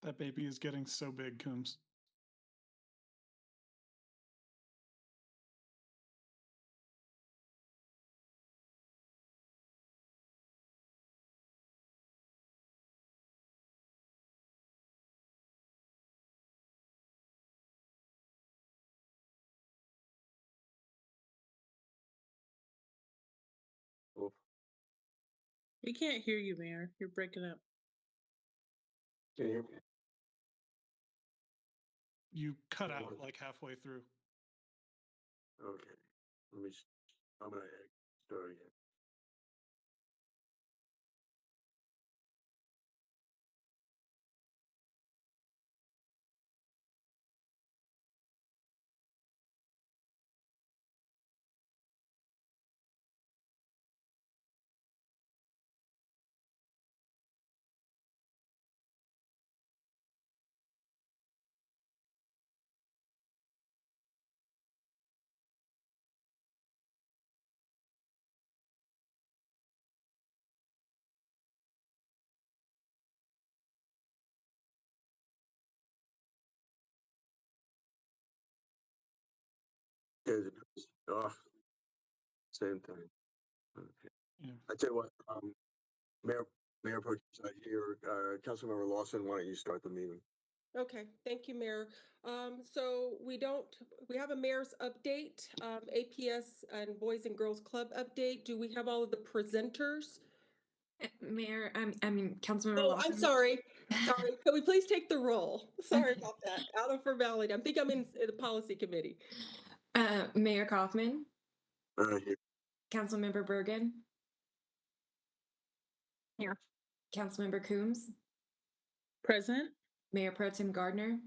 That baby is getting so big, Coombs. We can't hear you, Mayor. You're breaking up. Can you hear me? You cut out like halfway through. Okay. I'm gonna start again. Oh, same thing. Okay. Yeah. I tell you what, Mayor Pro Tem here, Councilmember Lawson, why don't you start the meeting? Okay, thank you, Mayor. So we have a mayor's update, APS and Boys and Girls Club update. Do we have all of the presenters? Mayor, I mean, Councilmember Oh, Lawson. I'm sorry. Sorry. Can we please take the roll? Sorry about that. Out of formality. I think I'm in the policy committee. Mayor Kaufman. Here. Councilmember Bergen. Here. Councilmember Coombs. Present. Mayor Pro Tem Gardner.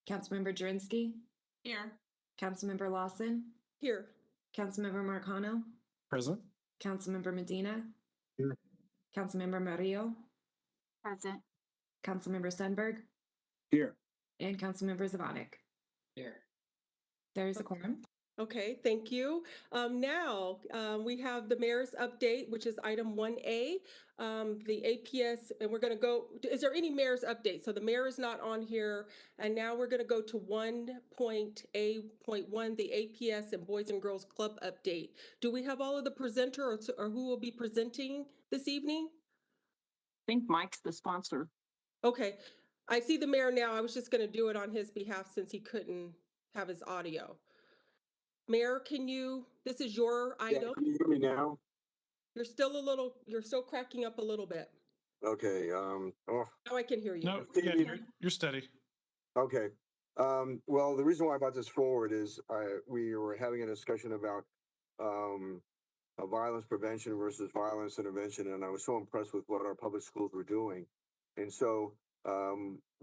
Councilmember Drinsky. Here. Councilmember Lawson. Here. Councilmember Marcano. Present. Councilmember Medina. Here. Councilmember Murillo. Present. Councilmember Stenberg. Here. And Councilmember Zavonik. Here. There's a quorum. Okay, thank you. Now we have the mayor's update, which is item 1A, the APS, and we're going to go, is there any mayor's update? So the mayor is not on here, and now we're going to go to 1.A.1, the APS and Boys and Girls Club update. Do we have all of the presenter or who will be presenting this evening? I think Mike's the sponsor. Okay, I see the mayor now. I was just going to do it on his behalf since he couldn't have his audio. Mayor, this is your item. Can you hear me now? You're still cracking up a little bit. Okay. Now I can hear you. No, yeah, you're steady. Okay. Well, the reason why I brought this forward is we were having a discussion about violence prevention versus violence intervention, and I was so impressed with what our public schools were doing. And so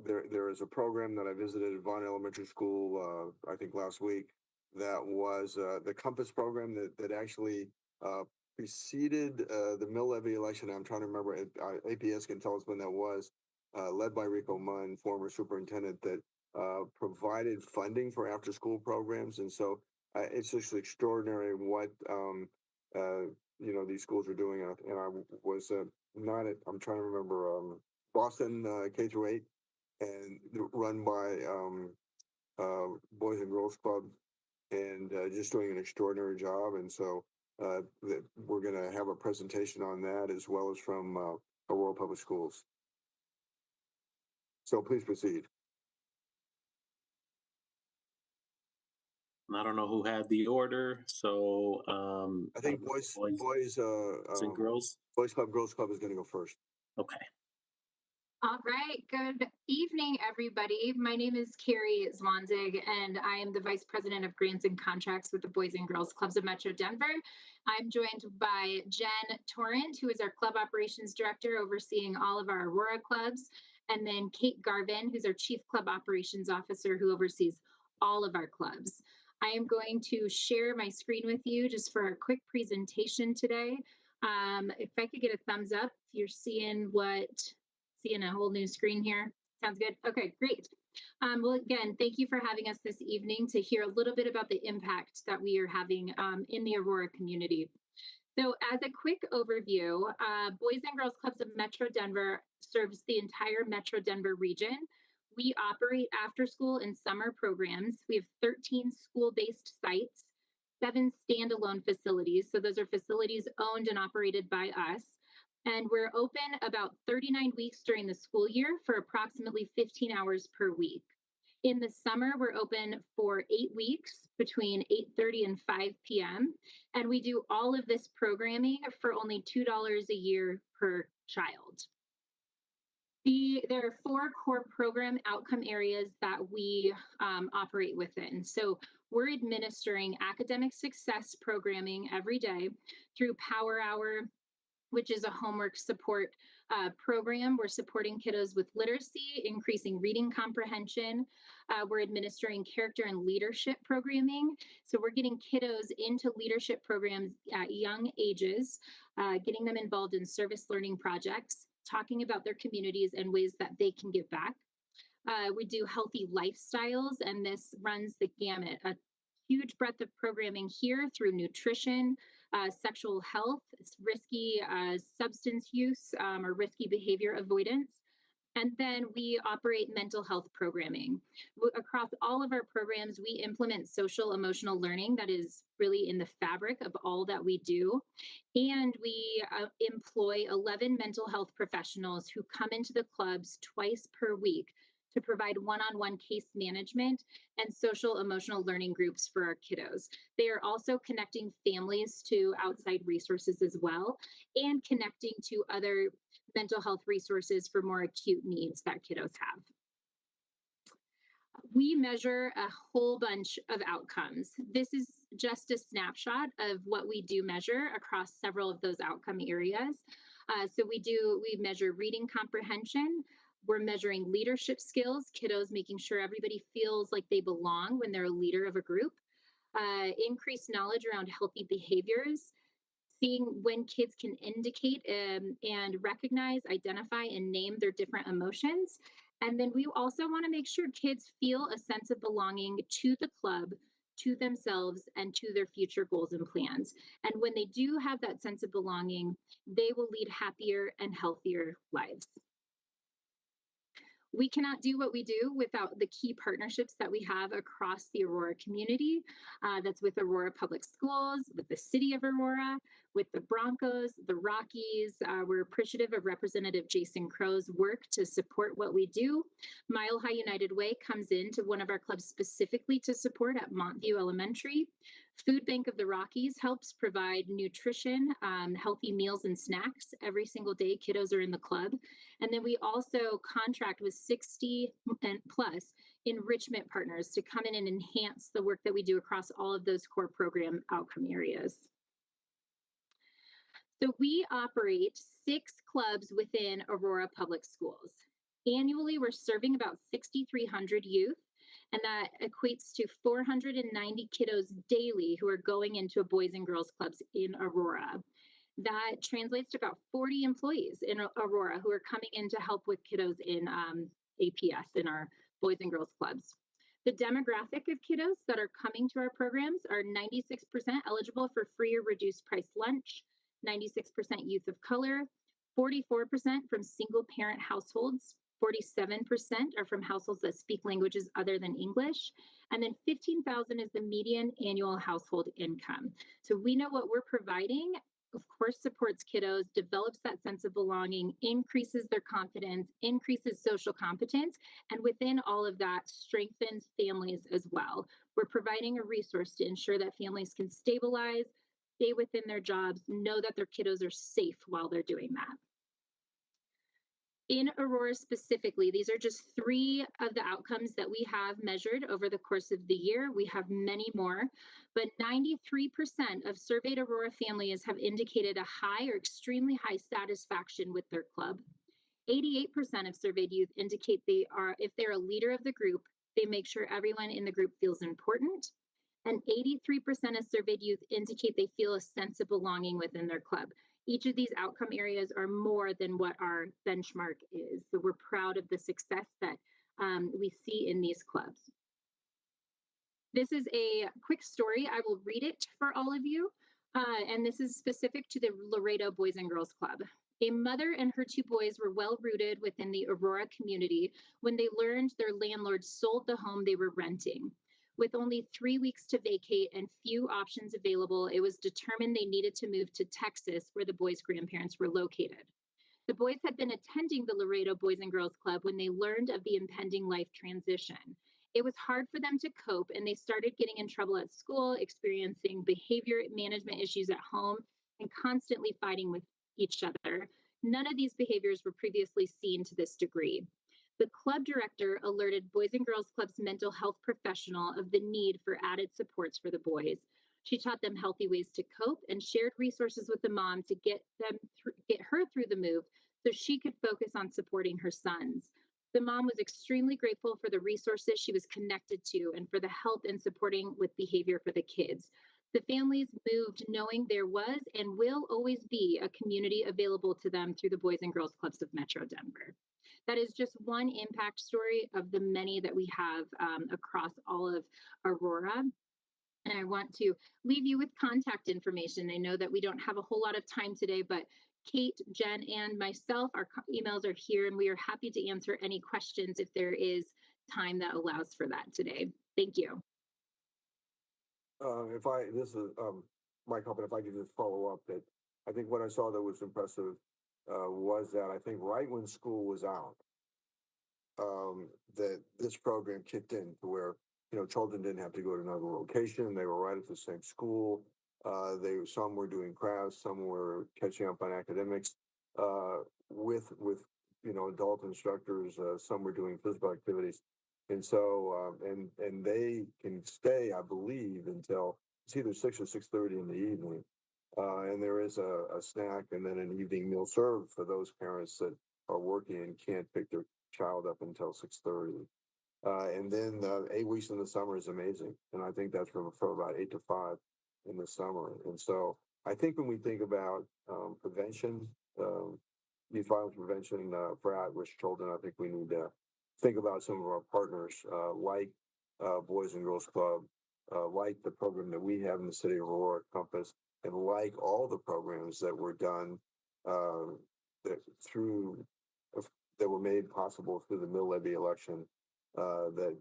there is a program that I visited at Vaughn Elementary School, I think last week, that was the Compass program that actually preceded the mill levy election. I'm trying to remember, APS can tell us when that was, led by Rico Munn, former superintendent, that provided funding for after school programs. And so it's just extraordinary what these schools are doing. And I was not at, I'm trying to remember, Boston K-8, and run by Boys and Girls Club, and just doing an extraordinary job. And so we're going to have a presentation on that, as well as from Aurora Public Schools. So please proceed. I don't know who had the order, so I think boys and girls. Boys Club, Girls Club is going to go first. Okay. All right. Good evening, everybody. My name is Carrie Zwanzig, and I am the Vice President of Grants and Contracts with the Boys and Girls Clubs of Metro Denver. I'm joined by Jen Torrent, who is our Club Operations Director, overseeing all of our Aurora clubs, and then Kate Garvin, who's our Chief Club Operations Officer, who oversees all of our clubs. I am going to share my screen with you just for a quick presentation today. If I could get a thumbs up if you're seeing a whole new screen here. Sounds good. Okay, great. Well, again, thank you for having us this evening to hear a little bit about the impact that we are having in the Aurora community. So as a quick overview, Boys and Girls Clubs of Metro Denver serves the entire Metro Denver region. We operate after school and summer programs. We have 13 school-based sites, 7 standalone facilities. So those are facilities owned and operated by us. And we're open about 39 weeks during the school year for approximately 15 hours per week. In the summer, we're open for 8 weeks between 8:30 and 5 p.m. And we do all of this programming for only $2 a year per child. There are 4 core program outcome areas that we operate within. So we're administering academic success programming every day through Power Hour, which is a homework support program. We're supporting kiddos with literacy, increasing reading comprehension. We're administering character and leadership programming. So we're getting kiddos into leadership programs at young ages, getting them involved in service learning projects, talking about their communities and ways that they can give back. We do healthy lifestyles, and this runs the gamut. A huge breadth of programming here through nutrition, sexual health, risky substance use, or risky behavior avoidance. And then we operate mental health programming. Across all of our programs, we implement social emotional learning that is really in the fabric of all that we do. And we employ 11 mental health professionals who come into the clubs twice per week to provide one-on-one case management and social emotional learning groups for our kiddos. They are also connecting families to outside resources as well, and connecting to other mental health resources for more acute needs that kiddos have. We measure a whole bunch of outcomes. This is just a snapshot of what we do measure across several of those outcome areas. So we measure reading comprehension. We're measuring leadership skills, kiddos making sure everybody feels like they belong when they're a leader of a group. Increased knowledge around healthy behaviors, seeing when kids can indicate and recognize, identify, and name their different emotions. And then we also want to make sure kids feel a sense of belonging to the club, to themselves, and to their future goals and plans. And when they do have that sense of belonging, they will lead happier and healthier lives. We cannot do what we do without the key partnerships that we have across the Aurora community. That's with Aurora Public Schools, with the City of Aurora, with the Broncos, the Rockies. We're appreciative of Representative Jason Crow's work to support what we do. Mile High United Way comes into one of our clubs specifically to support at Montview Elementary. Food Bank of the Rockies helps provide nutrition, healthy meals and snacks every single day kiddos are in the club. And then we also contract with 60 and plus enrichment partners to come in and enhance the work that we do across all of those core program outcome areas. So we operate 6 clubs within Aurora Public Schools. Annually, we're serving about 6,300 youth, and that equates to 490 kiddos daily who are going into Boys and Girls Clubs in Aurora. That translates to about 40 employees in Aurora who are coming in to help with kiddos in APS, in our Boys and Girls Clubs. The demographic of kiddos that are coming to our programs are 96% eligible for free or reduced price lunch, 96% youth of color, 44% from single parent households, 47% are from households that speak languages other than English, and then 15,000 is the median annual household income. So we know what we're providing, of course, supports kiddos, develops that sense of belonging, increases their confidence, increases social competence, and within all of that, strengthens families as well. We're providing a resource to ensure that families can stabilize, stay within their jobs, know that their kiddos are safe while they're doing that. In Aurora specifically, these are just 3 of the outcomes that we have measured over the course of the year. We have many more, but 93% of surveyed Aurora families have indicated a high or extremely high satisfaction with their club. 88% of surveyed youth indicate if they're a leader of the group, they make sure everyone in the group feels important. And 83% of surveyed youth indicate they feel a sense of belonging within their club. Each of these outcome areas are more than what our benchmark is. So we're proud of the success that we see in these clubs. This is a quick story. I will read it for all of you. And this is specific to the Laredo Boys and Girls Club. A mother and her two boys were well rooted within the Aurora community when they learned their landlord sold the home they were renting. With only 3 weeks to vacate and few options available, it was determined they needed to move to Texas, where the boys' grandparents were located. The boys had been attending the Laredo Boys and Girls Club when they learned of the impending life transition. It was hard for them to cope, and they started getting in trouble at school, experiencing behavior management issues at home, and constantly fighting with each other. None of these behaviors were previously seen to this degree. The club director alerted Boys and Girls Club's mental health professional of the need for added supports for the boys. She taught them healthy ways to cope and shared resources with the mom to get her through the move so she could focus on supporting her sons. The mom was extremely grateful for the resources she was connected to and for the help in supporting with behavior for the kids. The families moved knowing there was and will always be a community available to them through the Boys and Girls Clubs of Metro Denver. That is just one impact story of the many that we have across all of Aurora. And I want to leave you with contact information. I know that we don't have a whole lot of time today, but Kate, Jen, and myself, our emails are here, and we are happy to answer any questions if there is time that allows for that today. Thank you. This is my comment, if I could just follow up that I think what I saw that was impressive was that I think right when school was out, that this program kicked in to where, children didn't have to go to another location. They were right at the same school. Some were doing crafts, some were catching up on academics, with, adult instructors. Some were doing physical activities. And so, and they can stay, I believe, until it's either 6 or 6:30 in the evening. And there is a snack and then an evening meal served for those parents that are working and can't pick their child up until 6:30. And then 8 weeks in the summer is amazing. And I think that's from about 8 to 5 in the summer. And so I think when we think about prevention, youth violence prevention for at-risk children, I think we need to think about some of our partners like Boys and Girls Club, like the program that we have in the city of Aurora Compass, and like all the programs that were done that through that were made possible through the mill levy election that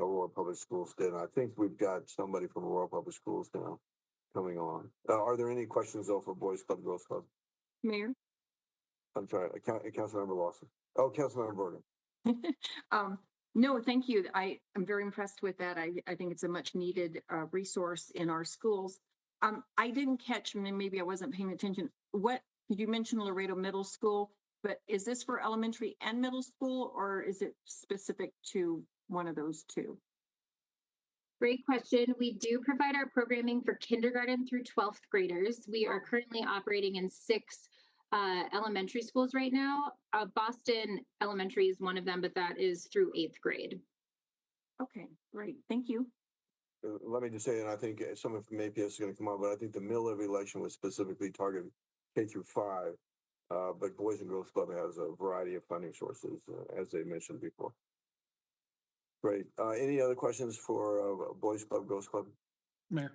Aurora Public Schools did. And I think we've got somebody from Aurora Public Schools now coming on. Are there any questions though for Boys Club, Girls Club? Mayor? I'm sorry, Councilmember Lawson. Oh, Councilmember Bergen. No, thank you. I'm very impressed with that. I think it's a much needed resource in our schools. I didn't catch, maybe I wasn't paying attention. What did you mention Laredo Middle School? But is this for elementary and middle school, or is it specific to one of those two? Great question. We do provide our programming for kindergarten through 12th graders. We are currently operating in 6 elementary schools right now. Boston Elementary is one of them, but that is through 8th grade. Okay, great. Thank you. Let me just say, and I think someone from APS is going to come on, but I think the mill levy election was specifically targeted K through 5. But Boys and Girls Club has a variety of funding sources, as they mentioned before. Great. Any other questions for Boys Club, Girls Club? Mayor.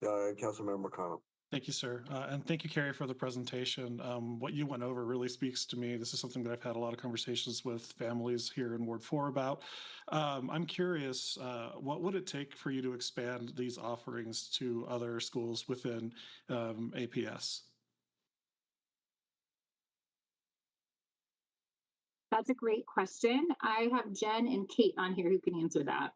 Councilmember McConnell. Thank you, sir. And thank you, Carrie, for the presentation. What you went over really speaks to me. This is something that I've had a lot of conversations with families here in Ward 4 about. I'm curious, what would it take for you to expand these offerings to other schools within APS? That's a great question. I have Jen and Kate on here who can answer that.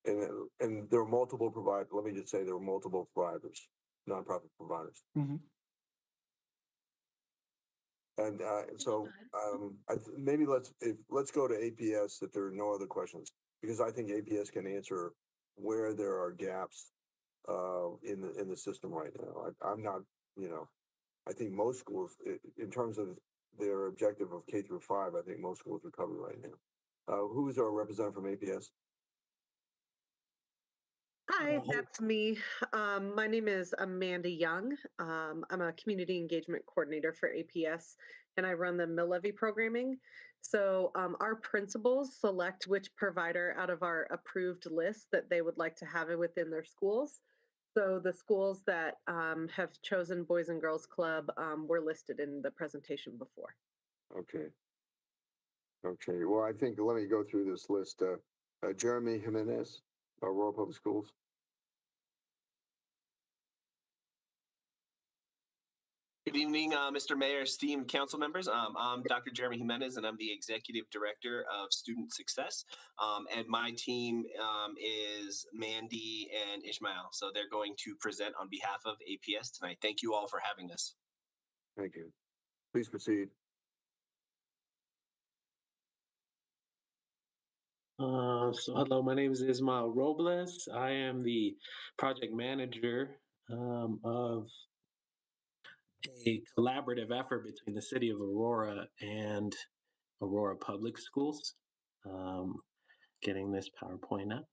And there are multiple providers. Let me just say there are multiple providers, nonprofit providers. Mm-hmm. And so maybe let's go to APS if there are no other questions, because I think APS can answer where there are gaps in the system right now. I'm not, I think most schools, in terms of their objective of K through 5, I think most schools are covered right now. Who's our representative from APS? Hi, Uh, that's me. My name is Amanda Young. I'm a community engagement coordinator for APS, and I run the mill levy programming. So our principals select which provider out of our approved list that they would like to have it within their schools. So the schools that have chosen Boys and Girls Club were listed in the presentation before. Okay. Okay. Well, I think let me go through this list. Jeremy Jimenez, Aurora Public Schools. Good evening, Mr. Mayor, esteemed council members. I'm Dr. Jeremy Jimenez, and I'm the Executive Director of Student Success. And my team is Mandy and Ishmael. So they're going to present on behalf of APS tonight. Thank you all for having us. Thank you. Please proceed. So hello, my name is Ismael Robles. I am the project manager of a collaborative effort between the city of Aurora and Aurora Public Schools. Getting this PowerPoint up.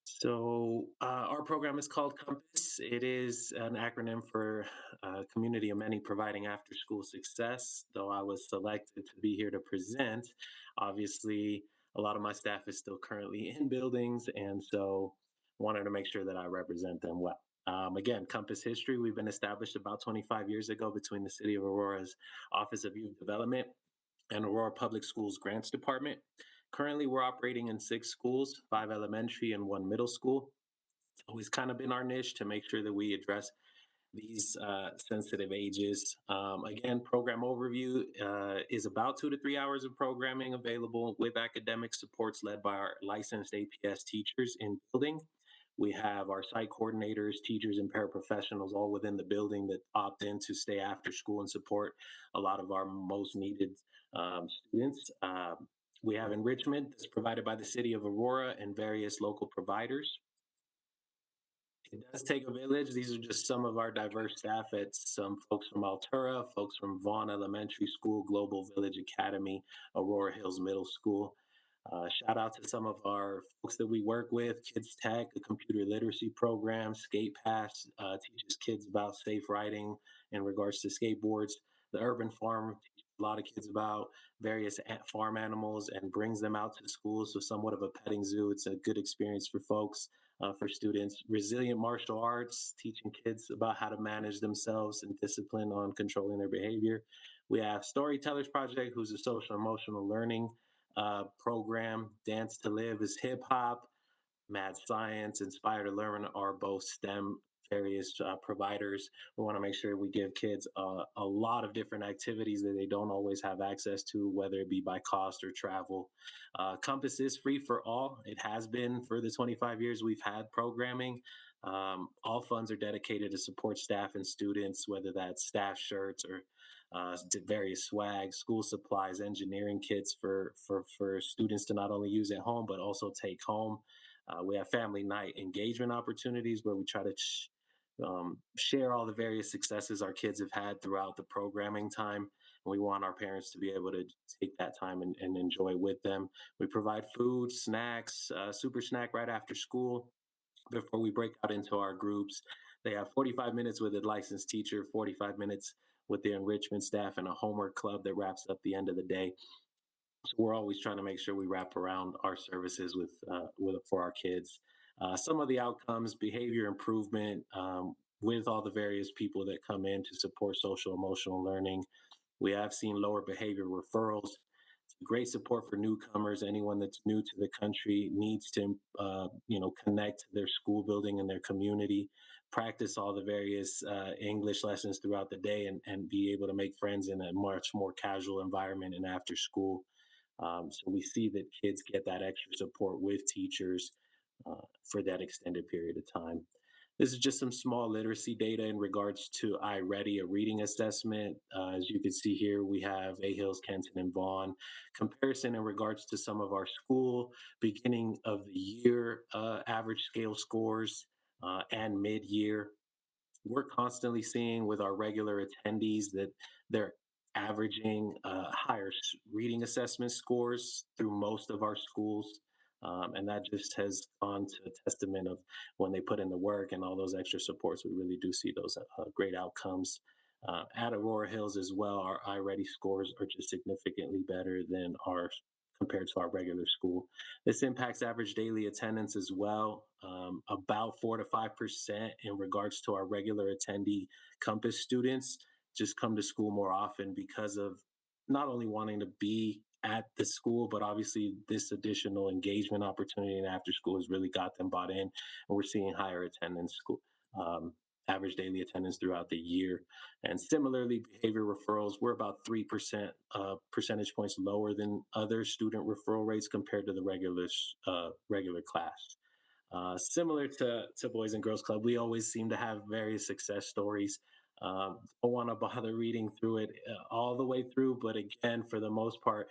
So our program is called Compass. It is an acronym for Community of Many Providing After School Success. Though I was selected to be here to present, obviously a lot of my staff is still currently in buildings, and so wanted to make sure that I represent them well. Again, Compass history, we've been established about 25 years ago between the City of Aurora's Office of Youth Development and Aurora Public Schools Grants Department. Currently, we're operating in 6 schools, 5 elementary and 1 middle school. It's always kind of been our niche to make sure that we address these sensitive ages. Again, program overview is about 2 to 3 hours of programming available with academic supports led by our licensed APS teachers in building. We have our site coordinators, teachers, and paraprofessionals all within the building that opt in to stay after school and support a lot of our most needed students. We have enrichment that's provided by the city of Aurora and various local providers. It does take a village. These are just some of our diverse staff. It's some folks from Altura, folks from Vaughn Elementary School, Global Village Academy, Aurora Hills Middle School. Shout out to some of our folks that we work with, Kids Tech, the computer literacy program, Skate Pass teaches kids about safe riding in regards to skateboards. The Urban Farm teaches a lot of kids about various farm animals and brings them out to school. So somewhat of a petting zoo. It's a good experience for folks, for students. Resilient Martial Arts, teaching kids about how to manage themselves and discipline on controlling their behavior. We have Storytellers Project, who's a social emotional learning program. Dance to Live is hip hop. Mad Science, Inspire to Learn are both STEM various providers. We want to make sure we give kids a lot of different activities that they don't always have access to, whether it be by cost or travel. Compass is free for all. It has been for the 25 years we've had programming. All funds are dedicated to support staff and students, whether that's staff shirts or various swag, school supplies, engineering kits for students to not only use at home but also take home. We have family night engagement opportunities where we try to share all the various successes our kids have had throughout the programming time. And we want our parents to be able to take that time and enjoy with them. We provide food, snacks, super snack right after school before we break out into our groups. They have 45 minutes with a licensed teacher, 45 minutes with the enrichment staff, and a homework club that wraps up the end of the day. So we're always trying to make sure we wrap around our services with for our kids. Some of the outcomes: behavior improvement with all the various people that come in to support social emotional learning. We have seen lower behavior referrals. Great support for newcomers. Anyone that's new to the country needs to, connect to their school building and their community, practice all the various English lessons throughout the day, and be able to make friends in a much more casual environment and after school. So we see that kids get that extra support with teachers for that extended period of time. This is just some small literacy data in regards to iReady, a reading assessment. As you can see here, we have A Hills, Kenton, and Vaughan. Comparison in regards to some of our school beginning of the year average scale scores and mid-year. We're constantly seeing with our regular attendees that they're averaging higher reading assessment scores through most of our schools. And that just has gone to a testament of when they put in the work and all those extra supports, we really do see those great outcomes. At Aurora Hills as well, our iReady scores are just significantly better than our compared to our regular school. This impacts average daily attendance as well, about 4 to 5% in regards to our regular attendee campus students just come to school more often because of not only wanting to be at the school, but obviously this additional engagement opportunity and after school has really got them bought in. And we're seeing higher attendance school. Average daily attendance throughout the year. And similarly, behavior referrals, we're about 3% percentage points lower than other student referral rates compared to the regular class. Similar to Boys and Girls Club, we always seem to have various success stories. Don't want to bother reading through it all the way through, but again, for the most part,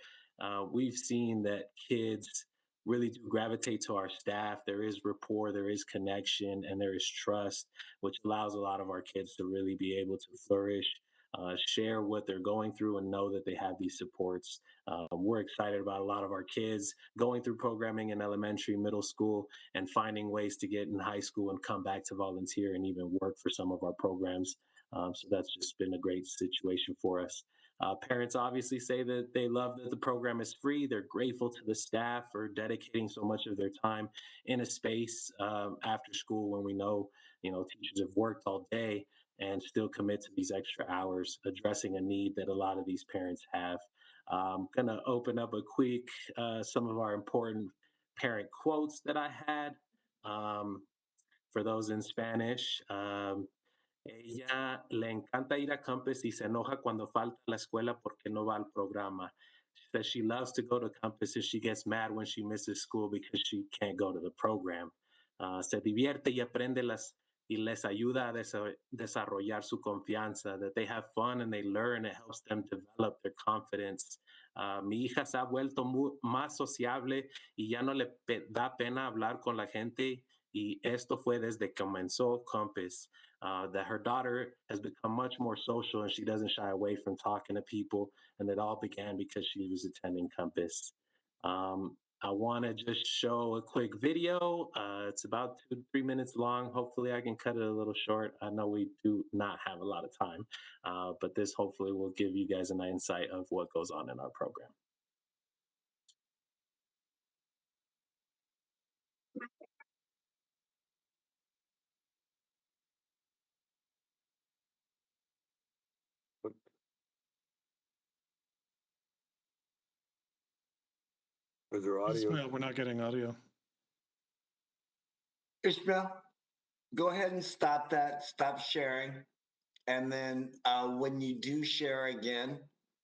we've seen that kids really do gravitate to our staff. There is rapport, there is connection, and there is trust, which allows a lot of our kids to really be able to flourish, share what they're going through, and know that they have these supports. We're excited about a lot of our kids going through programming in elementary, middle school, and finding ways to get in high school and come back to volunteer and even work for some of our programs. So that's just been a great situation for us. Parents obviously say that they love that the program is free. They're grateful to the staff for dedicating so much of their time in a space after school when we know, teachers have worked all day and still commit to these extra hours, addressing a need that a lot of these parents have. I'm going to open up a quick, some of our important parent quotes that I had for those in Spanish. Ella le encanta ir a campus y se enoja cuando falta a la escuela porque no va al programa. She says she loves to go to campus and she gets mad when she misses school because she can't go to the program. Se divierte y aprende y les ayuda a desarrollar su confianza, that they have fun and they learn. It helps them develop their confidence. Mi hija se ha vuelto más sociable y ya no le da pena hablar con la gente. Y esto fue desde que comenzó campus. That her daughter has become much more social and she doesn't shy away from talking to people. And it all began because she was attending campus. I want to just show a quick video. It's about 2 to 3 minutes long. Hopefully, I can cut it a little short. I know we do not have a lot of time, but this hopefully will give you guys an insight of what goes on in our program. Is there audio? Ismail, we're not getting audio. Ishmael, go ahead and stop that, stop sharing. And then when you do share again,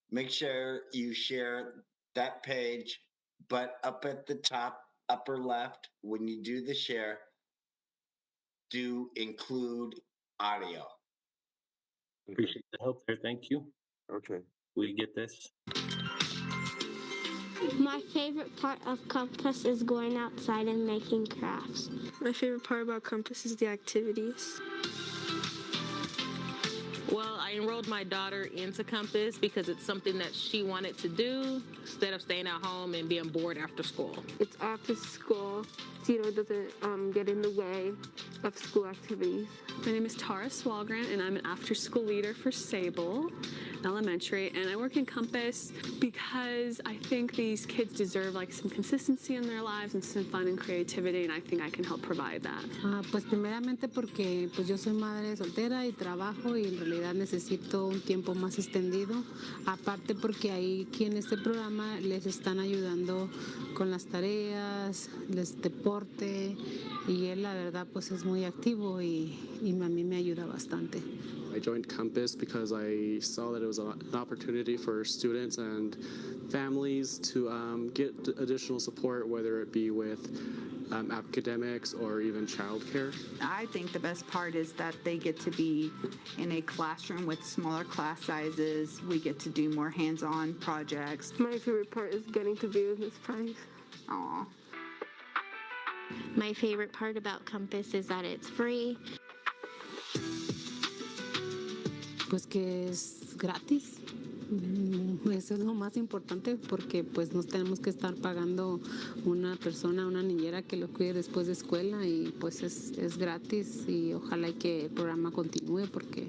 make sure you share that page, but up at the top, upper left, when you do the share, do include audio. Appreciate the help there. Thank you. Okay. We get this. My favorite part of Compass is going outside and making crafts. My favorite part about Compass is the activities. Well, I enrolled my daughter into Compass because it's something that she wanted to do instead of staying at home and being bored after school. It's after school, so it doesn't get in the way of school activities. My name is Tara Swalgren, and I'm an after-school leader for Sable Elementary, and I work in Compass because I think these kids deserve some consistency in their lives and some fun and creativity, and I think I can help provide that. Pues primeramente porque yo soy madre soltera y trabajo y en realidad necesito un tiempo más extendido, aparte porque aquí en este programa les están ayudando con las tareas, les deporte y él la verdad pues es muy activo y a mí me ayuda bastante. I joined Compass because I saw that it was an opportunity for students and families to get additional support, whether it be with academics or even childcare. I think the best part is that they get to be in a classroom with smaller class sizes. We get to do more hands-on projects. My favorite part is getting to be with Miss Price. Aw. My favorite part about Compass is that it's free. Pues que es gratis Eso es lo más importante porque pues nos tenemos que estar pagando una persona, una niñera que lo cuide después de escuela y pues es gratis y ojalá y que el programa continúe porque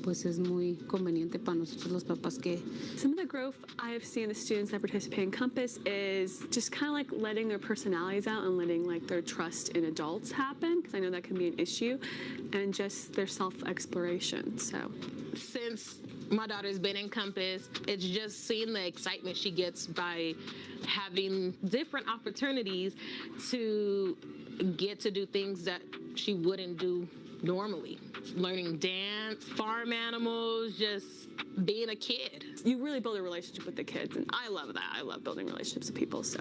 pues es muy conveniente para nosotros los papás que... Some of the growth I have seen the students that participate in Compass is just kind of like letting their personalities out and letting like their trust in adults happen, because I know that can be an issue, and just their self-exploration. So Since my daughter's been in Compass, it's just seeing the excitement she gets by having different opportunities to get to do things that she wouldn't do normally. Learning dance, farm animals, just being a kid. you really build a relationship with the kids, and I love that. I love building relationships with people. So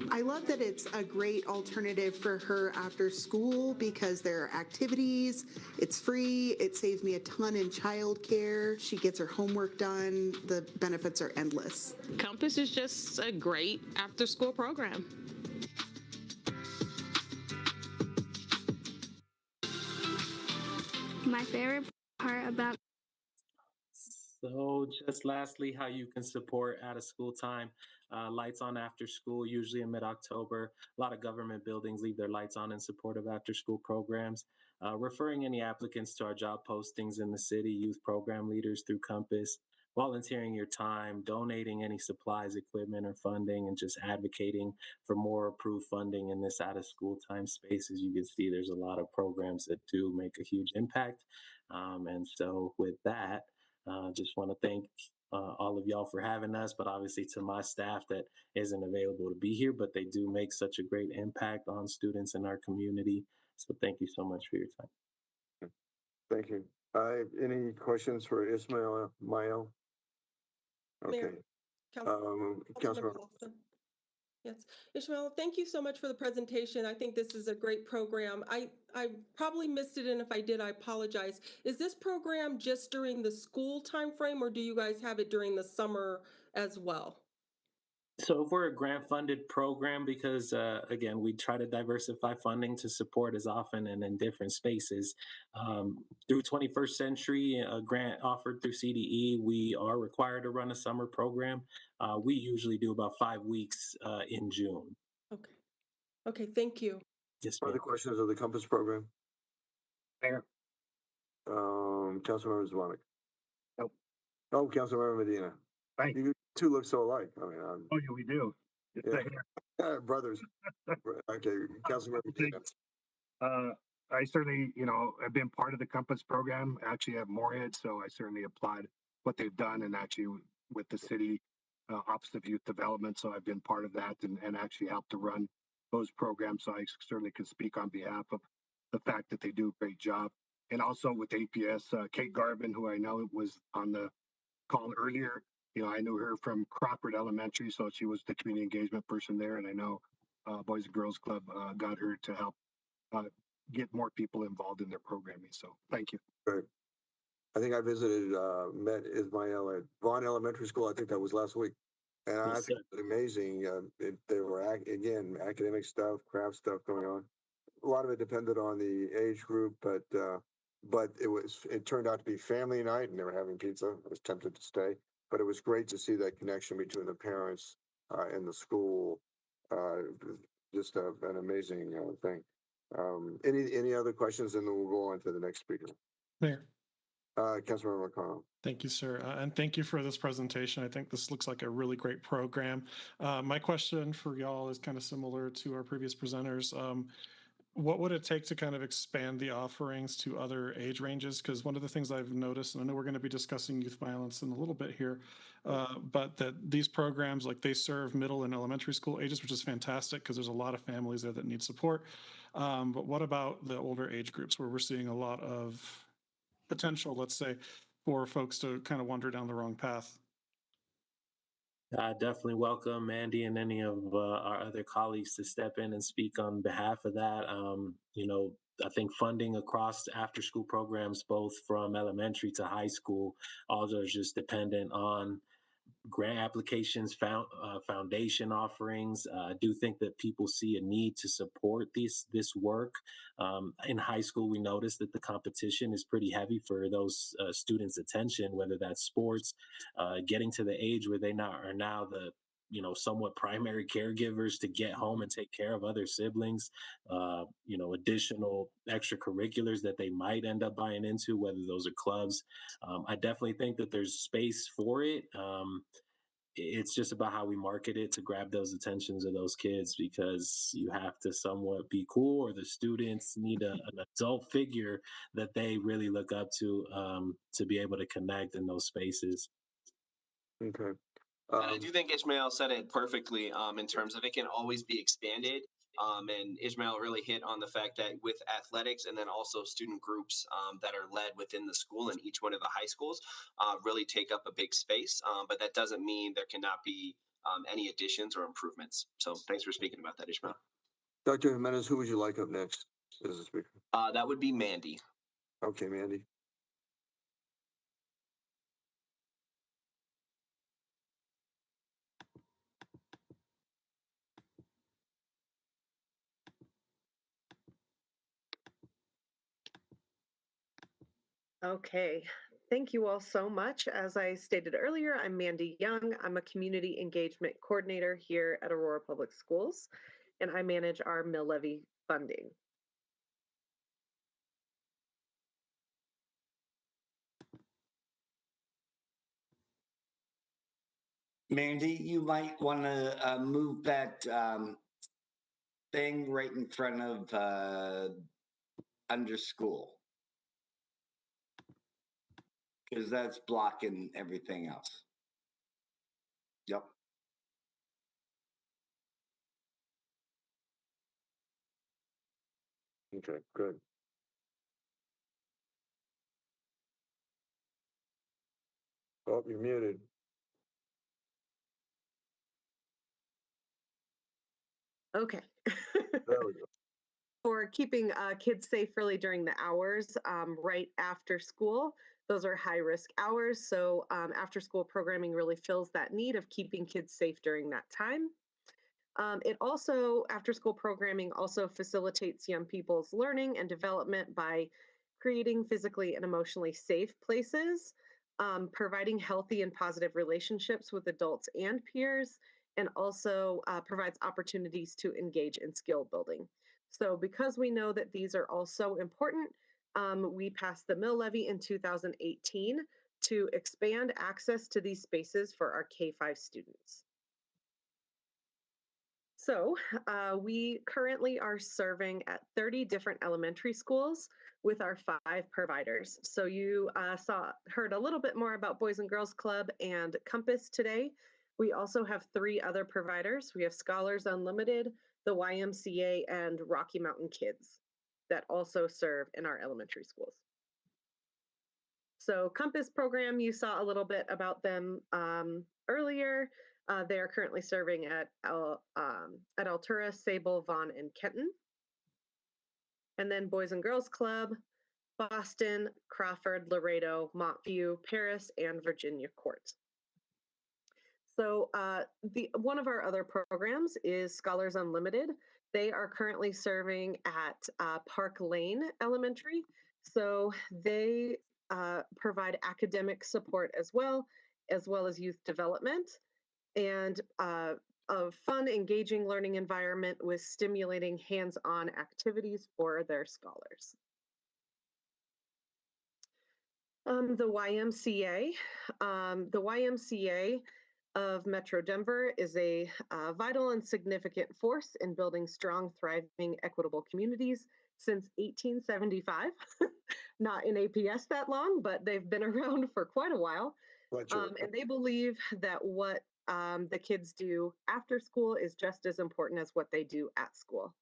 I love that it's a great alternative for her after school because there are activities, it's free, it saves me a ton in childcare, she gets her homework done, the benefits are endless. Compass is just a great after school program. My favorite part about So, just lastly, how you can support out of school time. Lights on after school, usually in mid October. A lot of government buildings leave their lights on in support of after school programs. Referring any applicants to our job postings in the city, youth program leaders through Compass, volunteering your time, donating any supplies, equipment, or funding, and just advocating for more approved funding in this out of school time space. As you can see, there's a lot of programs that do make a huge impact. And so, with that, just want to thank all of y'all for having us, but obviously to my staff that isn't available to be here, but they do make such a great impact on students in our community. So thank you so much for your time. Thank you. Any questions for Ismail Mael? Okay. Mayor, Councilmember Councilmember. Wilson. Yes, Ishmael, thank you so much for the presentation. I think this is a great program. I probably missed it, and if I did, I apologize. Is this program just during the school timeframe, or do you guys have it during the summer as well? So if we're a grant funded program, because again, we try to diversify funding to support as often and in different spaces. Through 21st Century, a grant offered through CDE, we are required to run a summer program. We usually do about 5 weeks in June. Okay. Okay, thank you. Yes, Other questions of the Compass program? Mayor. Councilmember Zwanek. Nope. Oh, Councilmember Medina. Thank you. two look so alike. I mean, Oh, yeah, we do. yeah. Brothers. Okay, Councilmember Medina. I certainly, I've been part of the Compass program, actually at Moorhead, so I certainly applaud what they've done and actually with the city Office of Youth Development. So I've been part of that and actually helped to run those programs. So I certainly can speak on behalf of the fact that they do a great job. And also with APS, Kate Garvin, who I know was on the call earlier, I knew her from Crawford Elementary, so she was the community engagement person there. And I know Boys and Girls Club got her to help get more people involved in their programming. So thank you. Great. I think I visited, met Ismail at Vaughn Elementary School. I think that was last week. And I think it's amazing. There were, again, academic stuff, craft stuff going on. A lot of it depended on the age group, but it turned out to be family night and they were having pizza. I was tempted to stay, but it was great to see that connection between the parents and the school. Just an amazing thing. Any other questions? And then we'll go on to the next speaker. Mayor. Councilmember McConnell. Thank you, sir. And thank you for this presentation. I think this looks like a really great program. My question for y'all is kind of similar to our previous presenters. What would it take to kind of expand the offerings to other age ranges? Because one of the things I've noticed, and I know we're going to be discussing youth violence in a little bit here, but that these programs, like they serve middle and elementary school ages, which is fantastic because there's a lot of families there that need support. But what about the older age groups where we're seeing a lot of potential, let's say, for folks to kind of wander down the wrong path? I definitely welcome Mandy and any of our other colleagues to step in and speak on behalf of that. I think funding across after school programs, both from elementary to high school, all are just dependent on grant applications, foundation offerings. I do think that people see a need to support this work. In high school, we noticed that the competition is pretty heavy for those students' attention, whether that's sports, getting to the age where are now the somewhat primary caregivers to get home and take care of other siblings, additional extracurriculars that they might end up buying into, whether those are clubs. I definitely think that there's space for it. It's just about how we market it to grab those attentions of those kids, because you have to somewhat be cool, or the students need an adult figure that they really look up to be able to connect in those spaces. Okay. And I do think Ishmael said it perfectly in terms of it can always be expanded. And Ishmael really hit on the fact that with athletics and then also student groups that are led within the school in each one of the high schools really take up a big space. But that doesn't mean there cannot be any additions or improvements. So thanks for speaking about that, Ishmael. Dr. Jimenez, who would you like up next as a speaker? That would be Mandy. Okay, Mandy. Okay, thank you all so much. As I stated earlier, I'm Mandy Young. I'm a community engagement coordinator here at Aurora Public Schools, and I manage our mill levy funding. Mandy, you might want to move that thing right in front of under school, because that's blocking everything else. Yep. Okay, good. Oh, you're muted. Okay. There we go. For keeping kids safe really during the hours right after school. Those are high risk hours. So after school programming really fills that need of keeping kids safe during that time. It also, after school programming also facilitates young people's learning and development by creating physically and emotionally safe places, providing healthy and positive relationships with adults and peers, and also provides opportunities to engage in skill building. So because we know that these are all so important, we passed the mill levy in 2018 to expand access to these spaces for our K-5 students. So we currently are serving at 30 different elementary schools with our 5 providers. So you heard a little bit more about Boys and Girls Club and Compass today. We also have 3 other providers. We have Scholars Unlimited, the YMCA, and Rocky Mountain Kids that also serve in our elementary schools. So Compass program, you saw a little bit about them earlier. They are currently serving at Altura, Sable, Vaughan, and Kenton. And then Boys and Girls Club, Boston, Crawford, Laredo, Montview, Paris, and Virginia Court. So one of our other programs is Scholars Unlimited. They are currently serving at Park Lane Elementary. So they provide academic support as well as youth development, and a fun, engaging learning environment with stimulating hands-on activities for their scholars. The YMCA of Metro Denver is a vital and significant force in building strong, thriving, equitable communities since 1875. Not in APS that long, but they've been around for quite a while. And they believe that what the kids do after school is just as important as what they do at school.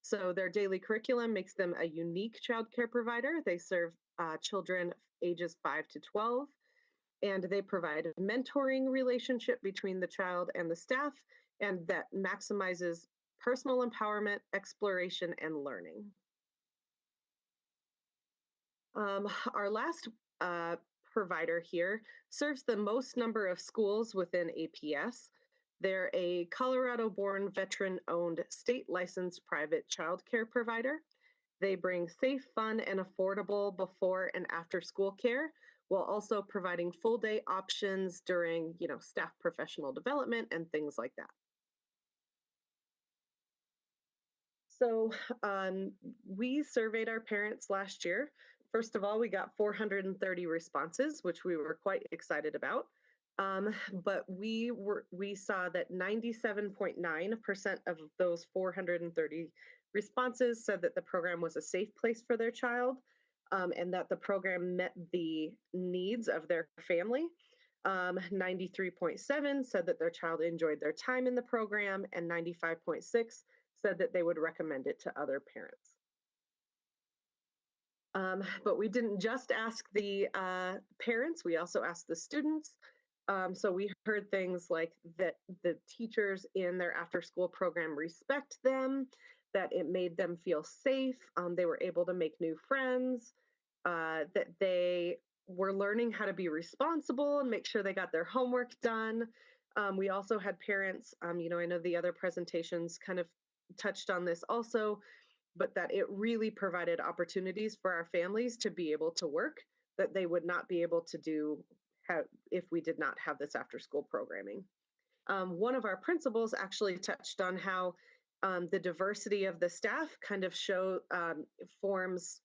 So their daily curriculum makes them a unique childcare provider. They serve children ages 5 to 12, and they provide a mentoring relationship between the child and the staff, and that maximizes personal empowerment, exploration, and learning. Our last provider here, serves the most number of schools within APS. They're a Colorado-born, veteran-owned, state-licensed private childcare provider. They bring safe, fun, and affordable before and after school care, while also providing full-day options during, staff professional development and things like that. So we surveyed our parents last year. First of all, we got 430 responses, which we were quite excited about. But we saw that 97.9% of those 430 responses said that the program was a safe place for their child, and that the program met the needs of their family. 93.7 said that their child enjoyed their time in the program, and 95.6 said that they would recommend it to other parents. But we didn't just ask the parents, we also asked the students. So we heard things like that the teachers in their after-school program respect them, that it made them feel safe, they were able to make new friends, that they were learning how to be responsible and make sure they got their homework done. We also had parents, I know the other presentations kind of touched on this also, but that it really provided opportunities for our families to be able to work that they would not be able to do if we did not have this after school programming. One of our principals actually touched on how the diversity of the staff kind of forms,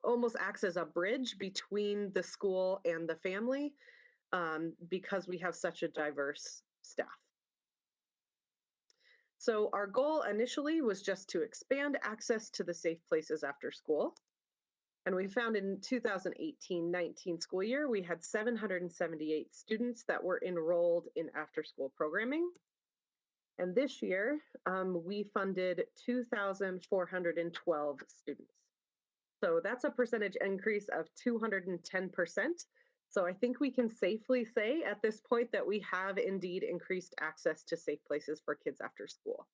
almost acts as a bridge between the school and the family, because we have such a diverse staff. So our goal initially was just to expand access to the safe places after school. And we found in 2018-19 school year, we had 778 students that were enrolled in after-school programming. And this year, we funded 2,412 students. So that's a percentage increase of 210%. So I think we can safely say at this point that we have indeed increased access to safe places for kids after school.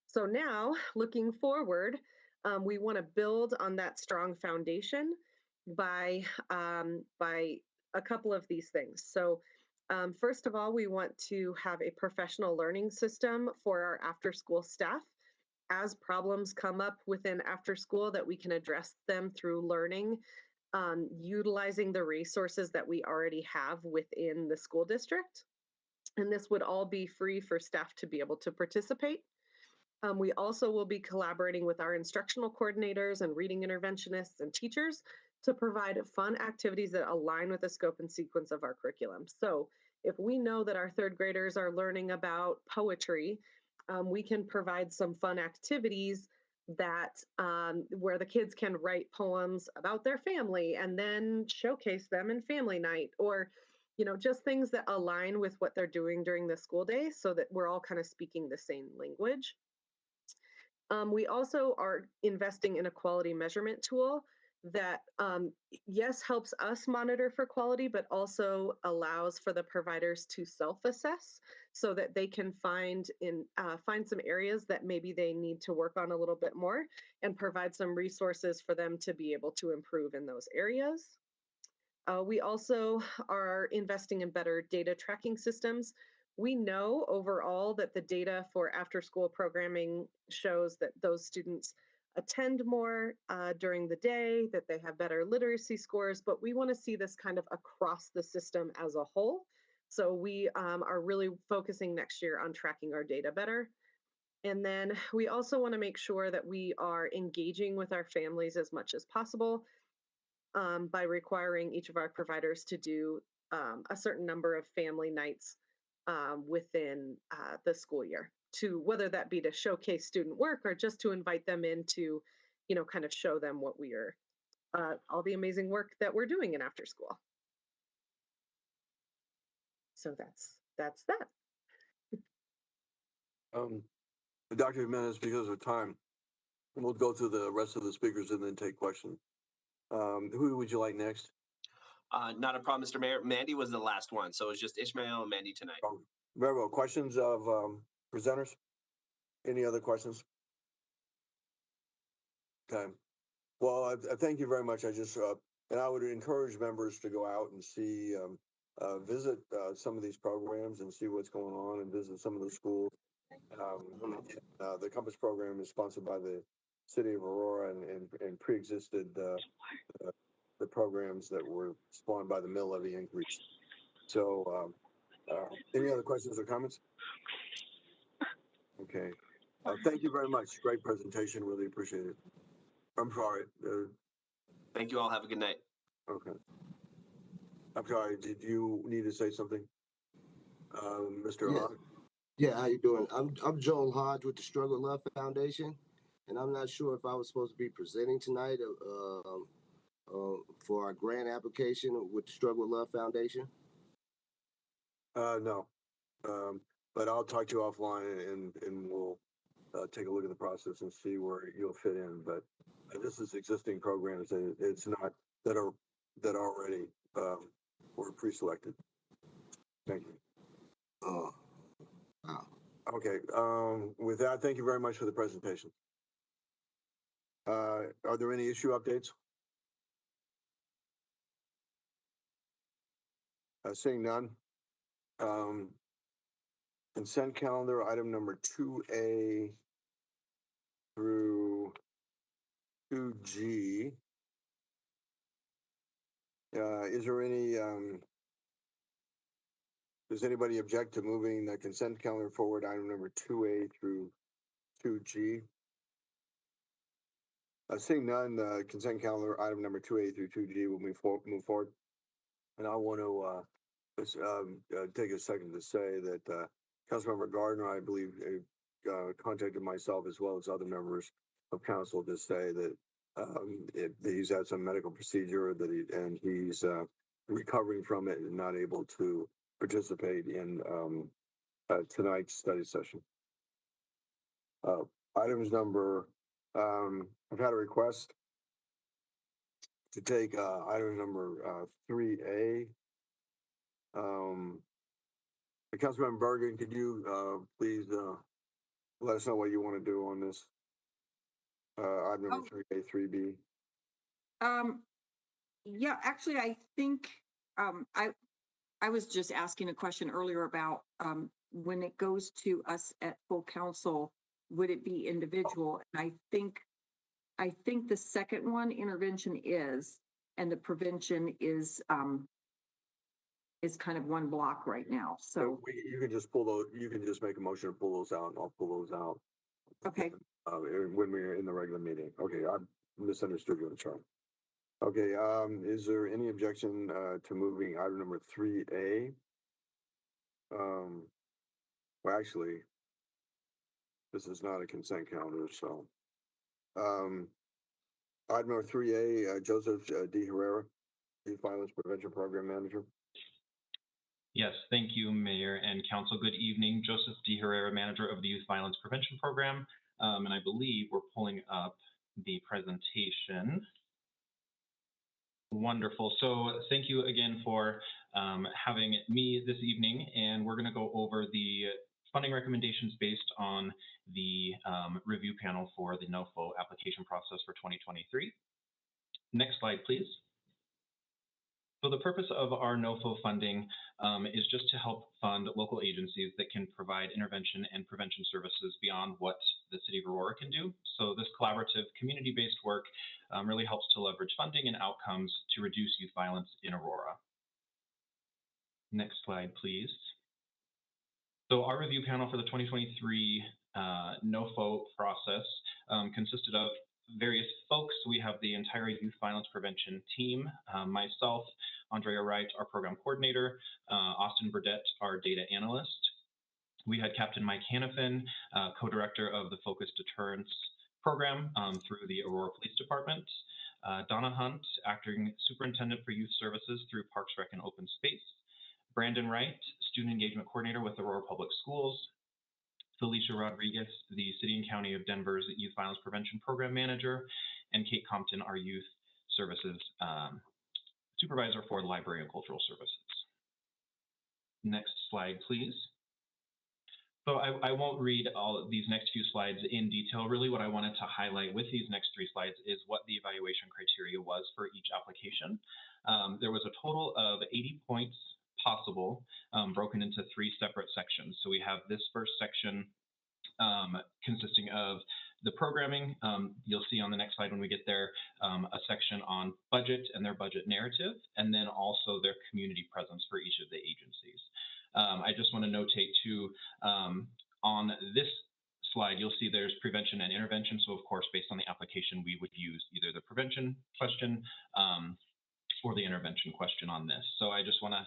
So now, looking forward, we want to build on that strong foundation by a couple of these things. So first of all, we want to have a professional learning system for our after-school staff. As problems come up within after school, that we can address them through learning, utilizing the resources that we already have within the school district. And this would all be free for staff to be able to participate. We also will be collaborating with our instructional coordinators and reading interventionists and teachers to provide fun activities that align with the scope and sequence of our curriculum. So if we know that our third graders are learning about poetry, we can provide some fun activities that where the kids can write poems about their family and then showcase them in family night, or just things that align with what they're doing during the school day so that we're all kind of speaking the same language. We also are investing in a quality measurement tool that, yes, helps us monitor for quality, but also allows for the providers to self-assess so that they can find some areas that maybe they need to work on a little bit more and provide some resources for them to be able to improve in those areas. We also are investing in better data tracking systems. We know overall that the data for after-school programming shows that those students attend more during the day, that they have better literacy scores, but we want to see this kind of across the system as a whole. So we are really focusing next year on tracking our data better. And then we also want to make sure that we are engaging with our families as much as possible by requiring each of our providers to do a certain number of family nights within the school year, to whether that be to showcase student work or just to invite them in to, kind of show them what we are, all the amazing work that we're doing in after school. So that's that. Dr. Jimenez, because of time, we'll go through the rest of the speakers and then take questions. Who would you like next? Not a problem, Mr. Mayor. Mandy was the last one, so it's just Ishmael and Mandy tonight. Very well. Questions of presenters? Any other questions? Okay. Well, I thank you very much. I just And I would encourage members to go out and see, visit some of these programs and see what's going on and visit some of the schools. The Compass program is sponsored by the city of Aurora and pre-existed the programs that were spawned by the mill levy increase. So, any other questions or comments? Okay. Thank you very much. Great presentation. Really appreciate it. I'm sorry. Thank you all. Have a good night. Okay. I'm sorry. Did you need to say something, Mr. Yeah. Hahn? Yeah, how you doing? I'm Joel Hodge with the Struggle Love Foundation, and I'm not sure if I was supposed to be presenting tonight for our grant application with the Struggle Love Foundation. No. But I'll talk to you offline and we'll take a look at the process and see where you'll fit in. But this is existing programs, and it's not that already were pre-selected. Thank you. Oh, wow. Okay. With that, thank you very much for the presentation. Are there any issue updates? Seeing none. Consent calendar item number 2A through 2G. Is there any, does anybody object to moving the consent calendar forward, item number 2A through 2G? Seeing none, the consent calendar item number 2A through 2G will move forward. And I want to just take a second to say that Councilmember Gardner, I believe, contacted myself as well as other members of council to say that he's had some medical procedure and he's recovering from it and not able to participate in tonight's study session. Items number, I've had a request to take item number 3A. Councilmember Bergen, could you please let us know what you want to do on this? Item number 3A, 3B. Yeah, actually, I think I was just asking a question earlier about when it goes to us at full council, would it be individual? And I think the second one, intervention is, and the prevention is kind of one block right now. So you can just pull those. You can just make a motion to pull those out, and I'll pull those out. Okay. When we're in the regular meeting. Okay, I misunderstood you, Charlie. Okay. Is there any objection to moving item number 3A? Well, actually, this is not a consent calendar, so. Item number 3A, Joseph D. Herrera, Youth Violence Prevention Program Manager. Yes, thank you, Mayor and Council. Good evening. Joseph D. Herrera, Manager of the Youth Violence Prevention Program. And I believe we're pulling up the presentation. Wonderful. So thank you again for having me this evening. And we're going to go over the funding recommendations based on the review panel for the NOFO application process for 2023. Next slide, please. So the purpose of our NOFO funding is just to help fund local agencies that can provide intervention and prevention services beyond what the City of Aurora can do. So this collaborative community-based work really helps to leverage funding and outcomes to reduce youth violence in Aurora. Next slide, please. So our review panel for the 2023 NOFO process consisted of various folks. We have the entire youth violence prevention team, myself, Andrea Wright, our program coordinator, Austin Burdett, our data analyst. We had Captain Mike Hannafin, co-director of the Focus Deterrence program through the Aurora Police Department, Donna Hunt, acting superintendent for youth services through Parks, Rec, and Open Space, Brandon Wright, student engagement coordinator with Aurora Public Schools, Felicia Rodriguez, the City and County of Denver's Youth Violence Prevention Program Manager, and Kate Compton, our Youth Services Supervisor for Library and Cultural Services. Next slide, please. So I won't read all of these next few slides in detail. Really, what I wanted to highlight with these next 3 slides is what the evaluation criteria was for each application. There was a total of 80 points possible, broken into 3 separate sections. So we have this first section consisting of the programming. You'll see on the next slide when we get there a section on budget and their budget narrative, and then also their community presence for each of the agencies. I just want to notate too, on this slide, you'll see there's prevention and intervention. So of course, based on the application, we would use either the prevention question or the intervention question on this. So I just want to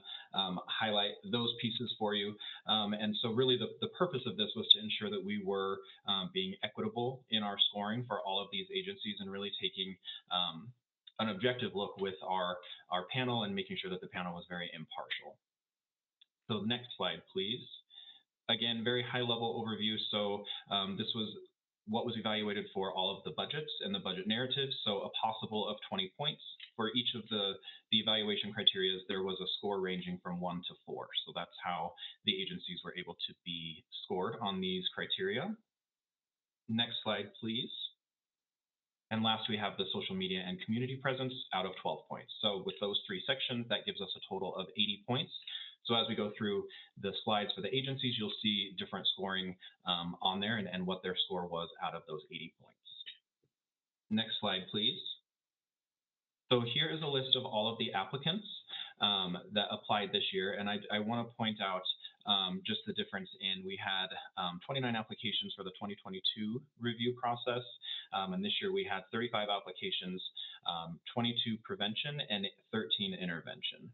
highlight those pieces for you. And so really the purpose of this was to ensure that we were being equitable in our scoring for all of these agencies and really taking an objective look with our panel and making sure that the panel was very impartial. So next slide, please. Again, very high level overview. So this was what was evaluated for all of the budgets and the budget narratives. So a possible of 20 points. For each of the evaluation criteria, there was a score ranging from 1 to 4. So that's how the agencies were able to be scored on these criteria. Next slide, please. And last, we have the social media and community presence out of 12 points. So with those 3 sections, that gives us a total of 80 points. So as we go through the slides for the agencies, you'll see different scoring on there and what their score was out of those 80 points. Next slide, please. So here is a list of all of the applicants that applied this year. And I want to point out just the difference in, we had 29 applications for the 2022 review process. And this year we had 35 applications, 22 prevention and 13 intervention.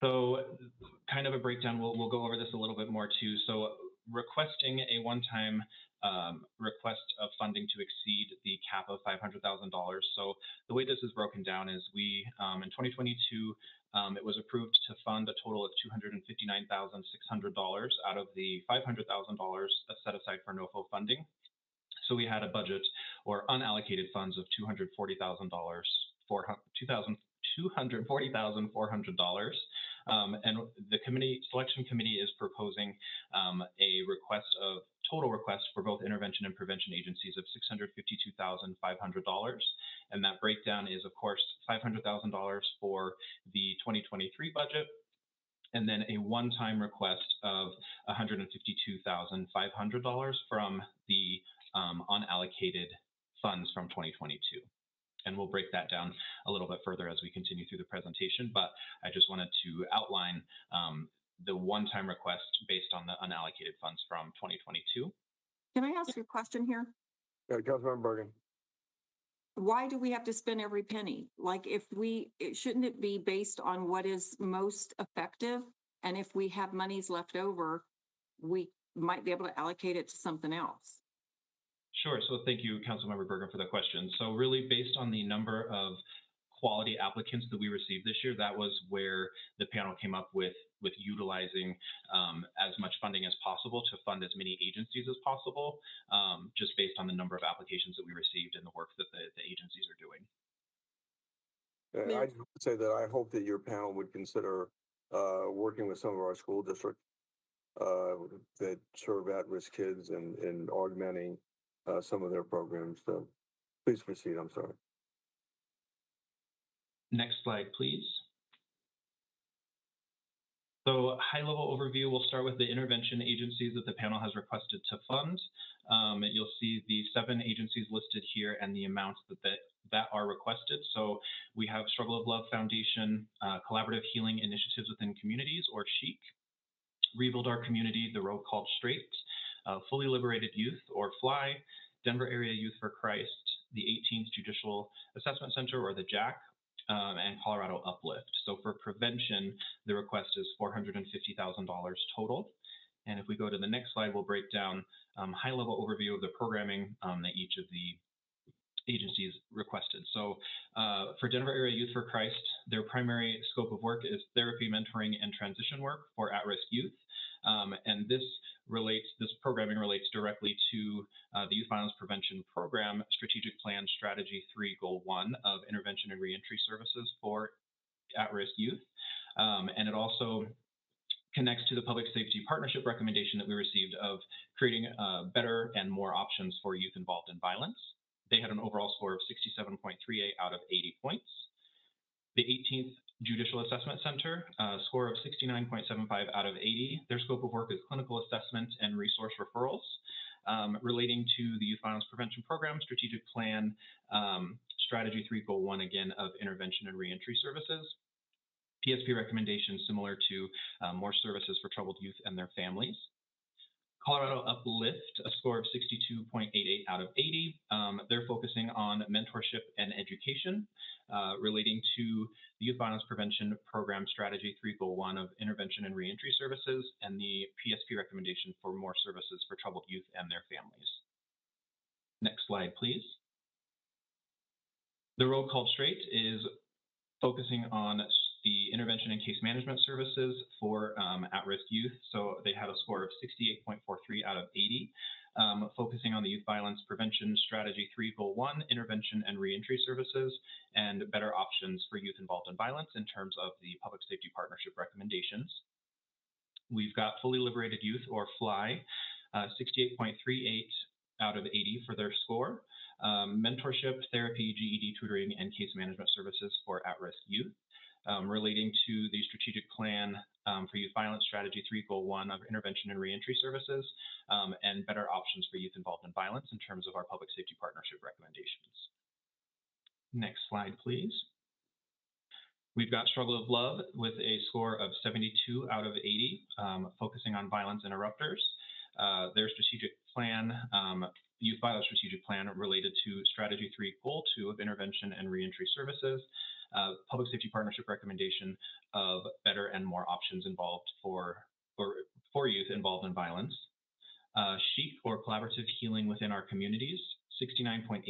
So kind of a breakdown, we'll go over this a little bit more too. So requesting a one-time request of funding to exceed the cap of $500,000. So the way this is broken down is we, in 2022, it was approved to fund a total of $259,600 out of the $500,000 set aside for NOFO funding. So we had a budget or unallocated funds of $240,400. And the selection committee is proposing a total request for both intervention and prevention agencies of $652,500. And that breakdown is, of course, $500,000 for the 2023 budget, and then a one-time request of $152,500 from the unallocated funds from 2022. And we'll break that down a little bit further as we continue through the presentation, but I just wanted to outline the one-time request based on the unallocated funds from 2022. Can I ask you a question here? Yeah, Councilmember Bergen. Why do we have to spend every penny? Like shouldn't it be based on what is most effective? And if we have monies left over, we might be able to allocate it to something else. Sure. So thank you, Councilmember Bergen, for the question. So really based on the number of quality applicants that we received this year, that was where the panel came up with utilizing as much funding as possible to fund as many agencies as possible, just based on the number of applications that we received and the work that the agencies are doing. I just want to say that I hope that your panel would consider working with some of our school districts that serve at-risk kids and augmenting some of their programs. So please proceed. I'm sorry. Next slide, please. So high-level overview, we'll start with the intervention agencies that the panel has requested to fund. You'll see the 7 agencies listed here and the amounts that are requested. So we have Struggle of Love Foundation, Collaborative Healing Initiatives Within Communities, or SHEIC, Rebuild Our Community, The Road Called Straight, Fully Liberated Youth, or FLY, Denver Area Youth for Christ, the 18th Judicial Assessment Center, or the JAC, and Colorado Uplift. So for prevention, the request is $450,000 total. And if we go to the next slide, we'll break down high-level overview of the programming that each of the agencies requested. So for Denver Area Youth for Christ, their primary scope of work is therapy, mentoring, and transition work for at-risk youth. And this programming relates directly to the Youth Violence Prevention Program Strategic Plan Strategy 3 Goal 1 of Intervention and Reentry Services for at-risk youth. And it also connects to the public safety partnership recommendation that we received of creating better and more options for youth involved in violence. They had an overall score of 67.38 out of 80 points. The 18th Judicial Assessment Center, score of 69.75 out of 80. Their scope of work is clinical assessment and resource referrals relating to the Youth Violence Prevention Program, Strategic Plan, Strategy 3, Goal 1, again, of Intervention and Reentry Services. PSP recommendations similar to more services for troubled youth and their families. Colorado Uplift, a score of 62.88 out of 80. They're focusing on mentorship and education relating to the Youth Violence Prevention Program Strategy 3 Goal 1 of Intervention and Reentry Services, and the PSP recommendation for more services for troubled youth and their families. Next slide, please. The Road Called Straight is focusing on the intervention and case management services for at-risk youth. So they had a score of 68.43 out of 80, focusing on the Youth Violence Prevention Strategy 3 Goal 1, Intervention and Reentry Services, and better options for youth involved in violence in terms of the Public Safety Partnership recommendations. We've got Fully Liberated Youth, or FLY, 68.38 out of 80 for their score. Mentorship, therapy, GED tutoring, and case management services for at-risk youth. Relating to the strategic plan for youth violence strategy 3 Goal 1 of intervention and reentry services, and better options for youth involved in violence in terms of our public safety partnership recommendations. Next slide, please. We've got Struggle of Love with a score of 72 out of 80, focusing on violence interrupters. Their strategic plan, youth violence strategic plan related to strategy 3 Goal 2 of intervention and reentry services. Public safety partnership recommendation of better and more options involved for youth involved in violence. SHEEP, or collaborative healing within our communities, 69.88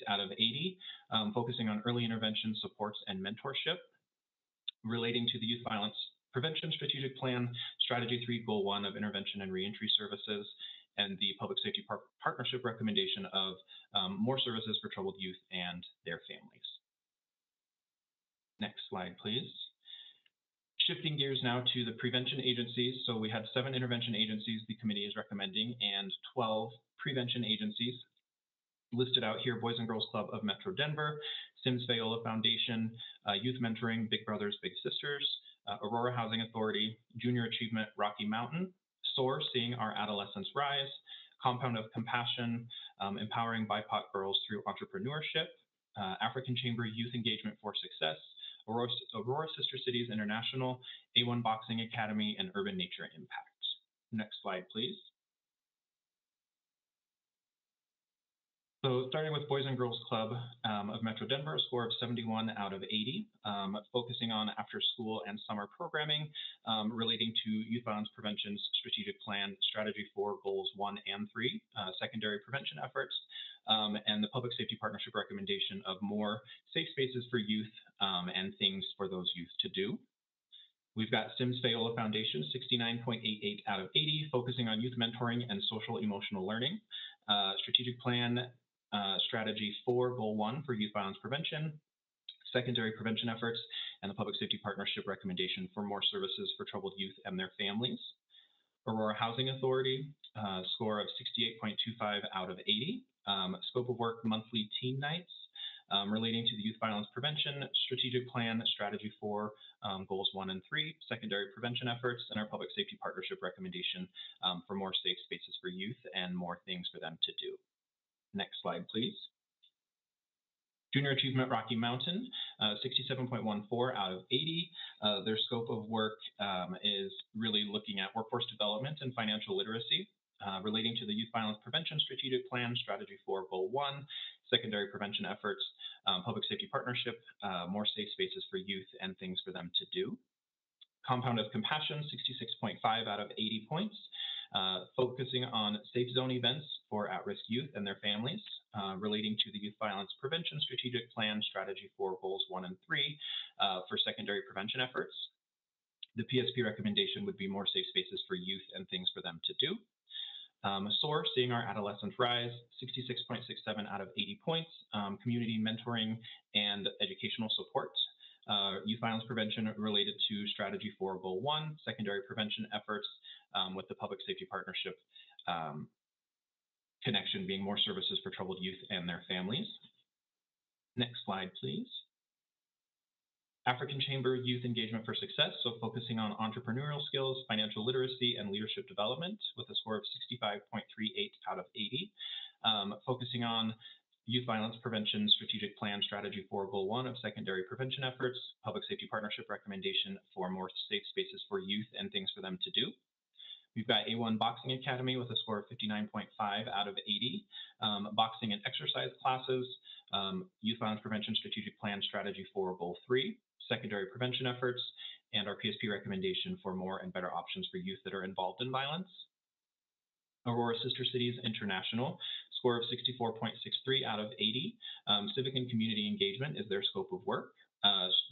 out of 80, focusing on early intervention supports and mentorship. Relating to the Youth Violence Prevention Strategic Plan, Strategy 3 Goal 1 of intervention and reentry services, and the public safety partnership recommendation of more services for troubled youth and their families. Next slide, please. Shifting gears now to the prevention agencies. So we had 7 intervention agencies the committee is recommending and 12 prevention agencies listed out here: Boys and Girls Club of Metro Denver, Sims Viola Foundation, Youth Mentoring, Big Brothers Big Sisters, Aurora Housing Authority, Junior Achievement Rocky Mountain, SOAR, Seeing Our Adolescents Rise, Compound of Compassion, Empowering BIPOC Girls Through Entrepreneurship, African Chamber Youth Engagement for Success, Aurora Sister Cities International, A1 Boxing Academy, and Urban Nature Impact. Next slide, please. So starting with Boys and Girls Club of Metro Denver, a score of 71 out of 80, focusing on after school and summer programming relating to Youth Violence Prevention's Strategic Plan, Strategy 4, Goals 1 and 3, secondary prevention efforts, and the Public Safety Partnership recommendation of more safe spaces for youth and things for those youth to do. We've got Sims Viola Foundation, 69.88 out of 80, focusing on youth mentoring and social emotional learning. Strategic Plan, Strategy 4, Goal 1 for youth violence prevention, secondary prevention efforts, and the Public Safety Partnership recommendation for more services for troubled youth and their families. Aurora Housing Authority, score of 68.25 out of 80. Scope of work, monthly teen nights, relating to the Youth Violence Prevention Strategic Plan, Strategy 4, Goals 1 and 3, secondary prevention efforts, and our Public Safety Partnership recommendation for more safe spaces for youth and more things for them to do. Next slide, please. Junior Achievement Rocky Mountain, 67.14 out of 80. Their scope of work is really looking at workforce development and financial literacy, relating to the Youth Violence Prevention Strategic Plan, Strategy 4, Goal 1, secondary prevention efforts, public safety partnership, more safe spaces for youth and things for them to do. Compound of Compassion, 66.5 out of 80 points, focusing on safe zone events for at-risk youth and their families, relating to the Youth Violence Prevention Strategic Plan, Strategy 4, Goals 1 and 3, for secondary prevention efforts. The PSP recommendation would be more safe spaces for youth and things for them to do. SOAR, Seeing Our Adolescents Rise, 66.67 out of 80 points, community mentoring and educational support. youth violence prevention related to strategy for goal 1, secondary prevention efforts with the public safety partnership connection being more services for troubled youth and their families. Next slide, please. African Chamber Youth Engagement for Success, so focusing on entrepreneurial skills, financial literacy, and leadership development with a score of 65.38 out of 80. Focusing on youth violence prevention strategic plan strategy for goal 1 of secondary prevention efforts, public safety partnership recommendation for more safe spaces for youth and things for them to do. We've got A1 Boxing Academy with a score of 59.5 out of 80. Boxing and exercise classes, youth violence prevention strategic plan strategy for goal 3, secondary prevention efforts, and our PSP recommendation for more and better options for youth that are involved in violence. Aurora Sister Cities International, score of 64.63 out of 80. Civic and community engagement is their scope of work.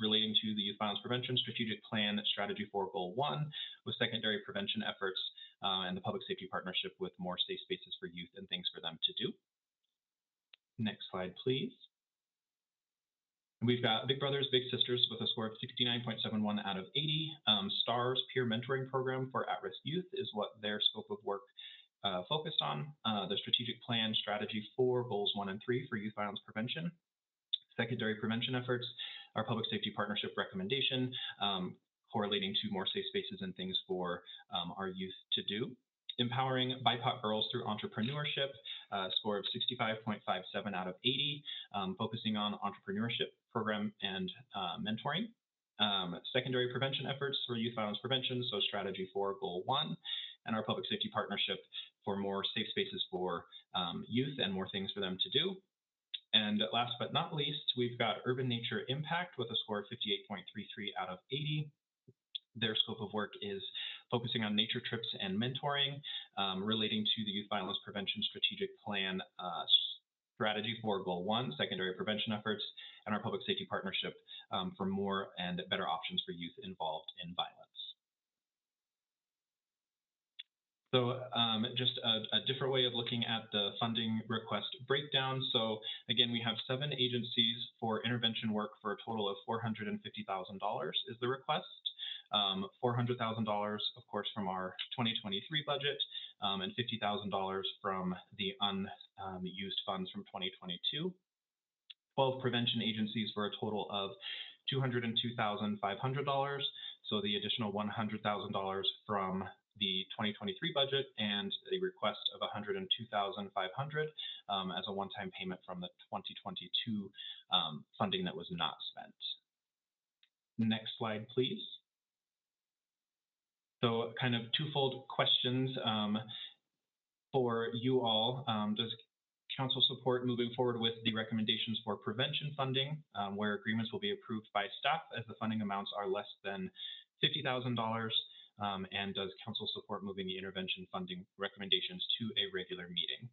Relating to the youth violence prevention strategic plan strategy for goal 1 with secondary prevention efforts and the public safety partnership with more safe spaces for youth and things for them to do. Next slide, please. We've got Big Brothers Big Sisters with a score of 69.71 out of 80. STARS peer mentoring program for at-risk youth is what their scope of work focused on. The strategic plan strategy for goals 1 and 3 for youth violence prevention, secondary prevention efforts, our public safety partnership recommendation, correlating to more safe spaces and things for our youth to do. Empowering BIPOC girls through entrepreneurship, score of 65.57 out of 80, focusing on entrepreneurship program and mentoring. Secondary prevention efforts for youth violence prevention, so strategy for goal 1, and our public safety partnership for more safe spaces for youth and more things for them to do. And last but not least, we've got Urban Nature Impact with a score of 58.33 out of 80. Their scope of work is focusing on nature trips and mentoring relating to the youth violence prevention strategic plan strategy for goal 1, secondary prevention efforts, and our public safety partnership for more and better options for youth involved in violence. So just a different way of looking at the funding request breakdown. So again, we have 7 agencies for intervention work for a total of $450,000 is the request. $400,000, of course, from our 2023 budget, and $50,000 from the unused funds from 2022. 12 prevention agencies for a total of $202,500. So the additional $100,000 from the 2023 budget and a request of $102,500 as a one-time payment from the 2022 funding that was not spent. Next slide, please. So kind of twofold questions for you all. Does council support moving forward with the recommendations for prevention funding, where agreements will be approved by staff as the funding amounts are less than $50,000? And does council support moving the intervention funding recommendations to a regular meeting?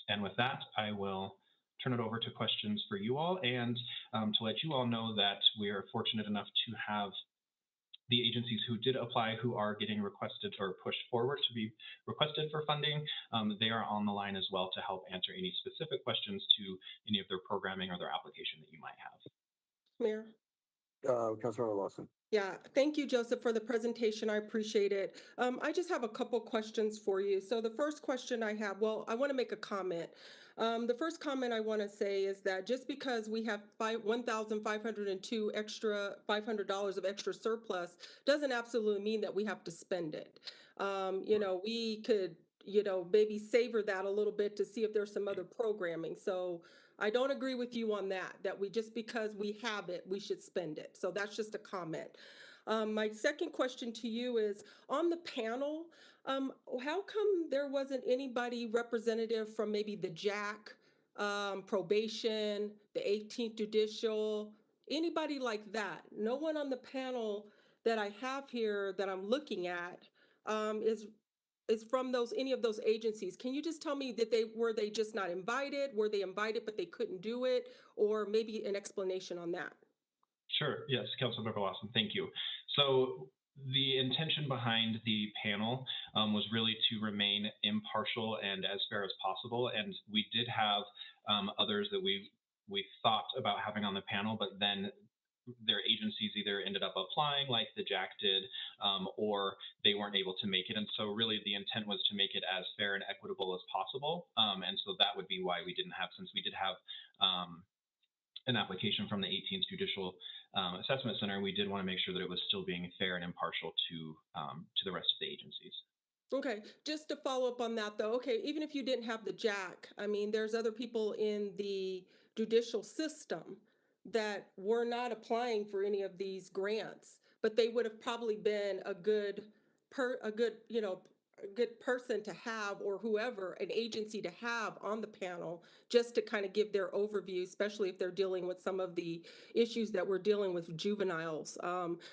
And with that, I will turn it over to questions for you all, and to let you all know that we are fortunate enough to have the agencies who did apply, who are getting requested or pushed forward to be requested for funding. They are on the line as well to help answer any specific questions to any of their programming or their application that you might have. Mayor? Councilor Lawson. Yeah, thank you, Joseph, for the presentation. I appreciate it. I just have a couple questions for you. So the first question I have, well, I want to make a comment. The first comment I want to say is that just because we have $1,502 extra, $500 of extra surplus doesn't absolutely mean that we have to spend it. You know, we could, you know, maybe savor that a little bit to see if there's some other programming. So I don't agree with you on that we just because we have it, we should spend it. So that's just a comment. My second question to you is on the panel, how come there wasn't anybody representative from maybe the JAC, probation, the 18th Judicial, anybody like that? No one on the panel that I have here that I'm looking at is from any of those agencies. Can you just tell me that were they just not invited? Were they invited but they couldn't do it? Or maybe an explanation on that? Sure, yes, Councilmember Lawson, thank you. So the intention behind the panel was really to remain impartial and as fair as possible. And we did have others that we thought about having on the panel, but then their agencies either ended up applying like the Jack did, or they weren't able to make it. And so really the intent was to make it as fair and equitable as possible. And so that would be why we didn't have, since we did have an application from the 18th Judicial Assessment Center, we did want to make sure that it was still being fair and impartial to the rest of the agencies. Okay, just to follow up on that though, okay, even if you didn't have the Jack, I mean, there's other people in the judicial system that were not applying for any of these grants, but they would have probably been a good a good person to have, or whoever, an agency to have on the panel, just to kind of give their overview, especially if they're dealing with some of the issues that we're dealing with juveniles.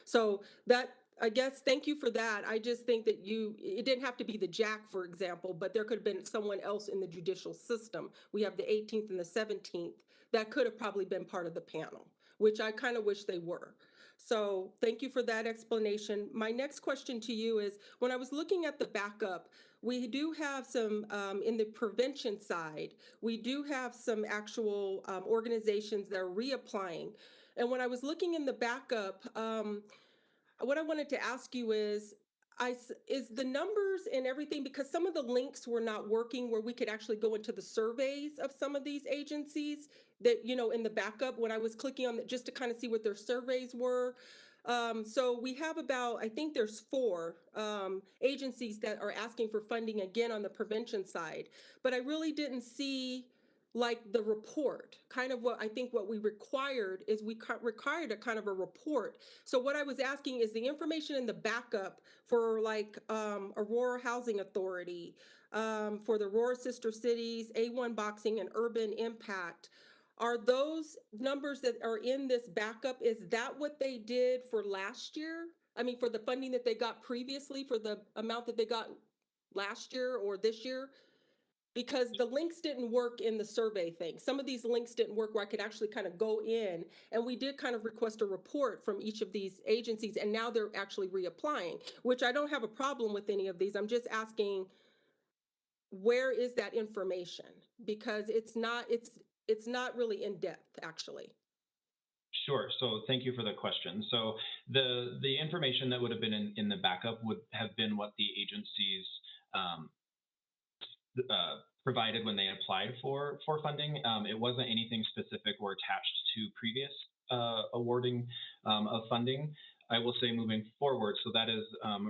So that, I guess, thank you for that. I just think that it didn't have to be the Jack, for example, but there could have been someone else in the judicial system. We have the 18th and the 17th that could have probably been part of the panel, which I kind of wish they were. So thank you for that explanation. My next question to you is, when I was looking at the backup, we do have some, in the prevention side, we do have some actual organizations that are reapplying. And when I was looking in the backup, what I wanted to ask you is, is the numbers and everything, because some of the links were not working where we could actually go into the surveys of some of these agencies that, in the backup, when I was clicking on that just to kind of see what their surveys were. So we have about, I think there's 4 agencies that are asking for funding again on the prevention side, but I really didn't see like the report. Kind of what I think what we required is we required a kind of a report. So what I was asking is the information in the backup for like Aurora Housing Authority, for the Aurora Sister Cities, A1 Boxing, and Urban Impact. Are those numbers that are in this backup, is that what they did for last year? I mean, for the funding that they got previously, for the amount that they got last year or this year? Because the links didn't work in the survey thing. Some of these links didn't work where I could actually kind of go in, and we did kind of request a report from each of these agencies, and now they're actually reapplying, which I don't have a problem with any of these. I'm just asking, where is that information? Because it's not really in depth, actually. Sure. So thank you for the question. So the information that would have been in the backup would have been what the agencies provided when they applied for funding. It wasn't anything specific or attached to previous awarding of funding. I will say moving forward, so that is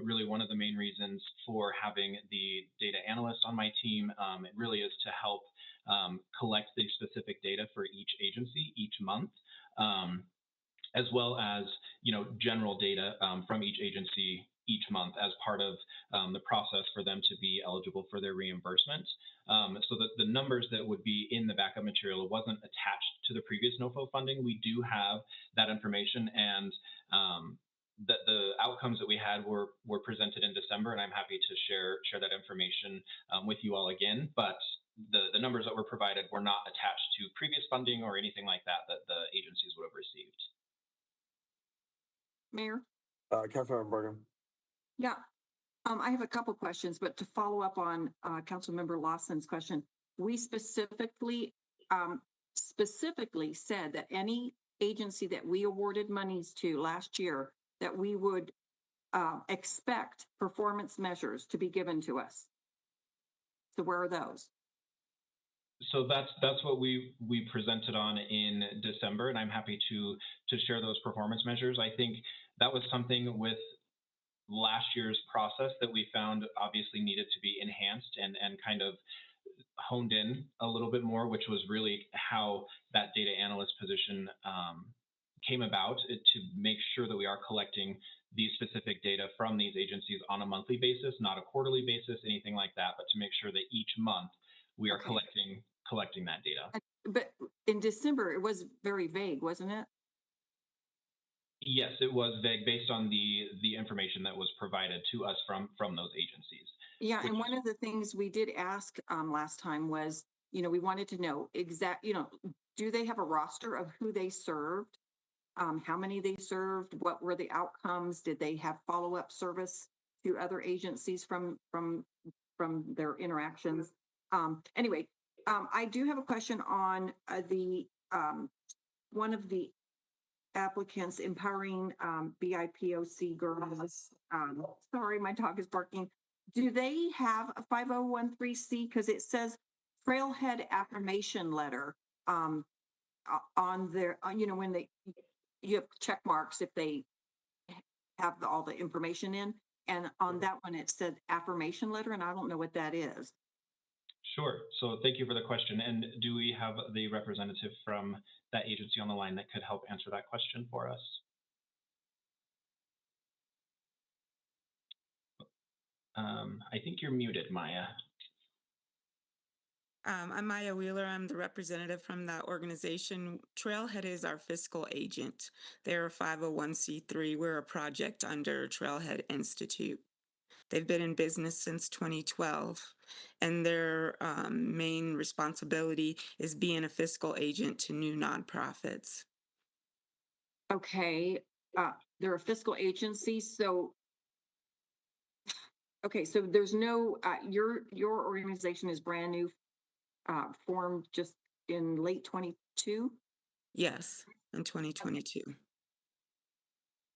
really one of the main reasons for having the data analyst on my team. It really is to help collect the specific data for each agency each month, as well as general data from each agency each month as part of the process for them to be eligible for their reimbursement. So that the numbers that would be in the backup material wasn't attached to the previous NOFO funding. We do have that information, and the outcomes that we had were presented in December, and I'm happy to share that information with you all again. But the numbers that were provided were not attached to previous funding or anything like that the agencies would have received. Mayor? Councilmember Bergen. Yeah, I have a couple questions, but to follow up on Councilmember Lawson's question, we specifically said that any agency that we awarded monies to last year, that we would expect performance measures to be given to us. So where are those? So that's what we presented on in December, and I'm happy to share those performance measures. I think that was something with last year's process that we found obviously needed to be enhanced and kind of honed in a little bit more, which was really how that data analyst position came about, to make sure that we are collecting these specific data from these agencies on a monthly basis, not a quarterly basis, anything like that, but to make sure that each month we are collecting that data. But in December, it was very vague, wasn't it? Yes, it was vague based on the information that was provided to us from those agencies. Yeah, and one of the things we did ask last time was, we wanted to know do they have a roster of who they served, how many they served, what were the outcomes, did they have follow-up service to other agencies from their interactions? Anyway, I do have a question on one of the applicants, empowering BIPOC girls. Sorry, my dog is barking. Do they have a 5013C? Because it says Trailhead affirmation letter on their, when you have check marks if they have all the information in. And on that one, it said affirmation letter, and I don't know what that is. Sure. So thank you for the question. And do we have the representative from that agency on the line that could help answer that question for us? I think you're muted, Maya. I'm Maya Wheeler. I'm the representative from that organization. Trailhead is our fiscal agent. They're a 501c3. We're a project under Trailhead Institute. They've been in business since 2012, and their main responsibility is being a fiscal agent to new nonprofits. Okay, they're a fiscal agency, so okay, so there's no your organization is brand new, formed just in late 22. Yes, in 2022.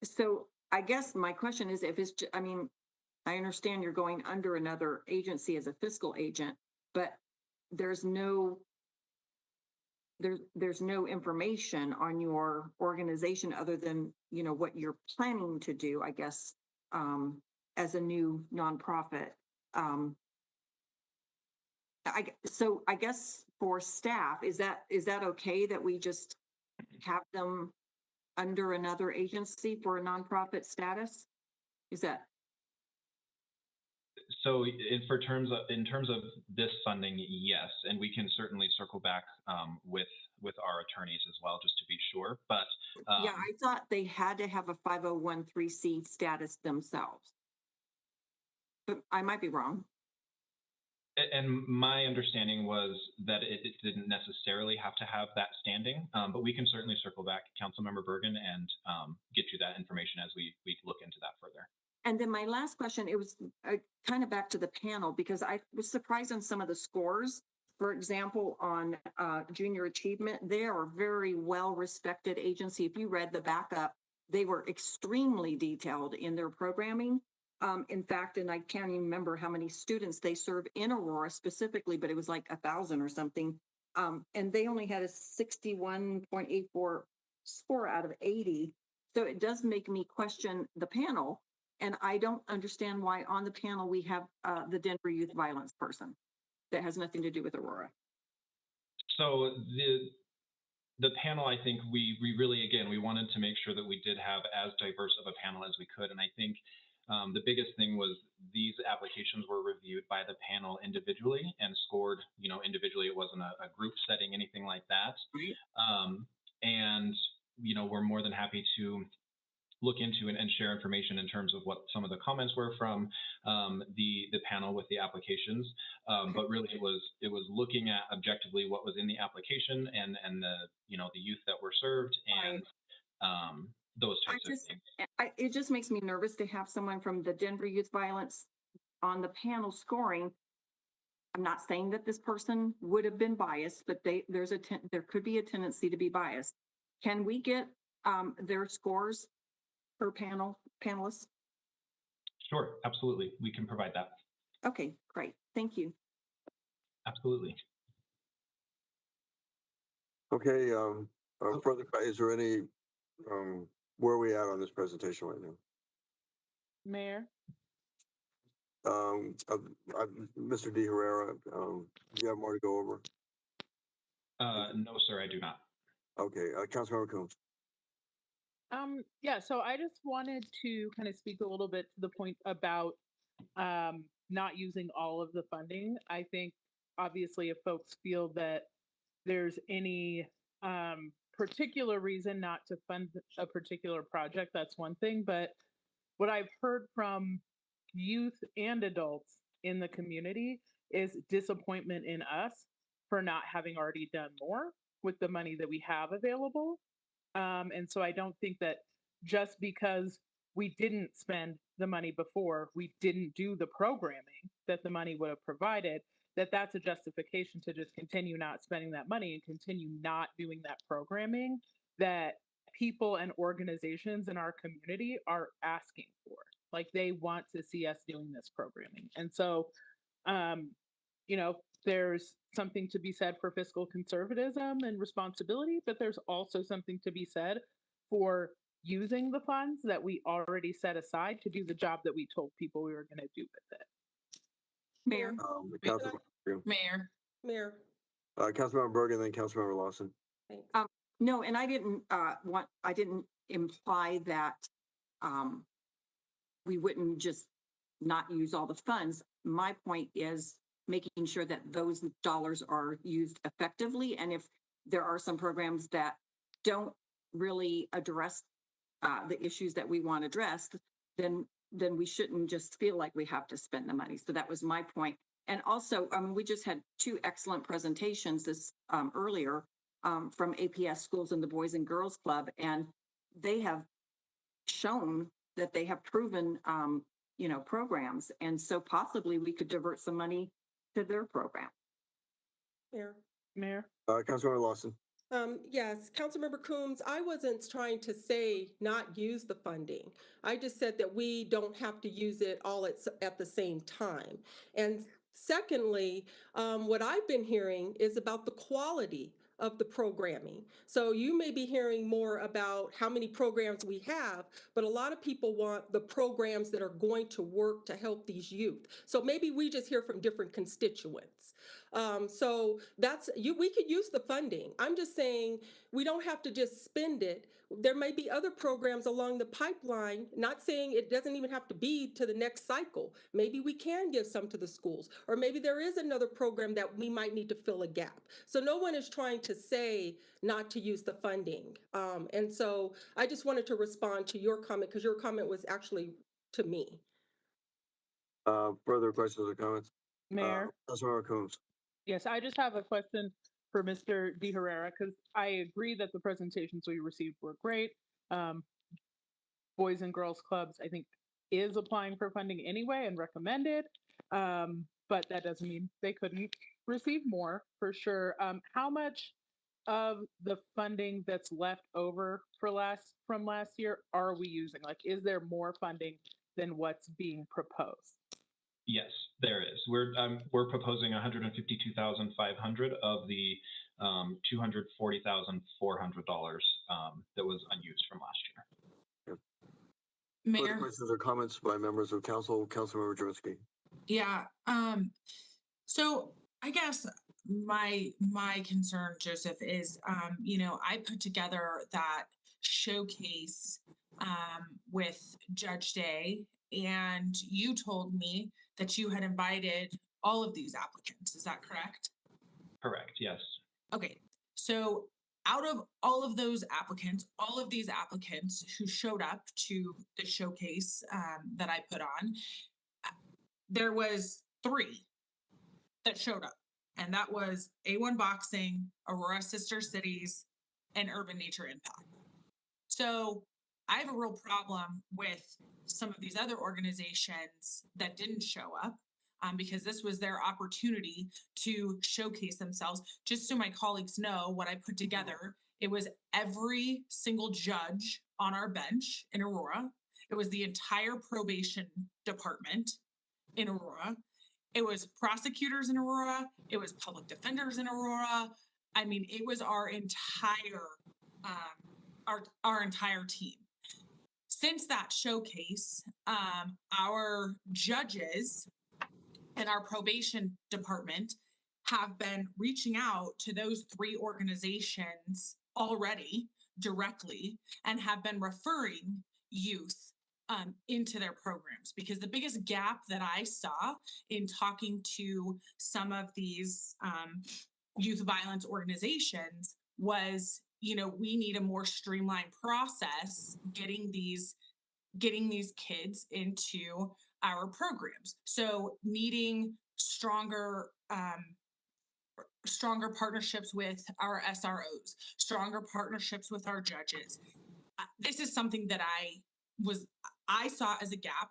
So I guess my question is, if it's, I mean, I understand you're going under another agency as a fiscal agent, but there's no information on your organization other than, what you're planning to do, I guess, as a new nonprofit. So I guess for staff, is that okay that we just have them under another agency for a nonprofit status? Is that? So in terms of this funding, yes, and we can certainly circle back with our attorneys as well, just to be sure. But Yeah, I thought they had to have a 5013C status themselves, but I might be wrong. And my understanding was that it didn't necessarily have to have that standing, but we can certainly circle back, Councilmember Bergen, and get you that information as we look into that further. And then my last question, it was kind of back to the panel, because I was surprised on some of the scores. For example, on junior achievement, they are a very well-respected agency. If you read the backup, they were extremely detailed in their programming. In fact, and I can't even remember how many students they serve in Aurora specifically, but it was like 1,000 or something. And they only had a 61.84 score out of 80. So it does make me question the panel. And I don't understand why on the panel we have the Denver youth violence person that has nothing to do with Aurora. So the panel, I think we really, again, we wanted to make sure that we did have as diverse of a panel as we could. And I think the biggest thing was these applications were reviewed by the panel individually and scored, individually. It wasn't a group setting, anything like that. And, we're more than happy to look into and share information in terms of what some of the comments were from the panel with the applications. But really it was looking at objectively what was in the application and the, the youth that were served and those types of things. It just makes me nervous to have someone from the Denver youth violence on the panel scoring. I'm not saying that this person would have been biased, but there could be a tendency to be biased. Can we get their scores per panelists? Sure, absolutely. We can provide that. Okay, great. Thank you. Absolutely. Okay, further, is there any, where are we at on this presentation right now? Mayor? Mr. De Herrera, do you have more to go over? No, sir, I do not. Okay, Councilmember Combs. Yeah, so I just wanted to kind of speak a little bit to the point about not using all of the funding. I think obviously if folks feel that there's any particular reason not to fund a particular project, that's one thing. But what I've heard from youth and adults in the community is disappointment in us for not having already done more with the money that we have available. And so I don't think that just because we didn't spend the money before, we didn't do the programming that the money would have provided, that's a justification to just continue not spending that money and continue not doing that programming that people and organizations in our community are asking for. Like they want to see us doing this programming. And so, um, there's something to be said for fiscal conservatism and responsibility, but there's also something to be said for using the funds that we already set aside to do the job that we told people we were going to do with it. Mayor. Mayor. Councilmember Berg and then Councilmember Lawson. No, and I didn't imply that we wouldn't just not use all the funds. My point is making sure that those dollars are used effectively. And if there are some programs that don't really address the issues that we want addressed, then we shouldn't just feel like we have to spend the money. So that was my point. And also, we just had two excellent presentations this earlier from APS schools and the Boys and Girls Club, and they have shown that they have proven, programs, and so possibly we could divert some money to their program. Mayor. Councilmember Lawson. Yes, Councilmember Coombs, I wasn't trying to say not use the funding. I just said that we don't have to use it all at the same time. And secondly, what I've been hearing is about the quality of the programming. So you may be hearing more about how many programs we have, but a lot of people want the programs that are going to work to help these youth. So maybe we just hear from different constituents. So we could use the funding. I'm just saying we don't have to just spend it. There may be other programs along the pipeline, not saying it doesn't even have to be to the next cycle. Maybe we can give some to the schools, or maybe there is another program that we might need to fill a gap. So no one is trying to say not to use the funding. And so I just wanted to respond to your comment because your comment was actually to me. Further questions or comments? Mayor. Councilmember Coombs. Yes, I just have a question for Mr. De Herrera, because I agree that the presentations we received were great. Boys and Girls Clubs, I think, is applying for funding anyway and recommended, but that doesn't mean they couldn't receive more for sure. How much of the funding that's left over from last year are we using? Like, is there more funding than what's being proposed? Yes, there is. We're proposing $152,500 of the $240,400 that was unused from last year. Mayor. Further questions or comments by members of council? Councilmember Drewski. Yeah. So I guess my concern, Joseph, is I put together that showcase with Judge Day, and you told me that you had invited all of these applicants. Is that correct? Correct, yes. Okay, so out of all of these applicants who showed up to the showcase that I put on, there was 3 that showed up, and that was A1 Boxing, Aurora Sister Cities, and Urban Nature Impact. So I have a real problem with some of these other organizations that didn't show up because this was their opportunity to showcase themselves. Just so my colleagues know what I put together, it was every single judge on our bench in Aurora. It was the entire probation department in Aurora. It was prosecutors in Aurora. It was public defenders in Aurora. I mean, it was our entire team. Since that showcase, our judges and our probation department have been reaching out to those 3 organizations already directly and have been referring youth into their programs, because the biggest gap that I saw in talking to some of these youth violence organizations was, we need a more streamlined process getting these kids into our programs. So needing stronger partnerships with our SROs, stronger partnerships with our judges. This is something that I saw as a gap,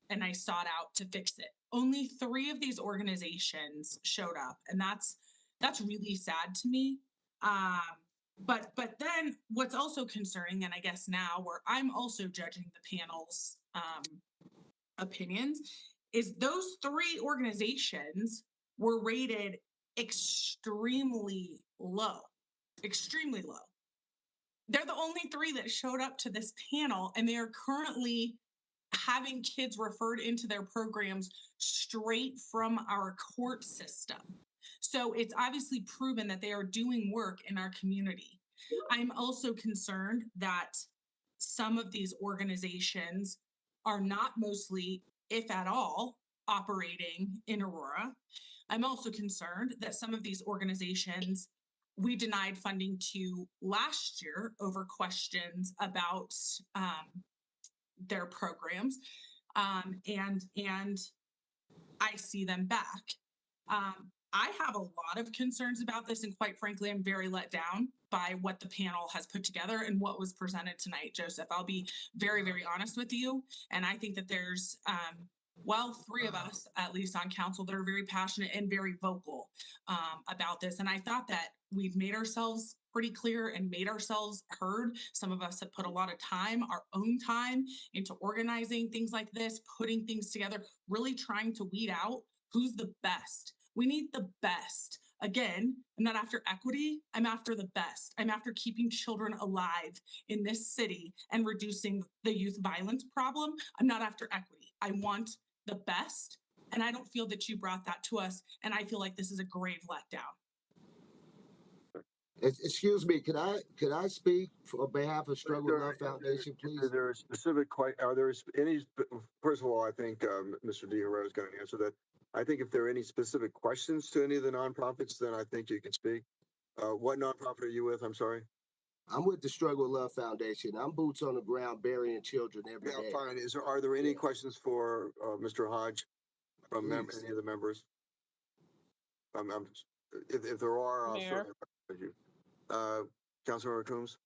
and I sought out to fix it. Only 3 of these organizations showed up, and that's really sad to me. But then what's also concerning, and I guess now where I'm also judging the panel's opinions, is those three organizations were rated extremely low, extremely low. They're the only three that showed up to this panel, and they are currently having kids referred into their programs straight from our court system. So it's obviously proven that they are doing work in our community. I'm also concerned that some of these organizations are not mostly, if at all, operating in Aurora. I'm also concerned that some of these organizations we denied funding to last year over questions about their programs, and I see them back. I have a lot of concerns about this, and quite frankly, I'm very let down by what the panel has put together and what was presented tonight, Joseph. I'll be very, very honest with you, and I think that there's three of us, at least on council, that are very passionate and very vocal about this. And I thought that we've made ourselves pretty clear and made ourselves heard. Some of us have put a lot of time, our own time, into organizing things like this, putting things together, really trying to weed out who's the best. We need the best. Again, I'm not after equity, I'm after the best. I'm after keeping children alive in this city and reducing the youth violence problem. I'm not after equity. I want the best, and I don't feel that you brought that to us, and I feel like this is a grave letdown. Excuse me, could I speak on behalf of Struggle Love Foundation, please? Are there specific, are there any, first of all, I think Mr. DiHerrera is going to answer that. I think if there are any specific questions to any of the nonprofits, then I think you can speak. What nonprofit are you with? I'm sorry. I'm with the Struggle Love Foundation. I'm boots on the ground burying children every day. Fine. Are there any questions for Mr. Hodge from any of the members? If there are, I'll certainly recognize you. Councilmember Coombs?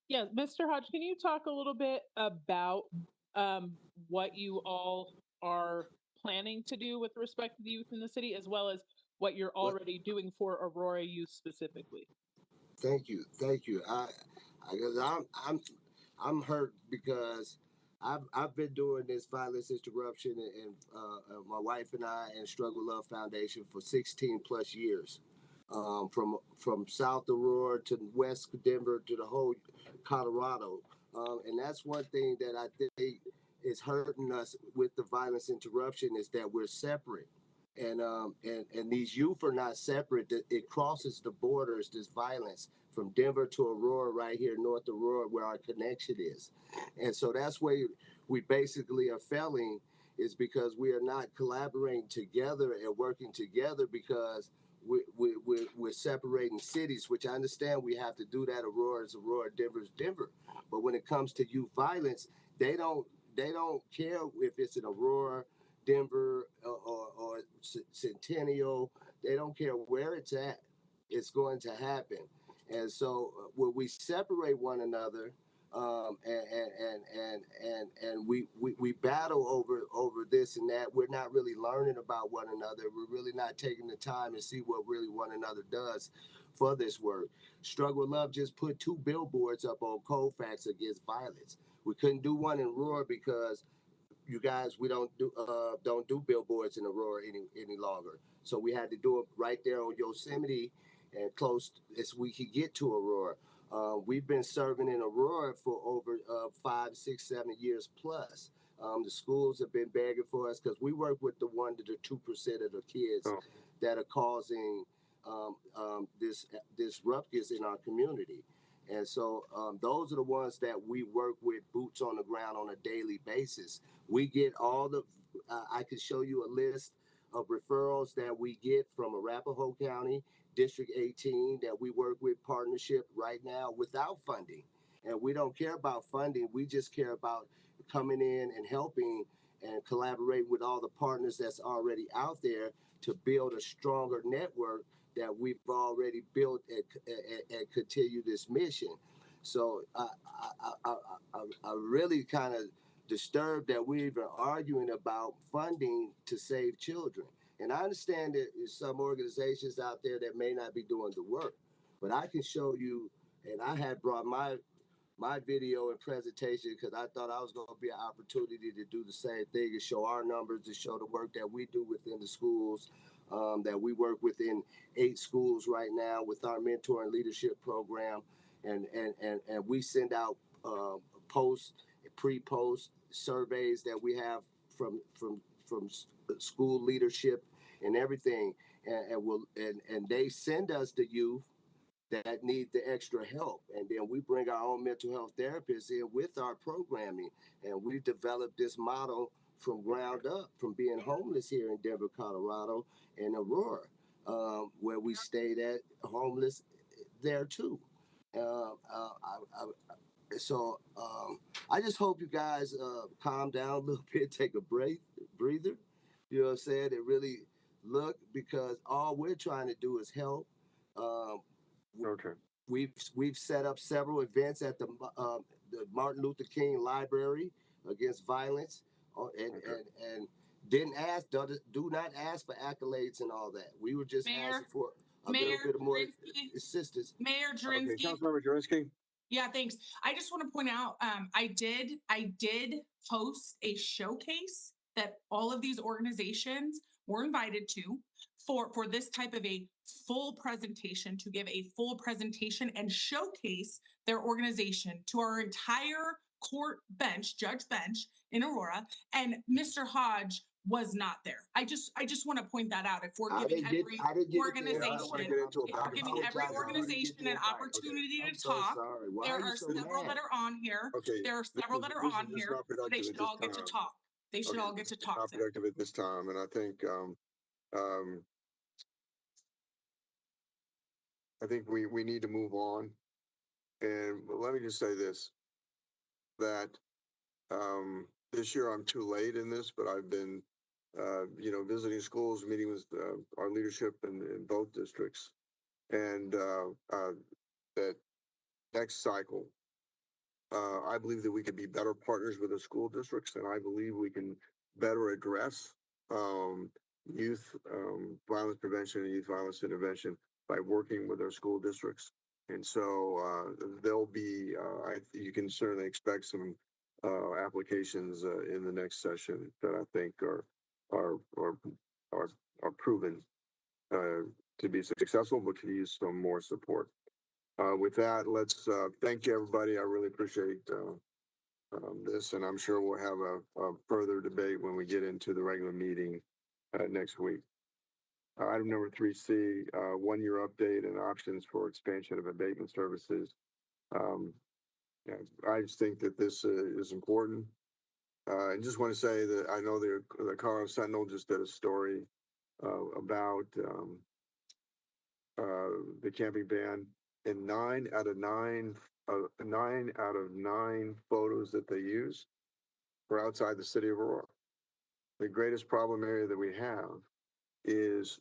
Yeah, Mr. Hodge, can you talk a little bit about what you all are planning to do with respect to the youth in the city, as well as what you're already doing for Aurora youth specifically? Thank you. I'm hurt because I've been doing this violence interruption and my wife and I and Struggle Love Foundation for 16 plus years. From South Aurora to West Denver to the whole Colorado. And that's one thing that I think is hurting us with the violence interruption is that we're separate. And these youth are not separate. It crosses the borders, this violence from Denver to Aurora, right here, North Aurora, where our connection is. And so that's where we basically are failing, is because we are not collaborating together and working together because we're separating cities, which I understand we have to do that. Aurora is Aurora, Denver is Denver. But when it comes to youth violence, they don't care if it's in Aurora, Denver, or Centennial. They don't care where it's at. It's going to happen. And so when we separate one another, and we battle over this and that, we're not really learning about one another. We're really not taking the time to see what really one another does for this work. Struggle Love just put 2 billboards up on Colfax against violence. We couldn't do one in Aurora because you guys, we don't do billboards in Aurora any longer. So we had to do it right there on Yosemite and close as we could get to Aurora. We've been serving in Aurora for over 5, 6, 7 years plus. The schools have been begging for us because we work with the 1 to the 2% of the kids that are causing this ruckus in our community. And so those are the ones that we work with boots on the ground on a daily basis. We get all the, I can show you a list of referrals that we get from Arapahoe County, District 18, that we work with partnership right now without funding. And we don't care about funding. We just care about coming in and helping and collaborating with all the partners that's already out there to build a stronger network that we've already built and continue this mission. So I really kind of disturbed that we're even arguing about funding to save children. And I understand that there's some organizations out there that may not be doing the work, But I can show you, and I had brought my video and presentation because I thought I was going to be an opportunity to do the same thing and show our numbers, to show the work that we do within the schools, that we work within 8 schools right now with our mentor and leadership program, and we send out post, pre-post surveys that we have from school leadership and everything, and they send us the youth that need the extra help. And then we bring our own mental health therapists in with our programming. And we developed this model from ground up, from being homeless here in Denver, Colorado, and Aurora, where we stayed at homeless there too. I just hope you guys calm down a little bit, take a breather. You know what I'm saying? And really look, because all we're trying to do is help. Okay. We've set up several events at the Martin Luther King Library against violence, and didn't ask, do not ask for accolades and all that. We were just asking for a little bit more assistance. Mayor Okay, Drinsky. Councilmember Drinsky. Yeah, thanks. I just want to point out, I did host a showcase that all of these organizations were invited to for this type of a full presentation, to give a full presentation and showcase their organization to our entire court bench, judge bench in Aurora, and Mr. Hodge was not there. I just want to point that out. If we're giving every organization an opportunity to talk, there are several that are on here. Okay, There are several that are on here. They should all get to talk. They should all get to talk. Not productive at this time, and I think we need to move on. And let me just say this, that this year I'm too late in this, but I've been visiting schools, meeting with our leadership in both districts, and that next cycle, I believe that we could be better partners with the school districts, and I believe we can better address youth violence prevention and youth violence intervention by working with our school districts. And so there'll be, you can certainly expect some applications in the next session that I think are proven to be successful, but could use some more support. With that, let's thank you, everybody. I really appreciate this, and I'm sure we'll have a further debate when we get into the regular meeting next week. Item number 3C, 1-year update and options for expansion of abatement services. I just think that this is important. I just want to say that I know the Colorado Sentinel just did a story about the camping ban, and 9 out of 9 photos that they use were outside the city of Aurora. The greatest problem area that we have is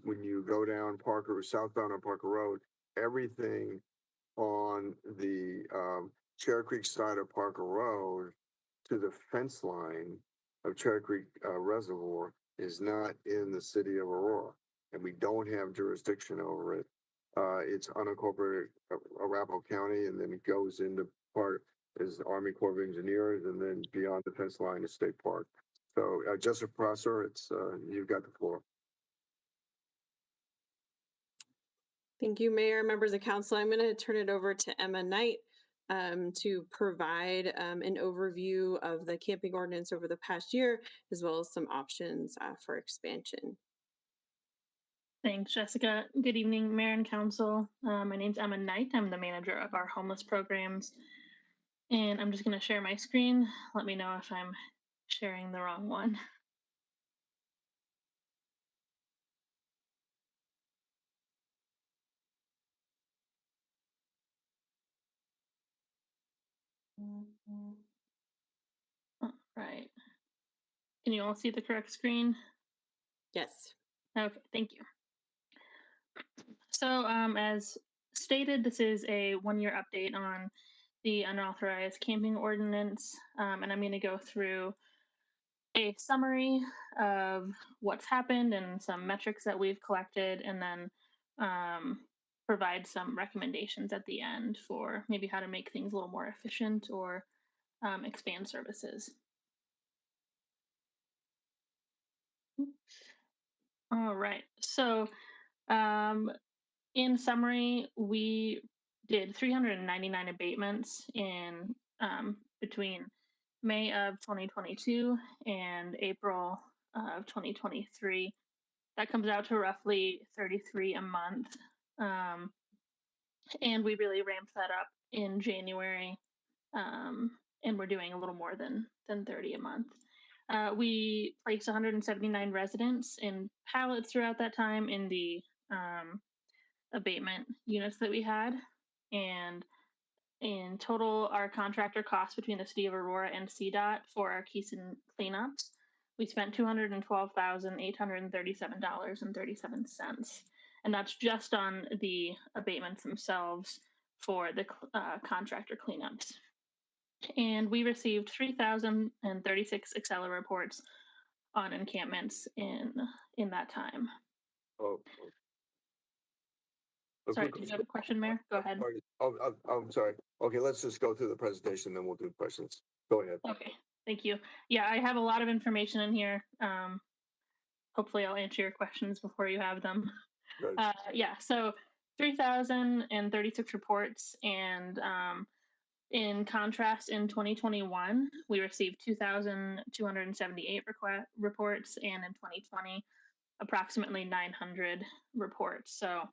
when you go down Parker, southbound on Parker Road, everything on the Cherry Creek side of Parker Road to the fence line of Cherry Creek Reservoir is not in the city of Aurora, and we don't have jurisdiction over it. It's unincorporated Arapahoe County, and then it goes into part is Army Corps of Engineers, and then beyond the fence line is State Park. So, Justice Prosser, it's you've got the floor. Thank you, Mayor, members of council. I'm going to turn it over to Emma Knight to provide an overview of the camping ordinance over the past year, as well as some options for expansion. Thanks, Jessica. Good evening, Mayor and Council. My name's Emma Knight. I'm the manager of our homeless programs. And I'm just going to share my screen. Let me know if I'm sharing the wrong one. All right. Can you all see the correct screen? Yes. Okay, thank you. So as stated, this is a 1-year update on the unauthorized camping ordinance, and I'm going to go through a summary of what's happened and some metrics that we've collected, and then provide some recommendations at the end for maybe how to make things a little more efficient or expand services. All right. So, in summary, we did 399 abatements in between May of 2022 and April of 2023. That comes out to roughly 33 a month. And we really ramped that up in January. And we're doing a little more than 30 a month. We placed 179 residents in pallets throughout that time in the abatement units that we had. And in total, our contractor costs between the city of Aurora and CDOT for our Keeson cleanups, we spent $212,837.37. And that's just on the abatements themselves for the contractor cleanups. And we received 3,036 Excel reports on encampments in that time. Oh, sorry, do you have a question, Mayor? Go ahead. I'm sorry. Okay, let's just go through the presentation, then we'll do questions. Go ahead. Okay, thank you. Yeah, I have a lot of information in here. Hopefully I'll answer your questions before you have them. Yeah, so 3,036 reports, and in contrast, in 2021, we received 2,278 reports, and in 2020, approximately 900 reports. So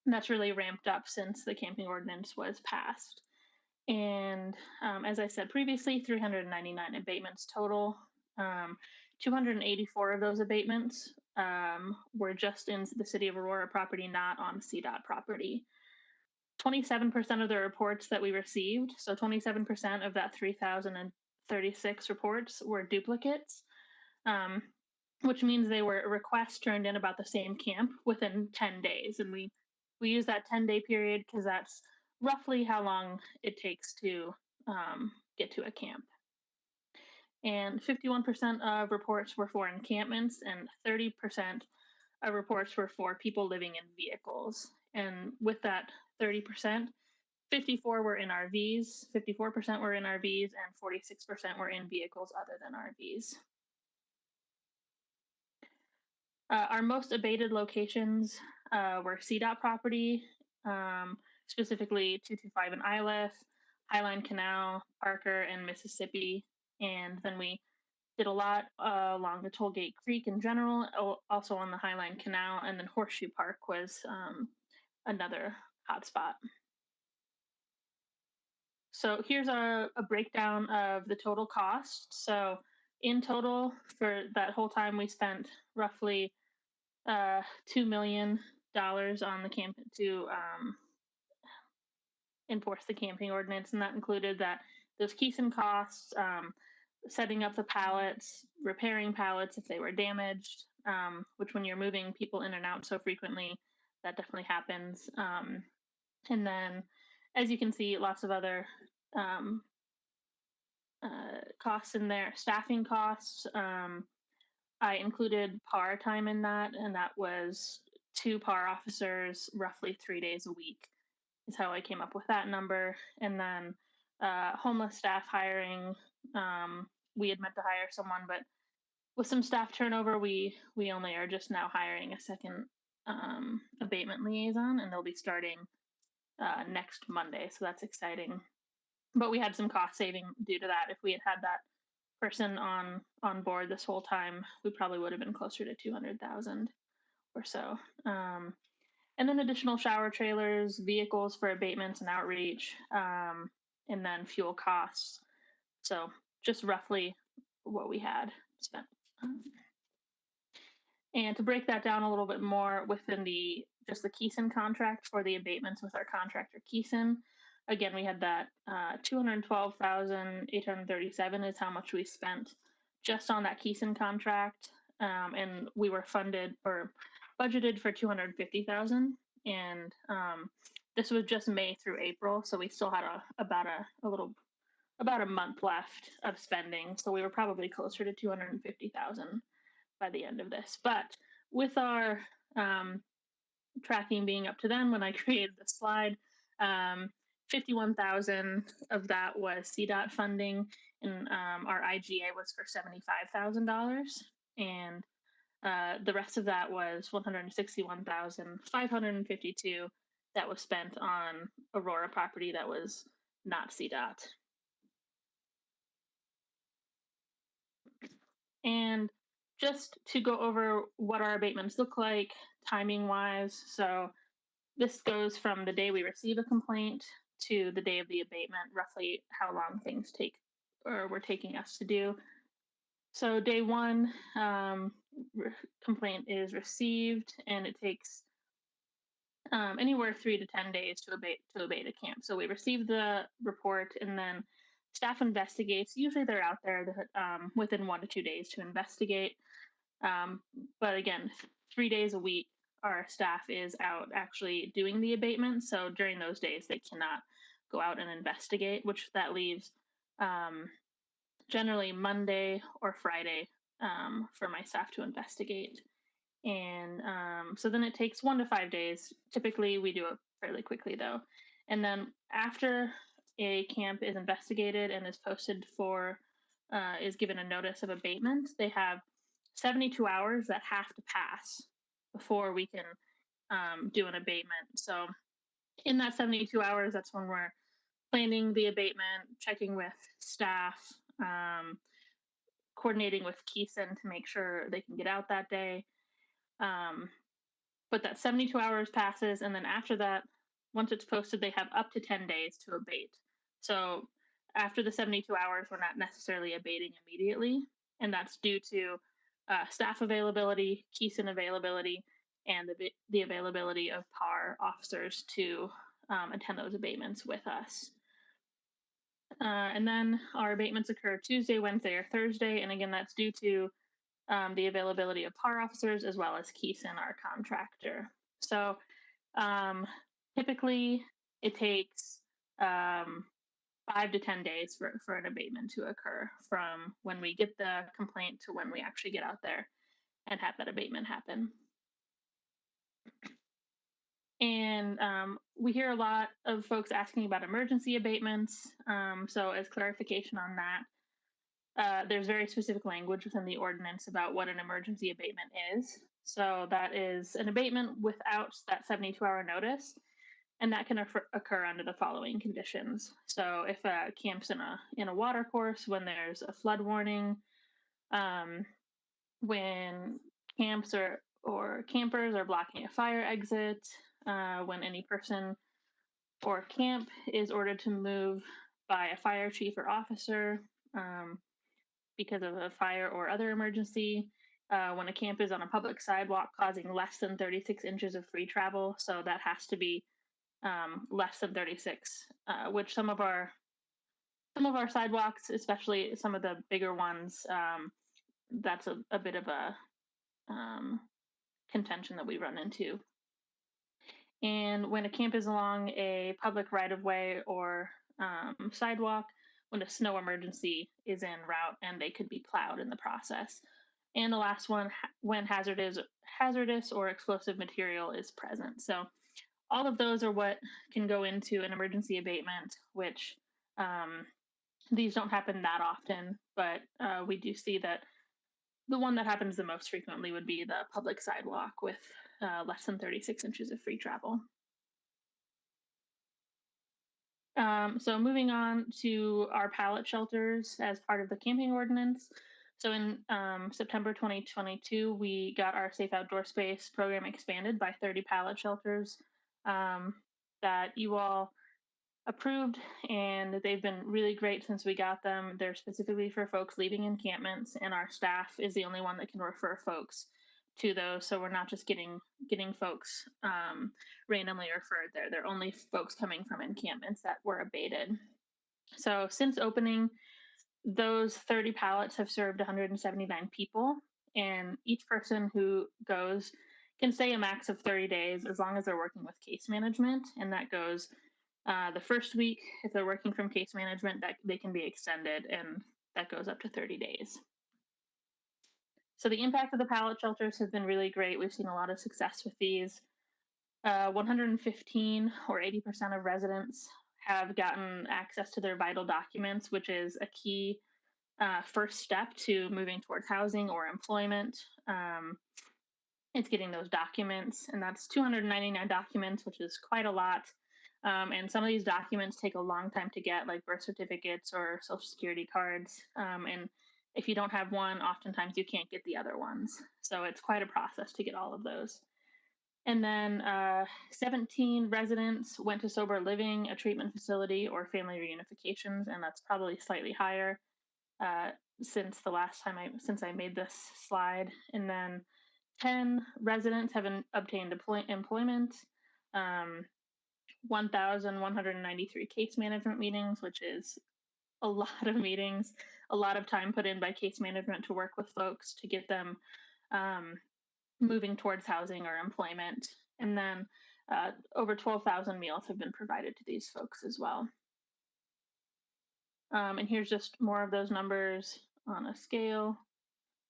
that's really ramped up since the camping ordinance was passed. And as I said previously, 399 abatements total. 284 of those abatements were just in the city of Aurora property, not on CDOT property. 27% of the reports that we received, so 27% of that 3,036 reports were duplicates, which means they were requests turned in about the same camp within 10 days. And we use that 10-day period because that's roughly how long it takes to get to a camp. And 51% of reports were for encampments, and 30% of reports were for people living in vehicles. And with that 30%, 54 were in RVs, 54% were in RVs, and 46% were in vehicles other than RVs. Our most abated locations were CDOT property, specifically 225 in Iliff, Highline Canal, Parker, and Mississippi. And then we did a lot along the Tollgate Creek in general, also on the Highline Canal, and then Horseshoe Park was another hotspot. So here's a breakdown of the total cost. So in total, for that whole time, we spent roughly $2 million on the camp to enforce the camping ordinance, and that included those Keeson costs, setting up the pallets, repairing pallets if they were damaged, which when you're moving people in and out so frequently, that definitely happens. And then, as you can see, lots of other costs in there. Staffing costs, I included PAR time in that, and that was 2 PAR officers, roughly 3 days a week, is how I came up with that number. And then homeless staff hiring, we had meant to hire someone, but with some staff turnover, we only are just now hiring a second abatement liaison, and they'll be starting next Monday, so that's exciting. But we had some cost saving due to that. If we had had that person on board this whole time, we probably would have been closer to 200,000 or so. And then additional shower trailers, vehicles for abatements and outreach, and then fuel costs. So just roughly what we had spent. And to break that down a little bit more within just the Keeson contract for the abatements with our contractor Keeson, again, we had that $212,837 is how much we spent just on that Keeson contract, and we were funded or budgeted for $250,000, and this was just May through April, so we still had about a month left of spending, so we were probably closer to $250,000 by the end of this. But with our tracking being up to them when I created the slide. 51,000 of that was CDOT funding, and our IGA was for $75,000, and the rest of that was 161,552 that was spent on Aurora property that was not CDOT. And just to go over what our abatements look like timing wise. So this goes from the day we receive a complaint to the day of the abatement, roughly how long things take or were taking us to do. So day one, complaint is received, and it takes anywhere 3 to 10 days to abate a camp. So we receive the report, and then staff investigates. Usually they're out there within 1 to 2 days to investigate. But again, 3 days a week, our staff is out actually doing the abatement. So during those days, they cannot go out and investigate, which that leaves generally Monday or Friday for my staff to investigate. And so then it takes 1 to 5 days. Typically, we do it fairly quickly, though. And then after a camp is investigated and is posted for, is given a notice of abatement, they have 72 hours that have to pass before we can do an abatement. So in that 72 hours, that's when we're planning the abatement, checking with staff, coordinating with Keeson to make sure they can get out that day. But that 72 hours passes, and then after that, once it's posted, they have up to 10 days to abate. So after the 72 hours, we're not necessarily abating immediately, and that's due to staff availability, Keeson availability, and the availability of PAR officers to attend those abatements with us. And then our abatements occur Tuesday, Wednesday, or Thursday, and again, that's due to the availability of PAR officers as well as Keeson, our contractor. So typically it takes 5 to 10 days for an abatement to occur from when we get the complaint to when we actually get out there and have that abatement happen. And we hear a lot of folks asking about emergency abatements. So as clarification on that, there's very specific language within the ordinance about what an emergency abatement is. So that is an abatement without that 72-hour notice, and that can occur under the following conditions. So if a camp's in a water course, when there's a flood warning, when camps or campers are blocking a fire exit, when any person or camp is ordered to move by a fire chief or officer, because of a fire or other emergency, when a camp is on a public sidewalk causing less than 36 inches of free travel. So that has to be less than 36, which some of our sidewalks, especially some of the bigger ones, that's a bit of a contention that we run into. And when a camp is along a public right-of-way or sidewalk, when a snow emergency is en route and they could be plowed in the process. And the last one, when hazardous or explosive material is present. So all of those are what can go into an emergency abatement, which these don't happen that often, but we do see that the one that happens the most frequently would be the public sidewalk with less than 36 inches of free travel. So moving on to our pallet shelters as part of the camping ordinance. So in September 2022, we got our Safe Outdoor Space program expanded by 30 pallet shelters that you all approved, and they've been really great since we got them. They're specifically for folks leaving encampments, and our staff is the only one that can refer folks to those. So we're not just getting folks randomly referred there. They're only folks coming from encampments that were abated. So since opening, those 30 pallets have served 179 people, and each person who goes can stay a max of 30 days as long as they're working with case management, and that goes the first week. If they're working from case management, that they can be extended, and that goes up to 30 days. So the impact of the pallet shelters has been really great. We've seen a lot of success with these. 115 or 80% of residents have gotten access to their vital documents, which is a key first step to moving towards housing or employment. It's getting those documents, and that's 299 documents, which is quite a lot. And some of these documents take a long time to get, like birth certificates or social security cards. And if you don't have one, oftentimes you can't get the other ones. So it's quite a process to get all of those. And then 17 residents went to sober living, a treatment facility, or family reunifications, and that's probably slightly higher uh, since the last time since I made this slide. And then 10 residents have obtained employment, 1,193 case management meetings, which is a lot of meetings, a lot of time put in by case management to work with folks to get them moving towards housing or employment. And then over 12,000 meals have been provided to these folks as well. And here's just more of those numbers on a scale.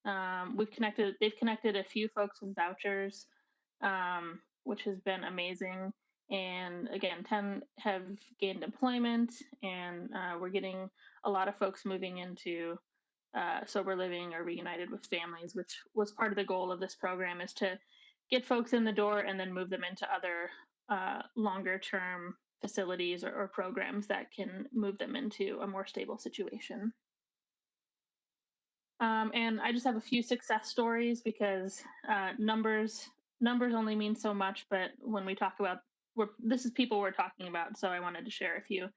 They've connected a few folks with vouchers, which has been amazing. And again, 10 have gained employment, and we're getting a lot of folks moving into sober living or reunited with families, which was part of the goal of this program, is to get folks in the door and then move them into other longer term facilities or programs that can move them into a more stable situation. And I just have a few success stories because numbers only mean so much, but when we talk about this is people we're talking about, so I wanted to share a few.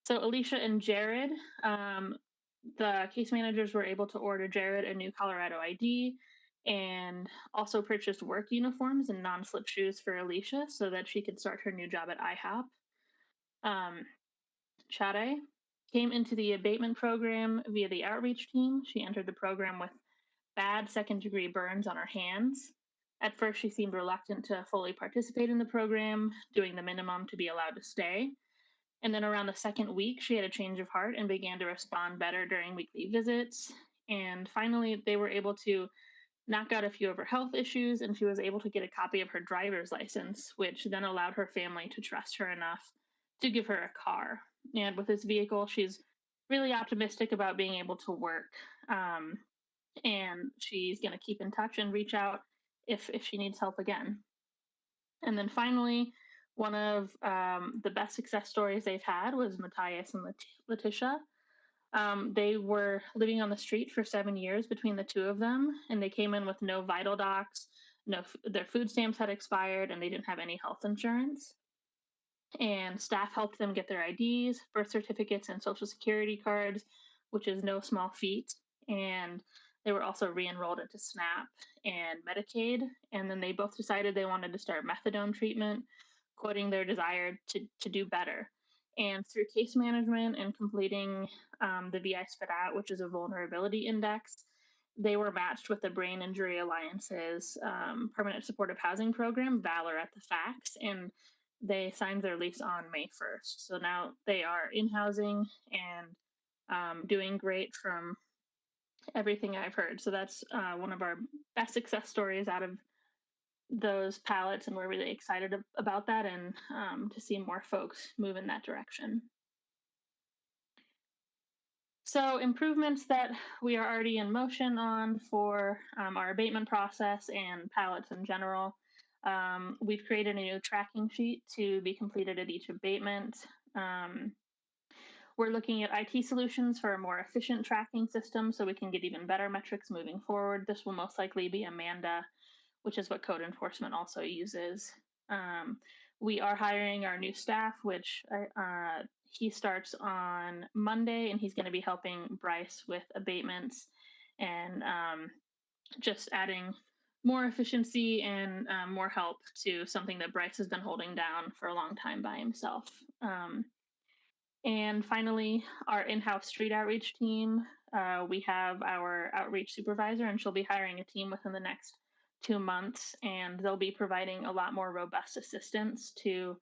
So Alicia and Jared, the case managers were able to order Jared a new Colorado ID and also purchased work uniforms and non-slip shoes for Alicia so that she could start her new job at IHOP. Shade came into the abatement program via the outreach team. She entered the program with bad second-degree burns on her hands. At first, she seemed reluctant to fully participate in the program, doing the minimum to be allowed to stay. And then around the second week, she had a change of heart and began to respond better during weekly visits. And finally, they were able to knock out a few of her health issues, and she was able to get a copy of her driver's license, which then allowed her family to trust her enough to give her a car. And with this vehicle, she's really optimistic about being able to work. And she's going to keep in touch and reach out if she needs help again. And then finally, one of the best success stories they've had was Matthias and Letitia. They were living on the street for 7 years between the two of them, and they came in with no vital docs, their food stamps had expired, and they didn't have any health insurance. And staff helped them get their IDs, birth certificates, and social security cards, which is no small feat. And they were also re-enrolled into SNAP and Medicaid. And then they both decided they wanted to start methadone treatment, quoting their desire to do better. And through case management and completing the VI Spit Out, which is a vulnerability index, they were matched with the Brain Injury Alliance's Permanent Supportive Housing Program, Valor at the Facts, and they signed their lease on May 1st. So now they are in housing and doing great from everything I've heard. So that's one of our best success stories out of those pallets, and we're really excited about that and to see more folks move in that direction. So improvements that we are already in motion on for our abatement process and pallets in general. We've created a new tracking sheet to be completed at each abatement. We're looking at IT solutions for a more efficient tracking system so we can get even better metrics moving forward. This will most likely be Amanda, which is what code enforcement also uses. We are hiring our new staff, which he starts on Monday, and he's going to be helping Bryce with abatements and just adding more efficiency and more help to something that Bryce has been holding down for a long time by himself. And finally, our in-house street outreach team. We have our outreach supervisor, and she'll be hiring a team within the next 2 months, and they'll be providing a lot more robust assistance to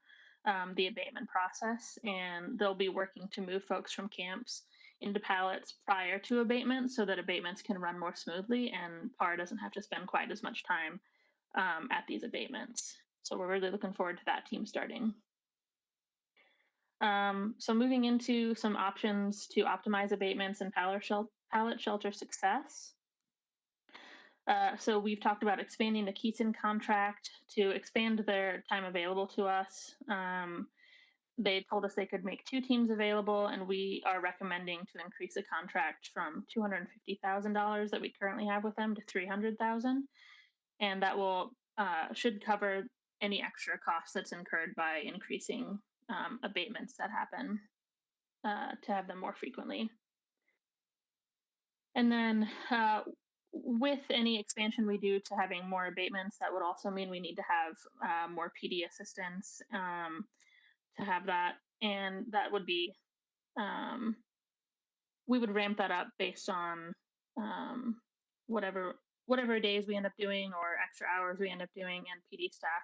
the abatement process, and they'll be working to move folks from camps into pallets prior to abatement so that abatements can run more smoothly and PAR doesn't have to spend quite as much time at these abatements. So we're really looking forward to that team starting. So moving into some options to optimize abatements and pallet shelter success. So we've talked about expanding the Keaton contract to expand their time available to us. They told us they could make 2 teams available, and we are recommending to increase the contract from $250,000 that we currently have with them to $300,000, and that will should cover any extra costs that's incurred by increasing abatements that happen to have them more frequently. And then with any expansion we do to having more abatements, that would also mean we need to have more PD assistance to have that. And that would be, we would ramp that up based on whatever days we end up doing or extra hours we end up doing, and PD staff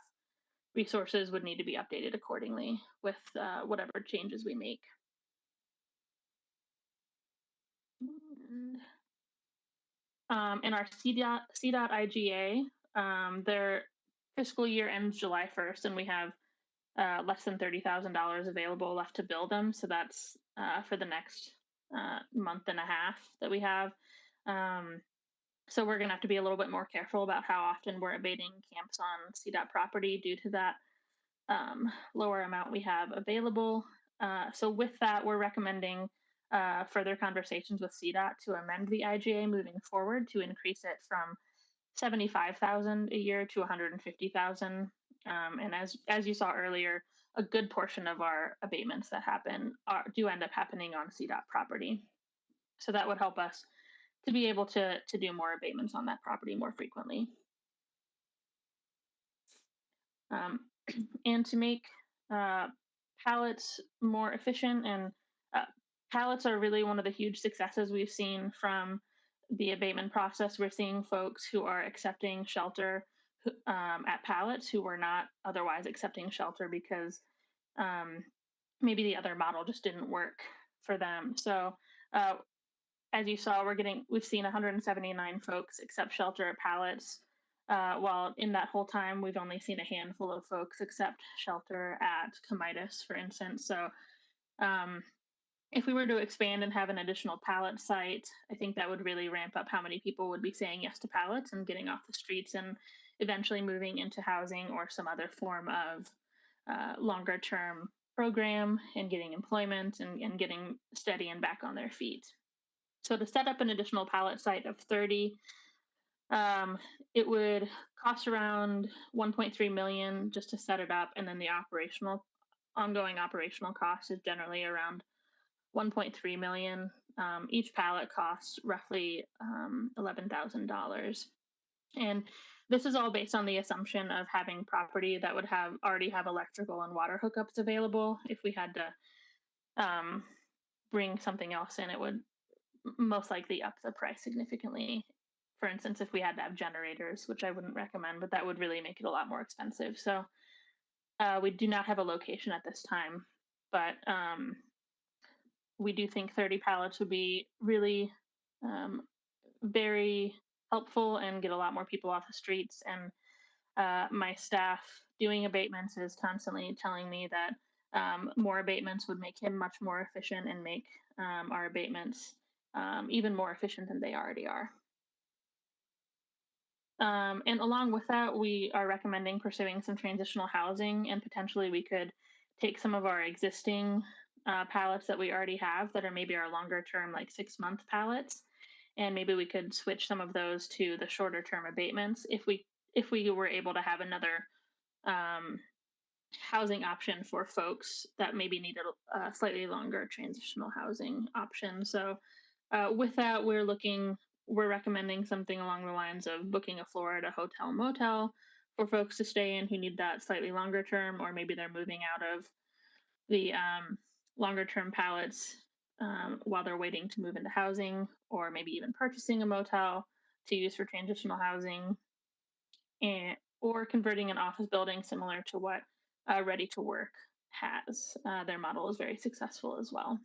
resources would need to be updated accordingly with whatever changes we make. And our CDOT IGA, their fiscal year ends July 1st, and we have less than $30,000 available left to build them. So that's for the next month and a half that we have. So we're going to have to be a little bit more careful about how often we're abating camps on CDOT property due to that lower amount we have available. So with that, we're recommending further conversations with CDOT to amend the IGA moving forward to increase it from $75,000 a year to $150,000. And as you saw earlier, a good portion of our abatements that happen do end up happening on CDOT property. So that would help us to be able to do more abatements on that property more frequently. And to make pallets more efficient, and pallets are really one of the huge successes we've seen from the abatement process. We're seeing folks who are accepting shelter at pallets who were not otherwise accepting shelter because maybe the other model just didn't work for them. So as you saw, we've seen 179 folks accept shelter at pallets, while in that whole time we've only seen a handful of folks accept shelter at Comitas, for instance. So if we were to expand and have an additional pallet site, I think that would really ramp up how many people would be saying yes to pallets and getting off the streets and eventually moving into housing or some other form of longer term program and getting employment and getting steady and back on their feet. So to set up an additional pallet site of 30, it would cost around $1.3 million just to set it up, and then the ongoing operational cost is generally around $1.3 million. Each pallet costs roughly $11,000. And this is all based on the assumption of having property that would already have electrical and water hookups available. If we had to bring something else in, it would most likely up the price significantly. For instance, if we had to have generators, which I wouldn't recommend, but that would really make it a lot more expensive. So we do not have a location at this time, but we do think 30 pallets would be really very helpful and get a lot more people off the streets. And my staff doing abatements is constantly telling me that more abatements would make him much more efficient and make our abatements even more efficient than they already are. And along with that, we are recommending pursuing some transitional housing, and potentially we could take some of our existing pallets that we already have that are maybe our longer term, like 6-month pallets, and maybe we could switch some of those to the shorter term abatements if we were able to have another housing option for folks that maybe needed a slightly longer transitional housing option. So with that, we're recommending something along the lines of booking a floor at a hotel motel for folks to stay in who need that slightly longer term, or maybe they're moving out of the longer term pallets while they're waiting to move into housing, or maybe even purchasing a motel to use for transitional housing, or converting an office building similar to what Ready to Work has. Their model is very successful as well.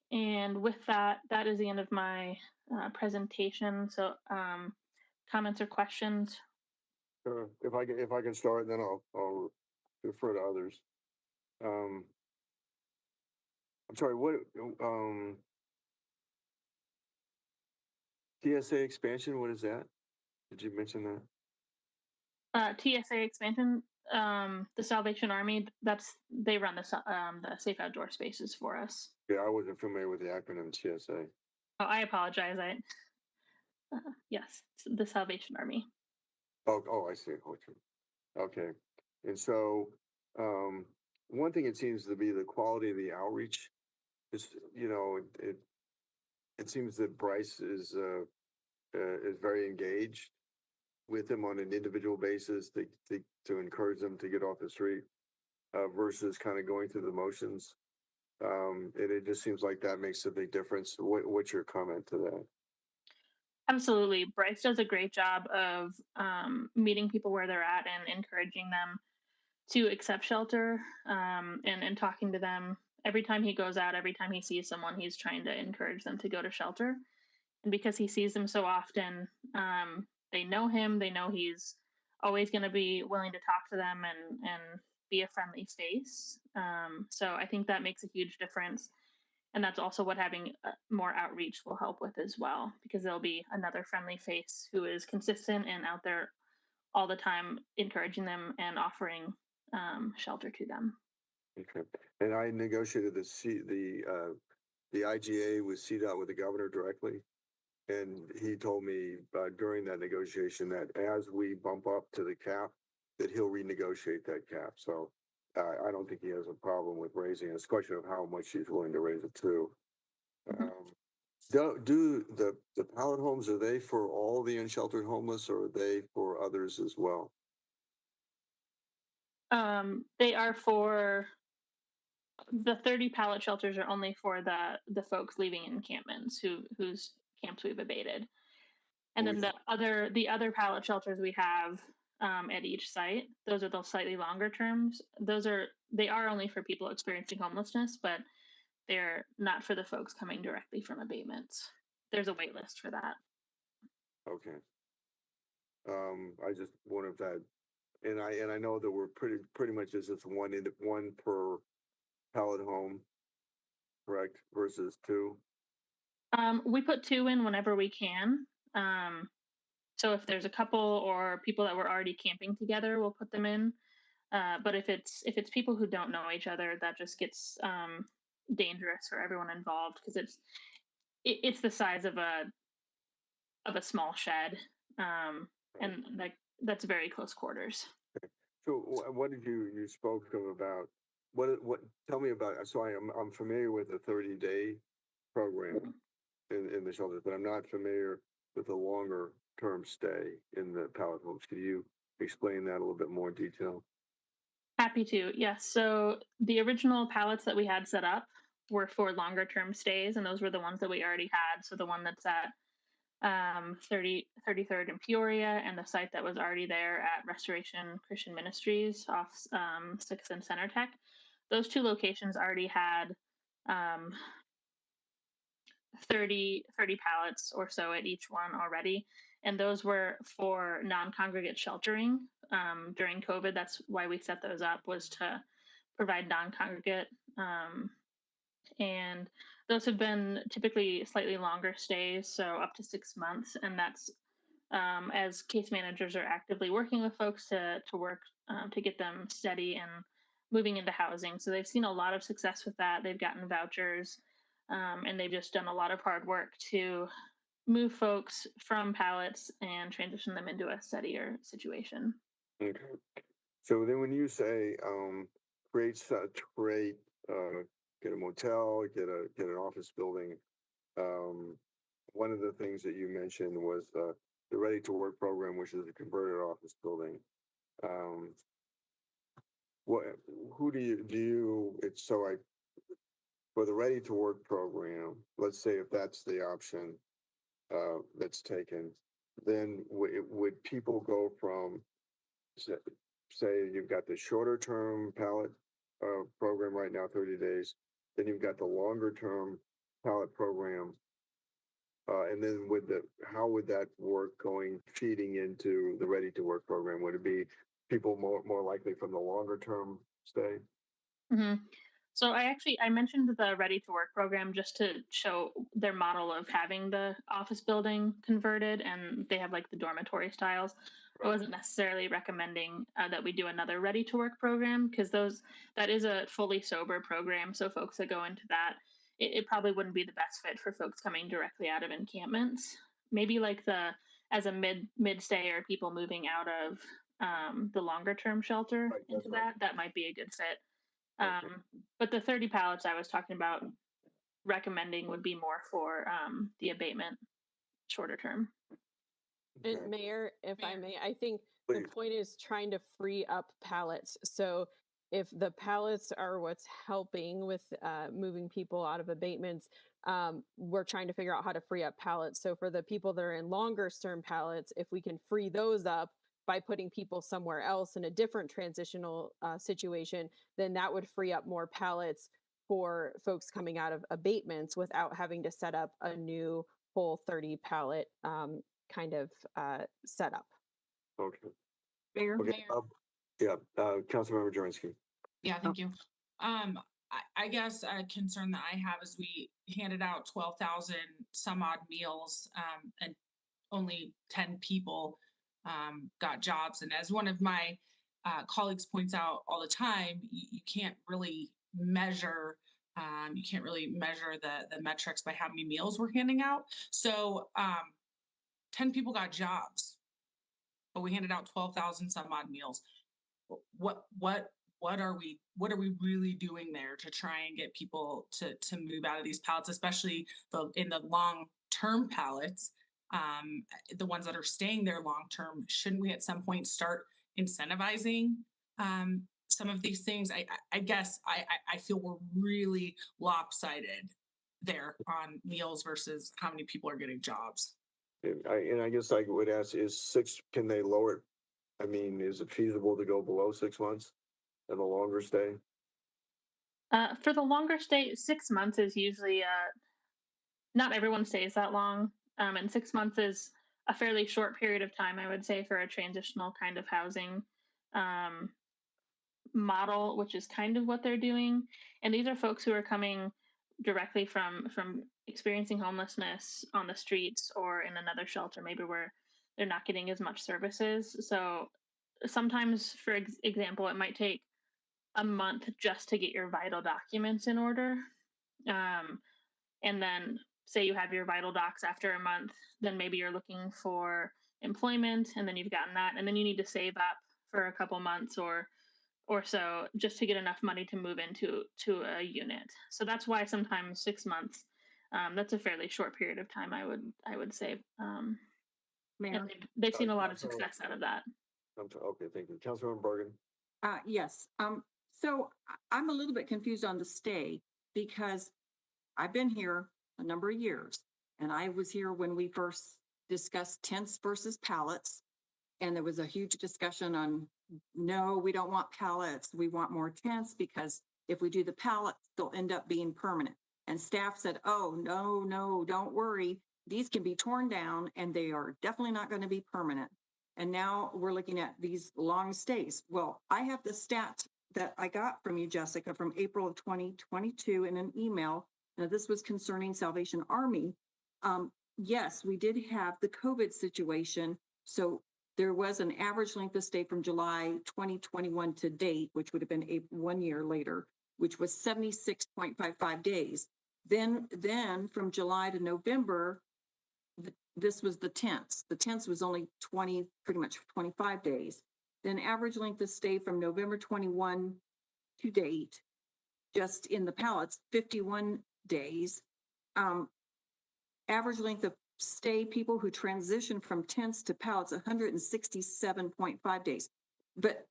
And with that, that is the end of my presentation. So comments or questions? If I can start, then I'll defer to others. I'm sorry, what, TSA expansion, what is that? Did you mention that? TSA expansion, the Salvation Army, they run the safe outdoor spaces for us. Yeah, I wasn't familiar with the acronym TSA. Oh, I apologize. Yes, it's the Salvation Army. Oh, I see. Okay. And so, one thing it seems to be the quality of the outreach is, it seems that Bryce is very engaged with them on an individual basis to encourage them to get off the street, versus kind of going through the motions. It just seems like that makes a big difference. What's your comment to that? Absolutely. Bryce does a great job of meeting people where they're at and encouraging them to accept shelter, and talking to them. Every time he goes out, every time he sees someone, he's trying to encourage them to go to shelter. And because he sees them so often, they know him. They know he's always going to be willing to talk to them and be a friendly face. So I think that makes a huge difference. And that's also what having more outreach will help with as well, because there'll be another friendly face who is consistent and out there all the time, encouraging them and offering shelter to them. Okay. And I negotiated the IGA with CDOT with the governor directly. And he told me during that negotiation that as we bump up to the cap, that he'll renegotiate that cap. So I don't think he has a problem with raising it. It's a question of how much he's willing to raise it to. Do the pallet homes, are they for all the unsheltered homeless, or are they for others as well? They are for the 30 pallet shelters are only for the folks leaving encampments whose camps we've abated. And then the other pallet shelters we have at each site, those are the slightly longer terms. They are only for people experiencing homelessness, but they're not for the folks coming directly from abatements. There's a wait list for that. Okay. I just wondered if that, and I know that we're pretty much just one per pallet home, correct? Versus two. We put 2 in whenever we can. So if there's a couple or people that were already camping together, we'll put them in. But if it's people who don't know each other, that just gets dangerous for everyone involved, because it's the size of a small shed, and that's very close quarters. So what did you spoke about? What tell me about? So I'm familiar with the 30-day program in the shelters, but I'm not familiar with the longer term stay in the pallet homes. Could you explain that a little bit more in detail? Happy to. Yes. So the original pallets that we had set up were for longer term stays, and those were the ones that we already had. So the one that's at 33rd in Peoria, and the site that was already there at Restoration Christian Ministries off 6th and Center Tech. Those 2 locations already had 30 pallets or so at each one already. And those were for non-congregate sheltering during COVID. That's why we set those up, was to provide non-congregate. And those have been typically slightly longer stays, so up to 6 months. And that's as case managers are actively working with folks to work to get them steady and moving into housing. So they've seen a lot of success with that. They've gotten vouchers, and they've just done a lot of hard work to move folks from pallets and transition them into a steadier situation. Okay. So then when you say create get a motel, get an office building, one of the things that you mentioned was the Ready to Work program, which is a converted office building. Who do you it's so I for the Ready to Work program, let's say if that's the option that's taken, then would people go from say you've got the shorter term pallet program right now, 30 days, then you've got the longer term pallet program And then how would that work feeding into the Ready to Work program? Would it be people more likely from the longer term stay? hmm So I mentioned the Ready to Work program just to show their model of having the office building converted, and they have like the dormitory styles. I wasn't necessarily recommending that we do another Ready to Work program because that is a fully sober program. So folks that go into that, it probably wouldn't be the best fit for folks coming directly out of encampments. Maybe like as a mid stay or people moving out of the longer term shelter into that might be a good fit. But the 30 pallets I was talking about recommending would be more for the abatement shorter term. And Mayor, if I may, I think the point is trying to free up pallets. So if the pallets are what's helping with moving people out of abatements, we're trying to figure out how to free up pallets. So for the people that are in longer term pallets, if we can free those up by putting people somewhere else in a different transitional situation, then that would free up more pallets for folks coming out of abatements without having to set up a new whole 30 pallet kind of setup. Okay. Mayor? Okay. Councilmember Jurinsky. Yeah, thank you. I guess a concern that I have is we handed out 12,000 some odd meals, and only 10 people got jobs. And as one of my colleagues points out all the time, you can't really measure. You can't really measure the metrics by how many meals we're handing out. So 10 people got jobs, but we handed out 12,000 some odd meals. What are we really doing there to try and get people to move out of these pallets, especially in the long term pallets, the ones that are staying there long term? Shouldn't we at some point start incentivizing some of these things? I guess I feel we're really lopsided there on meals versus how many people are getting jobs. And I guess I would ask, can they lower it? I mean, is it feasible to go below 6 months and a longer stay? For the longer stay, 6 months is usually not everyone stays that long, and 6 months is a fairly short period of time, I would say, for a transitional kind of housing um, model, which is kind of what they're doing. And these are folks who are coming directly from experiencing homelessness on the streets or in another shelter, maybe where they're not getting as much services. So sometimes, for example, it might take a month just to get your vital documents in order. And then say you have your vital docs after a month, then maybe you're looking for employment and then you've gotten that. And then you need to save up for a couple months or so just to get enough money to move into a unit. So that's why sometimes 6 months, that's a fairly short period of time, I would say. Mayor? And they've seen a lot of success out of that. Okay, thank you. Councilmember Bergen. Yes. So I'm a little bit confused on the stay because I've been here a number of years, and I was here when we first discussed tents versus pallets. And there was a huge discussion on, no, we don't want pallets. We want more tents because if we do the pallets, they'll end up being permanent. And staff said, oh, no, don't worry. These can be torn down and they are definitely not going to be permanent. And now we're looking at these long stays. Well, I have the stat that I got from you, Jessica, from April of 2022 in an email. Now, this was concerning Salvation Army. Yes, we did have the COVID situation. So there was an average length of stay from July 2021 to date, which would have been 1 year later, which was 76.55 days. Then from July to November, this was the tents. The tents was only pretty much 25 days. Then average length of stay from November 21 to date, just in the pallets, 51 days. Average length of stay, people who transition from tents to pallets, 167.5 days. But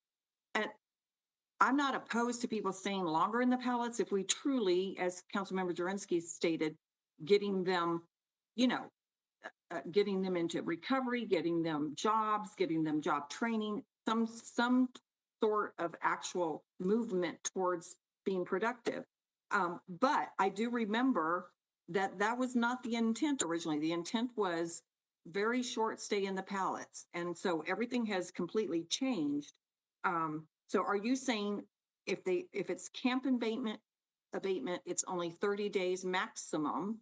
I'm not opposed to people staying longer in the pallets if we truly, as Councilmember Jurinsky stated, getting them, getting them into recovery, getting them jobs, getting them job training, some sort of actual movement towards being productive. But I do remember that was not the intent originally. The intent was very short stay in the pallets. And so everything has completely changed. So are you saying if it's camp abatement, it's only 30 days maximum?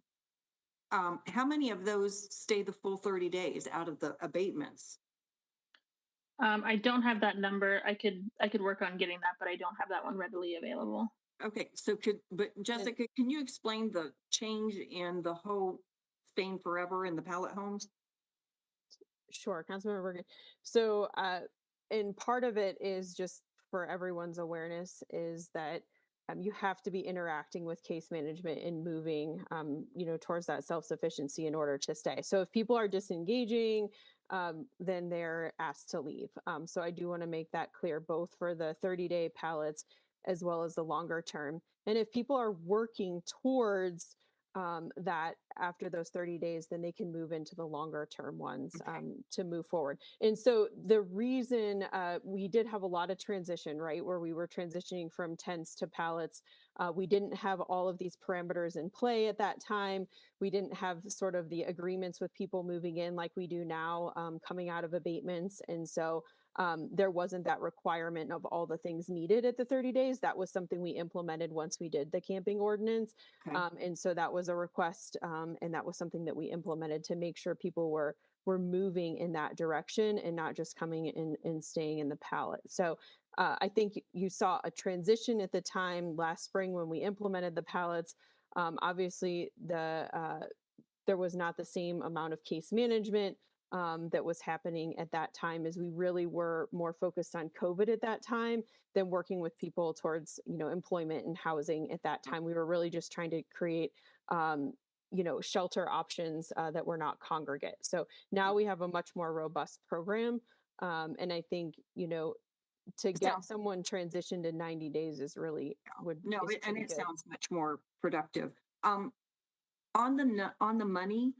How many of those stay the full 30 days out of the abatements? I don't have that number. I could work on getting that, but I don't have that one readily available. Okay, so Jessica, can you explain the change in the whole staying forever in the pallet homes? Sure, Councilmember Bergen. So, and part of it is just for everyone's awareness is that you have to be interacting with case management and moving, towards that self-sufficiency in order to stay. So if people are disengaging, then they're asked to leave. So I do want to make that clear, both for the 30-day pallets as well as the longer term. And if people are working towards that after those 30 days, then they can move into the longer term ones to move forward. And so the reason we did have a lot of transition, right, where we were transitioning from tents to pallets, we didn't have all of these parameters in play at that time. We didn't have sort of the agreements with people moving in like we do now coming out of abatements. And so there wasn't that requirement of all the things needed at the 30 days. That was something we implemented once we did the camping ordinance. And so that was a request, and that was something that we implemented to make sure people were moving in that direction and not just coming in and staying in the pallet. So I think you saw a transition at the time last spring when we implemented the pallets. Obviously, there was not the same amount of case management that was happening at that time, as we really were more focused on COVID at that time than working with people towards, employment and housing at that time. We were really just trying to create, shelter options that were not congregate. So now we have a much more robust program. And I think, to get someone transitioned in 90 days is really And it sounds much more productive. On the money,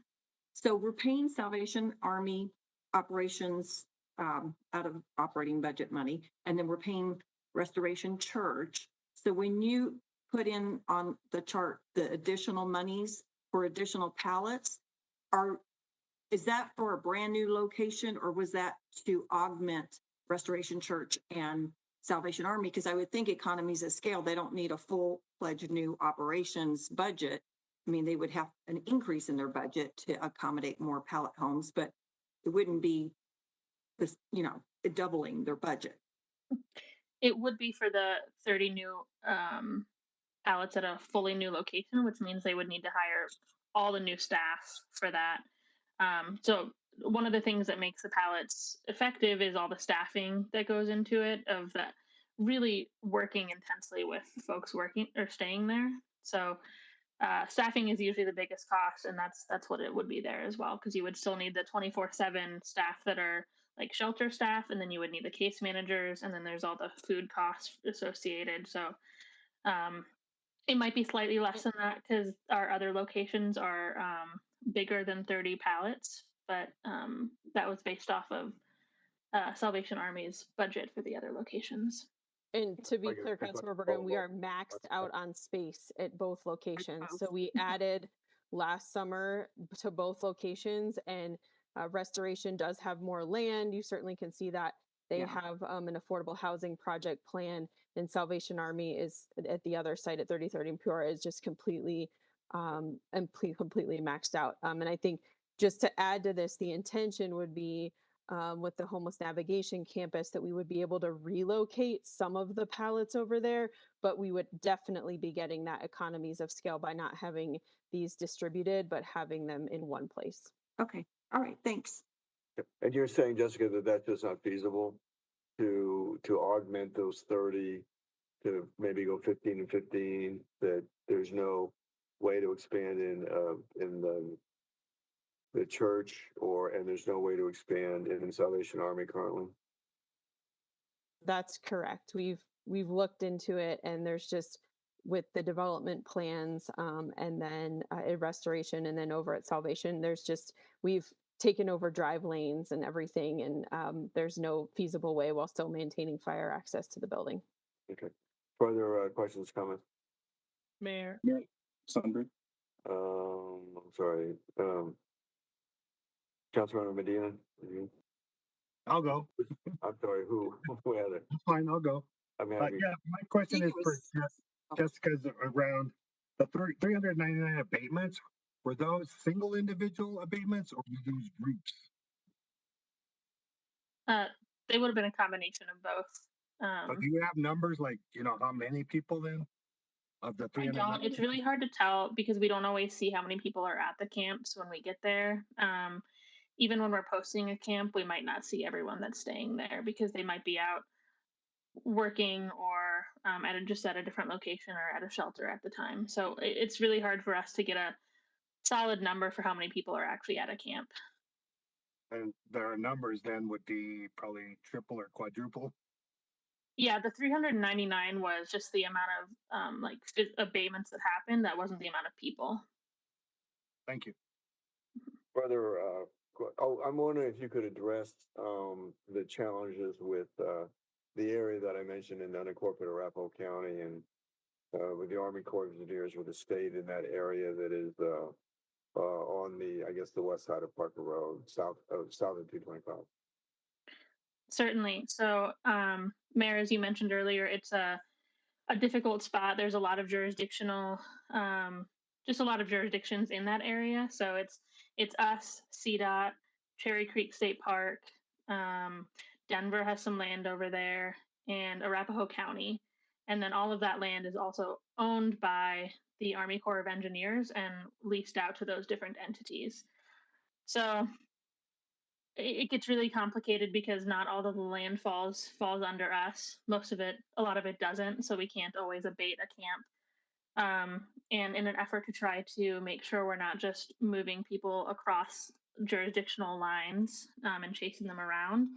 so we're paying Salvation Army operations out of operating budget money, and then we're paying Restoration Church. So when you put in on the chart the additional monies for additional pallets, is that for a brand new location, or was that to augment Restoration Church and Salvation Army? Because I would think economies of scale, they don't need a full-fledged new operations budget. I mean, they would have an increase in their budget to accommodate more pallet homes, but it wouldn't be this, doubling their budget. It would be for the 30 new pallets at a fully new location, which means they would need to hire all the new staff for that. So one of the things that makes the pallets effective is all the staffing that goes into it, of that really working intensely with folks working or staying there. So staffing is usually the biggest cost, and that's what it would be there as well, because you would still need the 24/7 staff that are like shelter staff, and then you would need the case managers, and then there's all the food costs associated. So it might be slightly less than that because our other locations are bigger than 30 pallets, but that was based off of Salvation Army's budget for the other locations. And to be clear, Councilmember Bergen, we are maxed out on space at both locations. So we added last summer to both locations, and Restoration does have more land. You certainly can see that they have an affordable housing project plan, and Salvation Army is at the other site at 33rd and Peoria is just completely completely maxed out. And I think just to add to this, the intention would be with the homeless navigation campus that we would be able to relocate some of the pallets over there, but we would definitely be getting that economies of scale by not having these distributed, but having them in one place. Okay. All right. Thanks. And you're saying, Jessica, that that's just not feasible to augment those 30 to maybe go 15 and 15, that there's no way to expand in the church, and there's no way to expand in Salvation Army currently? That's correct. We've looked into it, and there's just with the development plans, and then at Restoration, and then over at Salvation, we've taken over drive lanes and everything, and there's no feasible way while still maintaining fire access to the building. Okay. Further questions, comments? Mayor. Sundberg. sorry. Councilmember Medina. I'll go. I'm sorry. Who had it? That's fine. I'll go. I'm having. Yeah, my question is for Jessica's around the 399 abatements. Were those single individual abatements or were those groups? They would have been a combination of both. So do you have numbers like, how many people then of the I 300? don't. It's really hard to tell because we don't always see how many people are at the camps when we get there. Even when we're posting a camp, we might not see everyone that's staying there because they might be out working or just at a different location or at a shelter at the time. So it's really hard for us to get a solid number for how many people are actually at a camp. And their numbers then would be probably triple or quadruple. Yeah, the 399 was just the amount of abatements that happened. That wasn't the amount of people. Thank you. Further, I'm wondering if you could address the challenges with the area that I mentioned in unincorporated Arapahoe County and with the Army Corps of Engineers with the state in that area that is on the west side of Parker Road, south of 225. Certainly. So, Mayor, as you mentioned earlier, it's a difficult spot. There's a lot of just a lot of jurisdictions in that area. So it's us, CDOT, Cherry Creek State Park, Denver has some land over there, and Arapahoe County. And then all of that land is also owned by the Army Corps of Engineers and leased out to those different entities. So it gets really complicated because not all of the land falls under us. A lot of it doesn't. So we can't always abate a camp. And in an effort to try to make sure we're not just moving people across jurisdictional lines and chasing them around,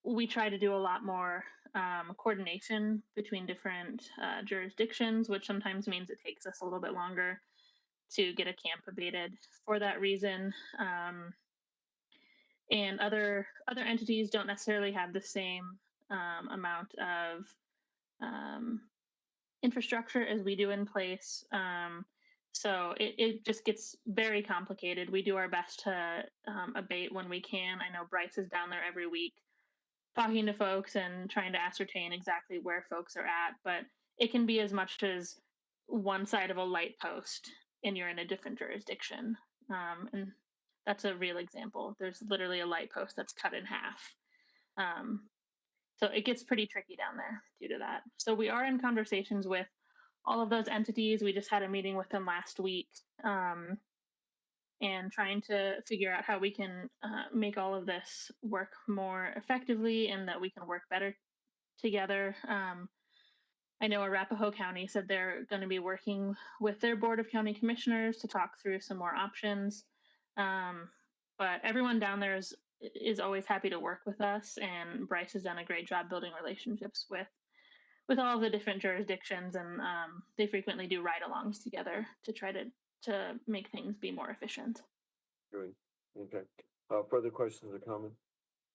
we try to do a lot more coordination between different jurisdictions, which sometimes means it takes us a little bit longer to get a camp abated for that reason. And other entities don't necessarily have the same amount of infrastructure as we do in place. So it just gets very complicated. We do our best to abate when we can. I know Bryce is down there every week talking to folks and trying to ascertain exactly where folks are at, but it can be as much as one side of a light post and you're in a different jurisdiction. And that's a real example. There's literally a light post that's cut in half. So it gets pretty tricky down there due to that. So we are in conversations with all of those entities. We just had a meeting with them last week and trying to figure out how we can make all of this work more effectively and that we can work better together. I know Arapahoe County said they're going to be working with their Board of County Commissioners to talk through some more options. But everyone down there is always happy to work with us, and Bryce has done a great job building relationships with all of the different jurisdictions, and they frequently do ride-alongs together to try to make things be more efficient. Good. Okay. Further questions or comments?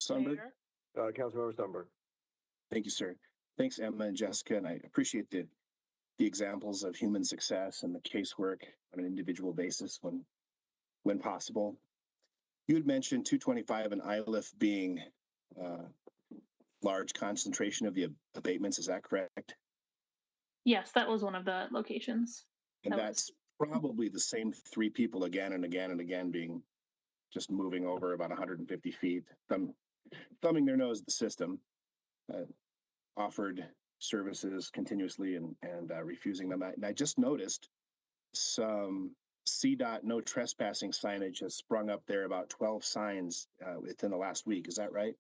Sunberg. Councilmember Sunberg. Thank you, sir. Thanks, Emma and Jessica, and I appreciate the examples of human success and the casework on an individual basis when possible. You had mentioned 225 and ILIF being large concentration of the abatements. Is that correct? Yes, that was one of the locations. And that's probably the same three people again and again and again being just moving over about 150 feet, thumbing their nose at the system, offered services continuously and refusing them. And I just noticed some CDOT no trespassing signage has sprung up there, about 12 signs within the last week. Is that right?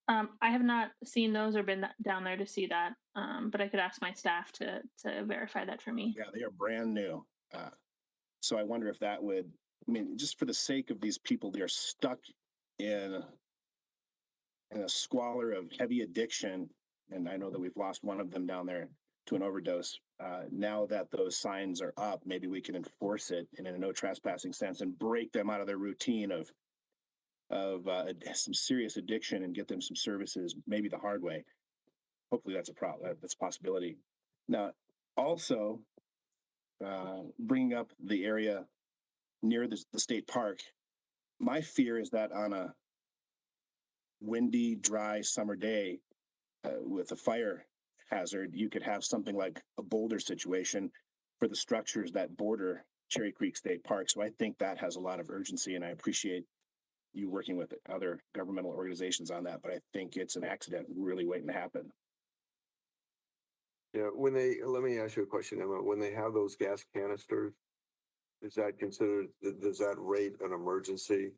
I have not seen those or been down there to see that, but I could ask my staff to verify that for me. Yeah, they are brand new. So I wonder if that would, just for the sake of these people, they're stuck in a squalor of heavy addiction. And I know that we've lost one of them down there to an overdose. Now that those signs are up, maybe we can enforce it in a no trespassing sense and break them out of their routine of some serious addiction and get them some services, maybe the hard way. Hopefully that's a possibility. Now, also, bringing up the area near the state park. My fear is that on a windy, dry summer day with a fire hazard, you could have something like a boulder situation for the structures that border Cherry Creek State Park. So I think that has a lot of urgency, and I appreciate you working with other governmental organizations on that, but I think it's an accident really waiting to happen. Yeah, let me ask you a question, Emma. When they have those gas canisters, is that considered, does that rate an emergency?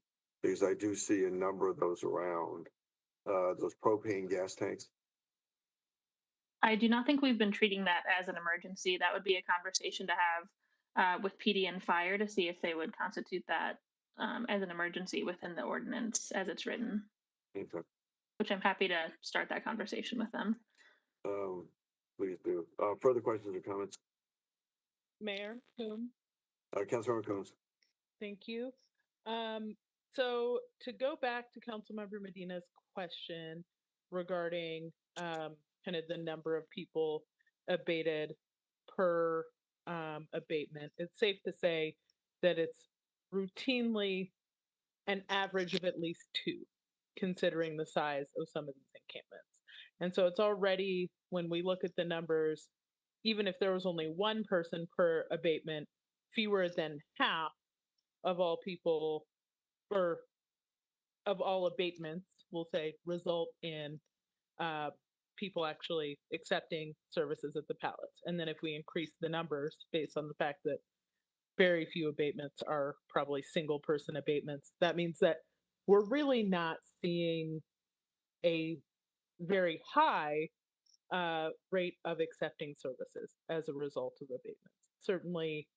Because I do see a number of those around, those propane gas tanks. I do not think we've been treating that as an emergency. That would be a conversation to have with PD and fire to see if they would constitute that as an emergency within the ordinance as it's written. Okay. Which I'm happy to start that conversation with them. Please do. Further questions or comments? Mayor Combs. Councilmember Combs. Thank you. So to go back to Councilmember Medina's question regarding kind of the number of people abated per abatement, it's safe to say that it's routinely an average of at least 2, considering the size of some of these encampments. And so it's already, when we look at the numbers, even if there was only 1 person per abatement, fewer than half of all people, or of all abatements, we'll say, result in people actually accepting services at the pallets. And then if we increase the numbers based on the fact that very few abatements are probably single person abatements, that means that we're really not seeing a very high rate of accepting services as a result of abatements. Certainly,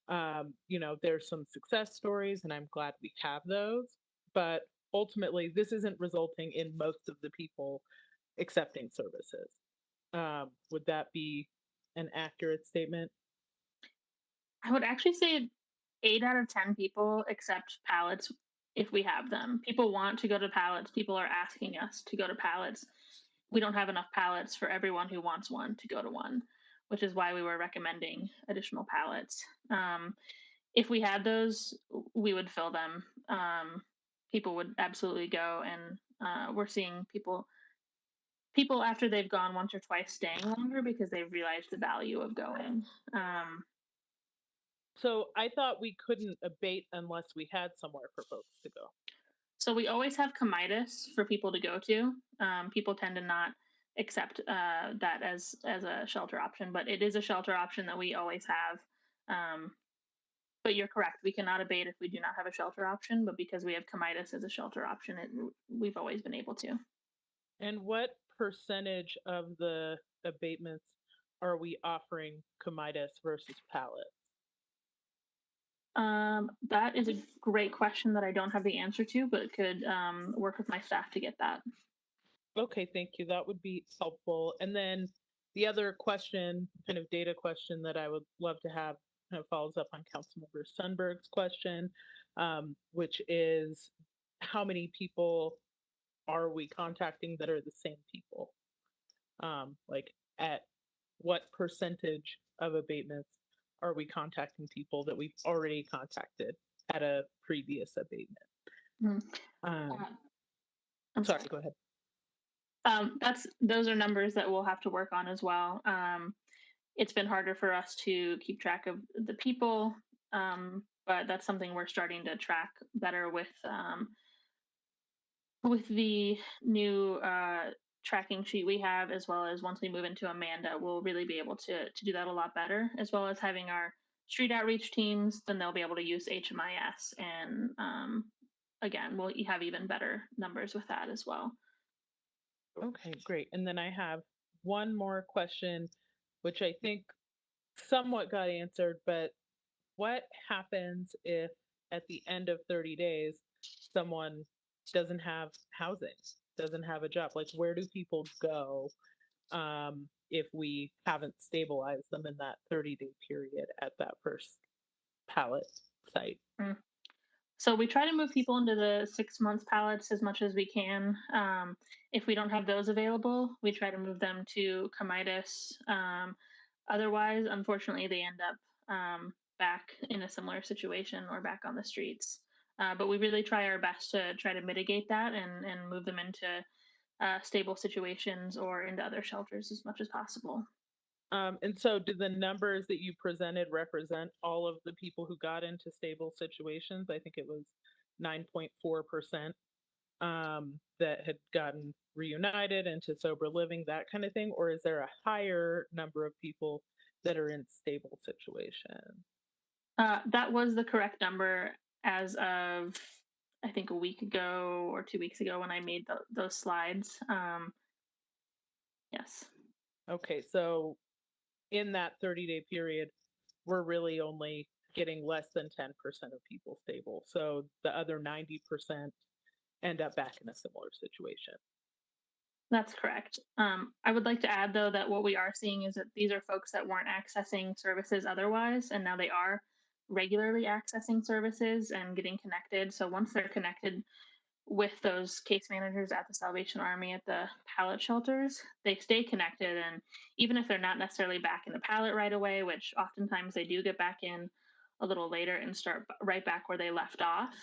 there's some success stories, and I'm glad we have those, but ultimately, this isn't resulting in most of the people accepting services. Would that be an accurate statement? I would actually say 8 out of 10 people accept pallets if we have them. People want to go to pallets. People are asking us to go to pallets. We don't have enough pallets for everyone who wants one to go to one, which is why we were recommending additional pallets. If we had those, we would fill them. People would absolutely go, and we're seeing people after they've gone once or twice staying longer because they've realized the value of going. So I thought we couldn't abate unless we had somewhere for folks to go. So we always have comitis for people to go to. People tend to not accept that as a shelter option, but it is a shelter option that we always have. But you're correct. We cannot abate if we do not have a shelter option, but because we have comitis as a shelter option, we've always been able to. And what percentage of the abatements are we offering comitis versus pallets? That is a great question that I don't have the answer to, but could work with my staff to get that. Okay, thank you. That would be helpful. And then the other question, kind of data question that I would love to have, kind of follows up on Councilmember Sundberg's question, which is how many people are we contacting that are the same people? Like at what percentage of abatements are we contacting people that we've already contacted at a previous abatement? I'm sorry, go ahead. Those are numbers that we'll have to work on as well. It's been harder for us to keep track of the people, but that's something we're starting to track better with the new tracking sheet we have, as well as once we move into Amanda, we'll really be able to do that a lot better, as well as having our street outreach teams. Then they'll be able to use HMIS, and again, we'll have even better numbers with that as well. Okay, great. And then I have one more question, which I think somewhat got answered, but what happens if at the end of 30 days, someone doesn't have housing, doesn't have a job? Like, where do people go if we haven't stabilized them in that 30-day period at that first pallet site? So we try to move people into the 6 months pallets as much as we can. If we don't have those available, we try to move them to comitis. Otherwise, unfortunately, they end up back in a similar situation or back on the streets. But we really try our best to try to mitigate that and move them into stable situations or into other shelters as much as possible. And so, do the numbers that you presented represent all of the people who got into stable situations? I think it was 9.4% that had gotten reunited into sober living, that kind of thing? Or is there a higher number of people that are in stable situations? That was the correct number as of, I think, a week ago or 2 weeks ago when I made those slides. Yes. Okay, so in that 30-day period, we're really only getting less than 10% of people stable. So the other 90% end up back in a similar situation. That's correct. I would like to add, though, that what we are seeing is that these are folks that weren't accessing services otherwise, and now they are regularly accessing services and getting connected. So once they're connected with those case managers at the Salvation Army at the pallet shelters, they stay connected. And even if they're not necessarily back in the pallet right away, which oftentimes they do get back in a little later and start right back where they left off,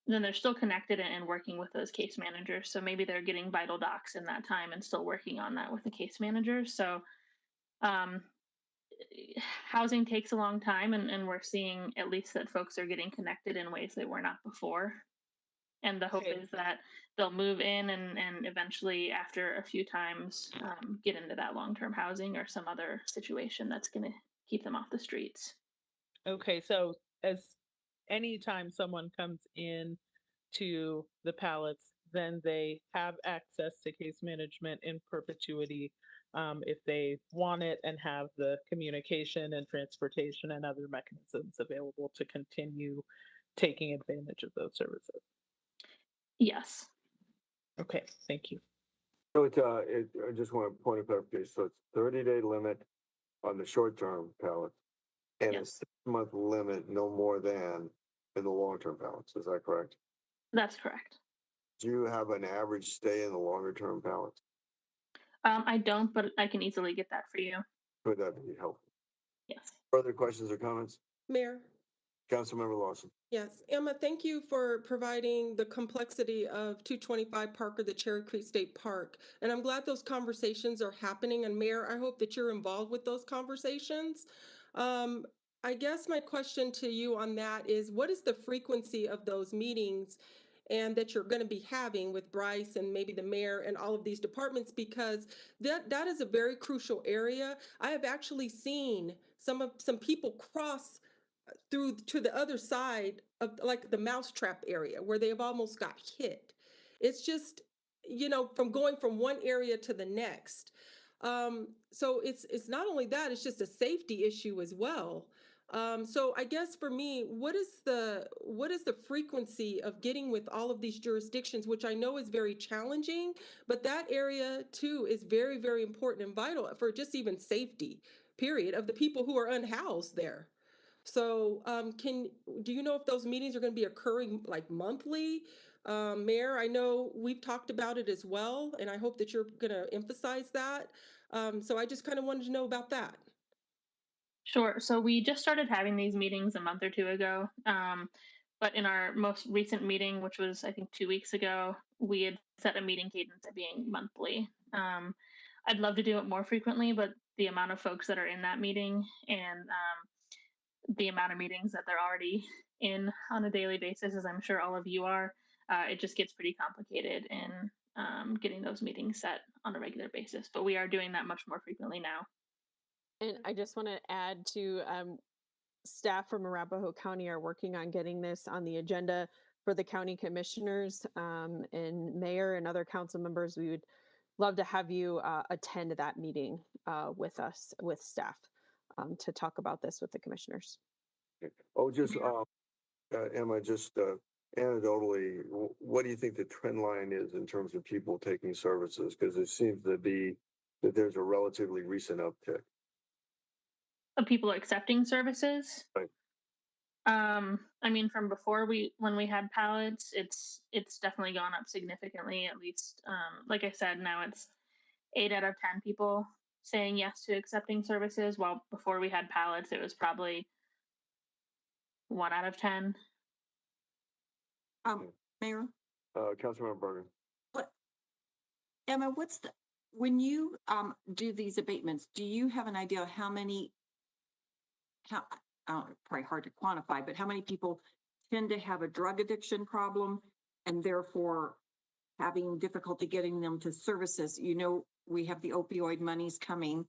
then they're still connected and working with those case managers. So maybe they're getting vital docs in that time and still working on that with the case manager. So um, housing takes a long time, and we're seeing at least that folks are getting connected in ways they were not before. And the hope Okay. is that they'll move in and eventually, after a few times, get into that long-term housing or some other situation that's going to keep them off the streets. Okay, so as anytime someone comes in to the pallets, then they have access to case management in perpetuity if they want it and have the communication and transportation and other mechanisms available to continue taking advantage of those services. Yes. Okay, thank you. So I just want a point of clarification. So it's 30-day limit on the short-term pallets and a Yes. 6-month limit, no more than in the long-term pallets. Is that correct? That's correct. Do you have an average stay in the longer-term pallets? I don't, but I can easily get that for you. Would that be helpful? Yes. Further questions or comments? Mayor? Councilmember Lawson. Yes, Emma, thank you for providing the complexity of 225 Park or the Cherry Creek State Park. And I'm glad those conversations are happening. And Mayor, I hope that you're involved with those conversations. I guess my question to you on that is, what is the frequency of those meetings and that you're going to be having with Bryce and maybe the mayor and all of these departments? Because that is a very crucial area. I have actually seen some people cross through to the other side of like the mousetrap area where they've almost got hit. It's just, from going from one area to the next. So it's not only that, it's just a safety issue as well. So I guess for me, what is the frequency of getting with all of these jurisdictions, which I know is very challenging, but that area too is very, very important and vital for just even safety, period, of the people who are unhoused there. So, do you know if those meetings are going to be occurring like monthly? Mayor, I know we've talked about it as well, and I hope that you're going to emphasize that. So I just kind of wanted to know about that. Sure. So we just started having these meetings a month or two ago. But in our most recent meeting, which was, I think, 2 weeks ago, we had set a meeting cadence at being monthly. I'd love to do it more frequently, but the amount of folks that are in that meeting and the amount of meetings that they're already in on a daily basis, as I'm sure all of you are, it just gets pretty complicated in getting those meetings set on a regular basis. But we are doing that much more frequently now. And I just want to add to staff from Arapahoe County are working on getting this on the agenda for the county commissioners and mayor and other council members. We would love to have you attend that meeting with us, with staff, to talk about this with the commissioners. Oh, just Emma, just anecdotally, what do you think the trend line is in terms of people taking services? Because it seems to be that there's a relatively recent uptick. Of people accepting services. Right. I mean, from before when we had pallets, it's definitely gone up significantly. At least, like I said, now it's 8 out of 10 people saying yes to accepting services. While before we had pallets, it was probably 1 out of 10. Mayor, Councilmember Bergen. what, Emma, when you do these abatements, do you have an idea of how many, probably hard to quantify, but how many people tend to have a drug addiction problem and therefore having difficulty getting them to services? You know, we have the opioid monies coming.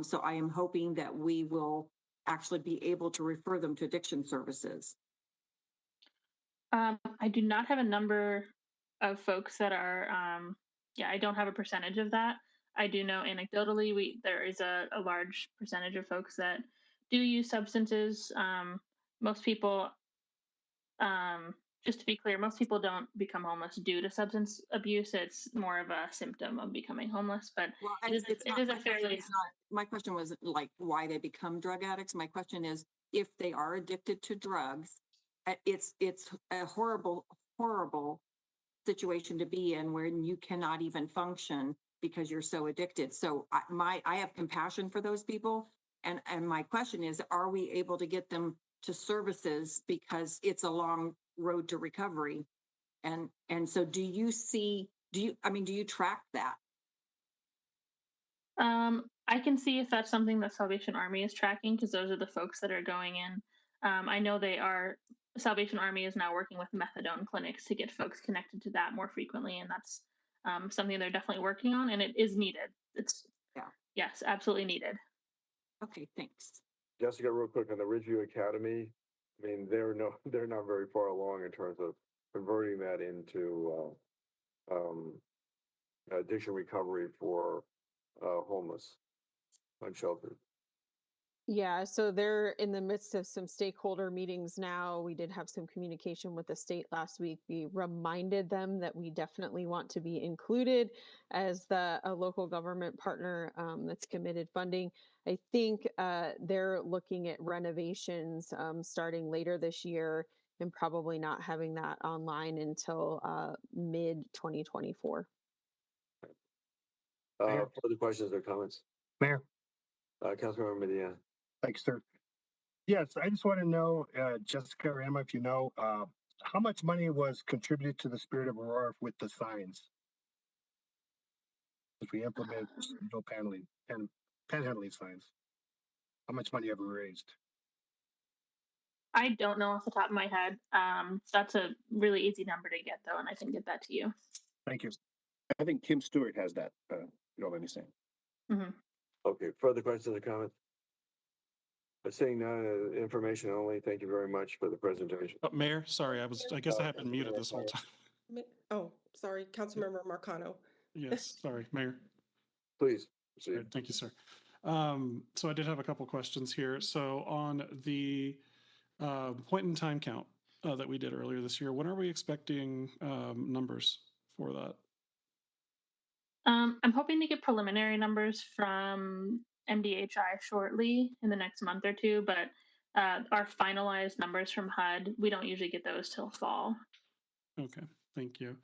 So I am hoping that we will actually be able to refer them to addiction services. I do not have a number of folks that are, I don't have a percentage of that. I do know anecdotally, there is a large percentage of folks that do use substances. Most people, just to be clear, most people don't become homeless due to substance abuse. It's more of a symptom of becoming homeless, but Well, it is a fairly. My question was like why they become drug addicts. My question is if they are addicted to drugs, it's a horrible situation to be in when you cannot even function because you're so addicted. So I have compassion for those people. And my question is, are we able to get them to services because it's a long road to recovery? And so do you track that? I can see if that's something that Salvation Army is tracking because those are the folks that are going in. I know Salvation Army is now working with methadone clinics to get folks connected to that more frequently, and that's something they're definitely working on, and it is needed. Yes, absolutely needed. Okay, thanks. Jessica, real quick on the Ridgeview Academy. I mean, they're not very far along in terms of converting that into addiction recovery for homeless, unsheltered. Yeah, so they're in the midst of some stakeholder meetings now. We did have some communication with the state last week. We reminded them that we definitely want to be included as a local government partner that's committed funding. I think they're looking at renovations starting later this year and probably not having that online until mid 2024. Further questions or comments? Mayor. Councilmember Medina. Thanks, sir. Yes, I just want to know, Jessica or Emma, if you know, how much money was contributed to the Spirit of Aurora with the signs? If we implement no panhandling signs, how much money have we raised? I don't know off the top of my head. That's a really easy number to get though, and I can get that to you. Thank you. I think Kim Stewart has that. You don't let me say. Mm-hmm. Okay, further questions or comments? Seeing none, information only. Thank you very much for the presentation. Mayor, sorry, I guess I have been muted this whole time. Oh, sorry, Councilmember Marcano. Yes, sorry, Mayor. Please proceed. Right, thank you, sir. So I did have a couple questions here. So on the point in time count that we did earlier this year, when are we expecting numbers for that? I'm hoping to get preliminary numbers from MDHI shortly in the next month or two, but our finalized numbers from HUD, we don't usually get those till fall. Okay, thank you.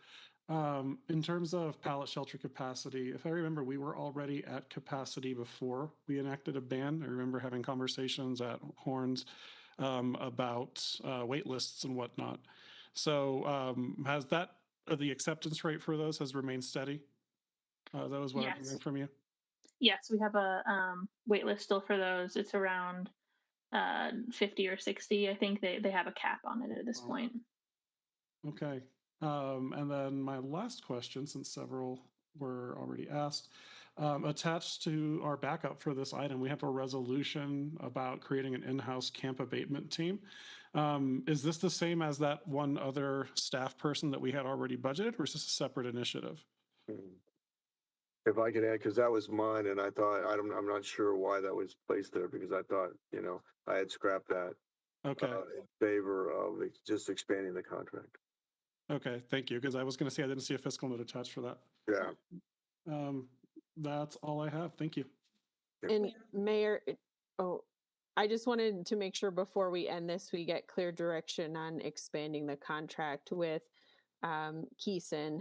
In terms of pallet shelter capacity, if I remember, we were already at capacity before we enacted a ban. I remember having conversations at Horns about wait lists and whatnot. So has the acceptance rate for those has remained steady? That was what I'm hearing from you. Yes, we have a wait list still for those. It's around 50 or 60. I think they have a cap on it at this point. Okay. And then my last question, since several were already asked, attached to our backup for this item, we have a resolution about creating an in-house camp abatement team. Is this the same as that one other staff person that we had already budgeted, or is this a separate initiative? If I could add, because that was mine, and I thought, I'm not sure why that was placed there, because I thought, I had scrapped that. Okay. In favor of just expanding the contract. Okay, thank you, because I was going to say I didn't see a fiscal note attached for that. Yeah. That's all I have. Thank you. And Mayor, I just wanted to make sure before we end this, we get clear direction on expanding the contract with Keeson.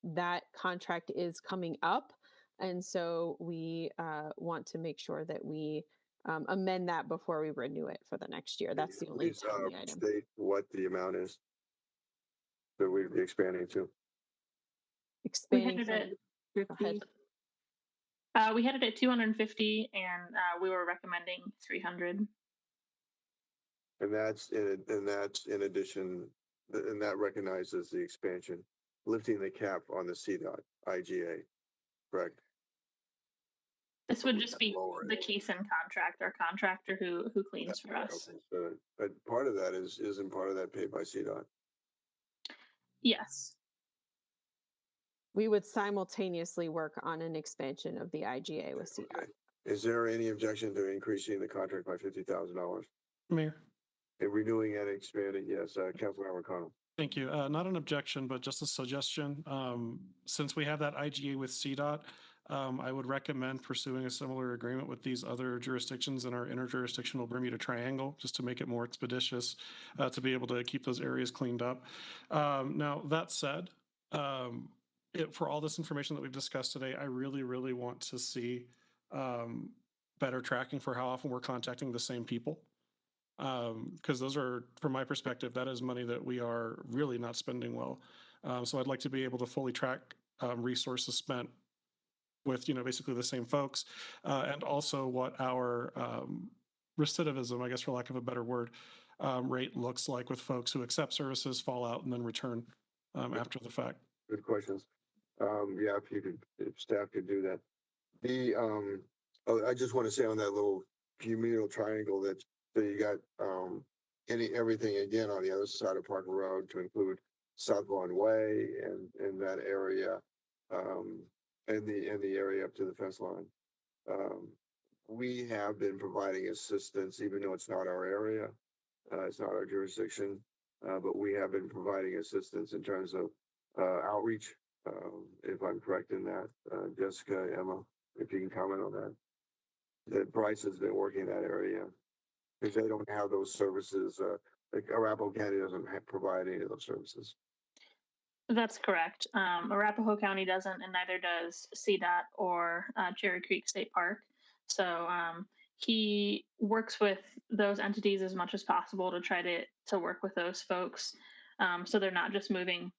That contract is coming up. And so we want to make sure that we amend that before we renew it for the next year. That's the only Please timely item. state what the amount is that we'd be expanding to. We had Expanding it from, at go ahead. 50. We had it at 250, and we were recommending 300. And that's in addition, and that recognizes the expansion, lifting the cap on the CDOT IGA, correct? This would just be the Kaysen contract, our contractor who cleans for us. Okay, so, but part of that isn't part of that paid by CDOT. Yes. We would simultaneously work on an expansion of the IGA with CDOT. Okay. Is there any objection to increasing the contract by $50,000? Mayor. And renewing and expanding? Yes, Councilmember Connell. Thank you. Not an objection, but just a suggestion. Since we have that IGA with CDOT, I would recommend pursuing a similar agreement with these other jurisdictions in our interjurisdictional Bermuda Triangle, just to make it more expeditious, to be able to keep those areas cleaned up. Now, that said, for all this information that we've discussed today, I really, really want to see better tracking for how often we're contacting the same people. Because those are, from my perspective, that is money that we are really not spending well. So I'd like to be able to fully track resources spent with, basically the same folks, and also what our recidivism, I guess for lack of a better word, rate looks like with folks who accept services, fall out, and then return after the fact. Good questions. Yeah, if staff could do that. I just want to say on that little communal triangle that you got everything again on the other side of Parker Road, to include South Lawn Way and that area, and the area up to the fence line. We have been providing assistance, even though it's not our area, it's not our jurisdiction, but we have been providing assistance in terms of outreach. If I'm correct in that, Jessica, Emma, if you can comment on that. That Bryce has been working in that area because they don't have those services. Like Arapahoe County doesn't provide any of those services. That's correct. Arapahoe County doesn't, and neither does CDOT or Cherry Creek State Park. So he works with those entities as much as possible to try to work with those folks, so they're not just moving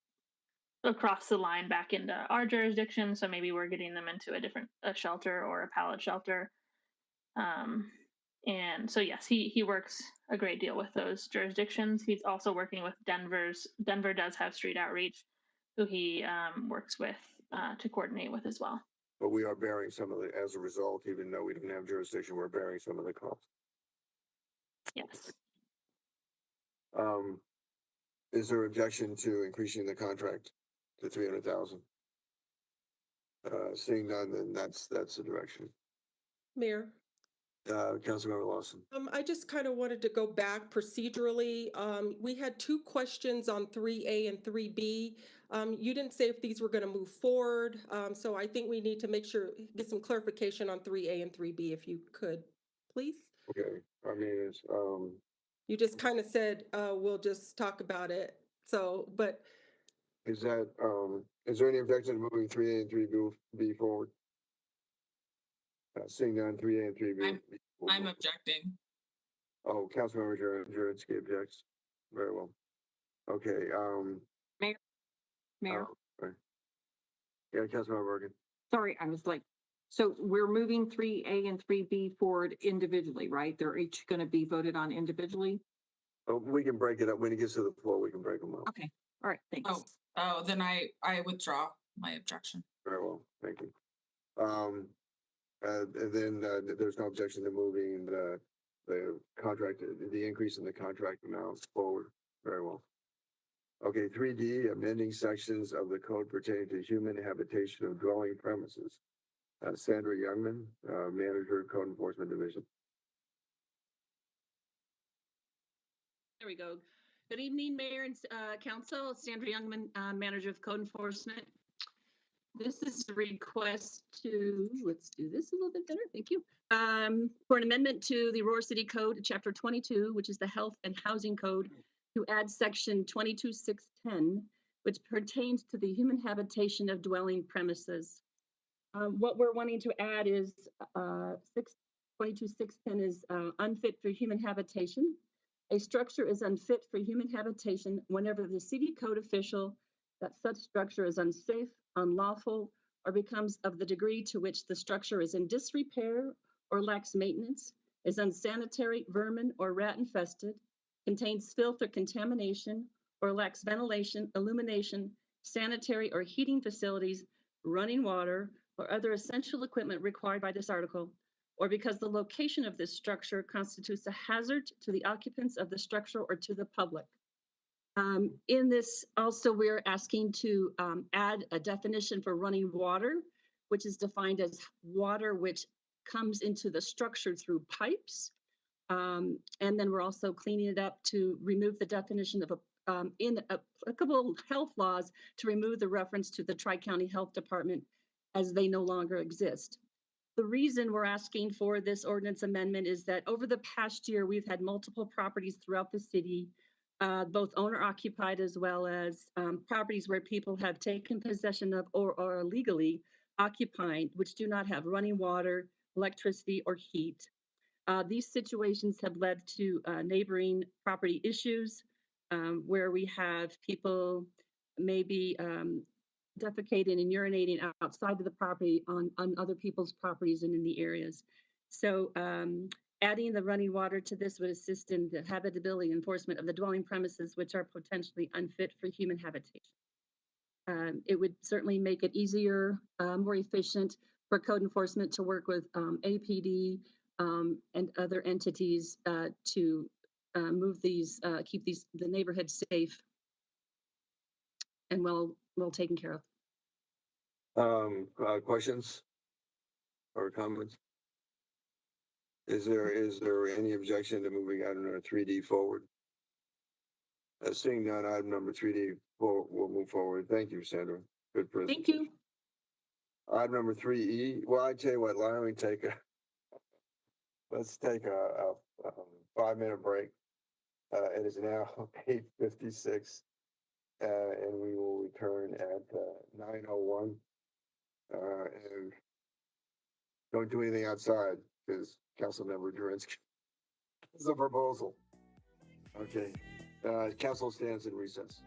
across the line back into our jurisdiction. So maybe we're getting them into a shelter or a pallet shelter. And so yes, he works a great deal with those jurisdictions. He's also working with Denver does have street outreach, who he works with to coordinate with as well. But we are bearing some of the, as a result, even though we don't have jurisdiction, we're bearing some of the costs. Yes. Is there objection to increasing the contract to 300,000? Seeing none, then that's the direction. Mayor. Councilmember Lawson. I just kind of wanted to go back procedurally. We had two questions on 3A and 3B. You didn't say if these were going to move forward. So I think we need to make sure, get some clarification on 3A and 3B if you could, please. Okay. I mean, it's, you just kind of said, we'll just talk about it. So, but. Is there any objection to moving 3A and 3B forward? Seeing none, 3A and 3B. I'm objecting. Oh, Councilmember Jurenski objects. Very well. Okay. Mayor. Right. Yeah, Councilmember Bergen. Sorry, I was like, so we're moving 3A and 3B forward individually, right? They're each going to be voted on individually? Oh, we can break it up. When it gets to the floor, we can break them up. Okay. All right. Thanks. Oh, then I withdraw my objection. Very well. Thank you. And then there's no objection to moving the contract, the increase in the contract amounts forward. Very well. Okay, 3D, amending sections of the code pertaining to human habitation of dwelling premises. Sandra Youngman, Manager, Code Enforcement Division. There we go. Good evening, Mayor and Council. Sandra Youngman, Manager of Code Enforcement. This is a request to, let's do this a little bit better, thank you. For an amendment to the Aurora City Code, Chapter 22, which is the Health and Housing Code, to add Section 22610, which pertains to the human habitation of dwelling premises. What we're wanting to add is 622.610 is unfit for human habitation. A structure is unfit for human habitation whenever the city code official that such structure is unsafe, unlawful, or becomes of the degree to which the structure is in disrepair or lacks maintenance, is unsanitary, vermin, or rat infested, contains filth or contamination, or lacks ventilation, illumination, sanitary or heating facilities, running water, or other essential equipment required by this article, or because the location of this structure constitutes a hazard to the occupants of the structure or to the public. In this, also, we're asking to add a definition for running water, which is defined as water which comes into the structure through pipes. And then we're also cleaning it up to remove the definition of in applicable health laws to remove the reference to the Tri-County Health Department as they no longer exist. The reason we're asking for this ordinance amendment is that over the past year, we've had multiple properties throughout the city, both owner occupied as well as properties where people have taken possession of or are illegally occupied, which do not have running water, electricity, or heat. These situations have led to neighboring property issues where we have people maybe defecating and urinating outside of the property on other people's properties and in the areas. So adding the running water to this would assist in the habitability enforcement of the dwelling premises, which are potentially unfit for human habitation. It would certainly make it easier, more efficient for code enforcement to work with APD and other entities to move these, keep the neighborhood safe and well taken care of. Questions or comments? Is there any objection to moving item number 3D forward? Seeing none, item number 3D will move forward. Thank you, Sandra. Good presentation. Thank you. Item number 3E. Well, I tell you what, why don't we let's take a 5-minute break. It is now 8:56, and we will return at 9:01. And don't do anything outside because Councilmember Durinsky is a proposal. Okay. Council stands in recess.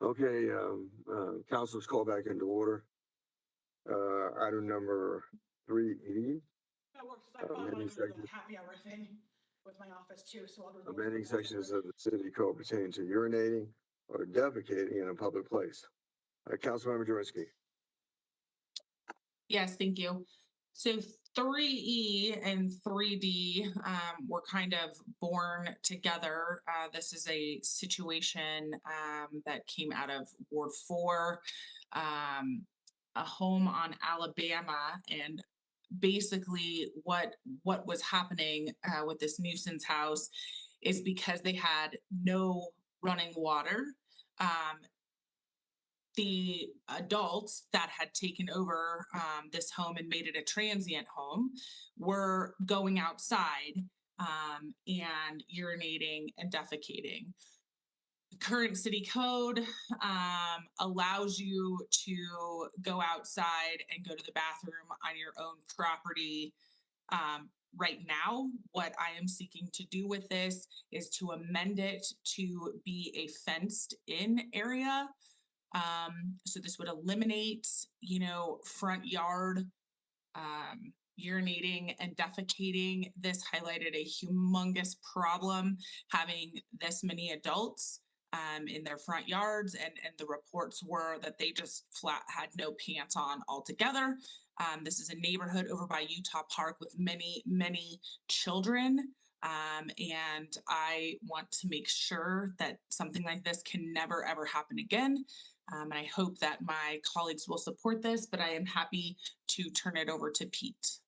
Okay, council's called back into order. Item number 3E. Amending sections. Happy hour thing with my office too, so I'll do Amending sections of the city code pertaining to urinating or defecating in a public place. Councilmember Jaworski. Yes, thank you. So 3E and 3D were kind of born together. This is a situation that came out of Ward 4, a home on Alabama, and basically what was happening with this nuisance house is because they had no running water. The adults that had taken over this home and made it a transient home were going outside and urinating and defecating. The current city code allows you to go outside and go to the bathroom on your own property. Right now, what I am seeking to do with this is to amend it to be a fenced in area. So this would eliminate, front yard urinating and defecating. This highlighted a humongous problem having this many adults in their front yards, and the reports were that they just flat had no pants on altogether. This is a neighborhood over by Utah Park with many, many children. And I want to make sure that something like this can never, ever happen again. And I hope that my colleagues will support this, but I am happy to turn it over to Pete.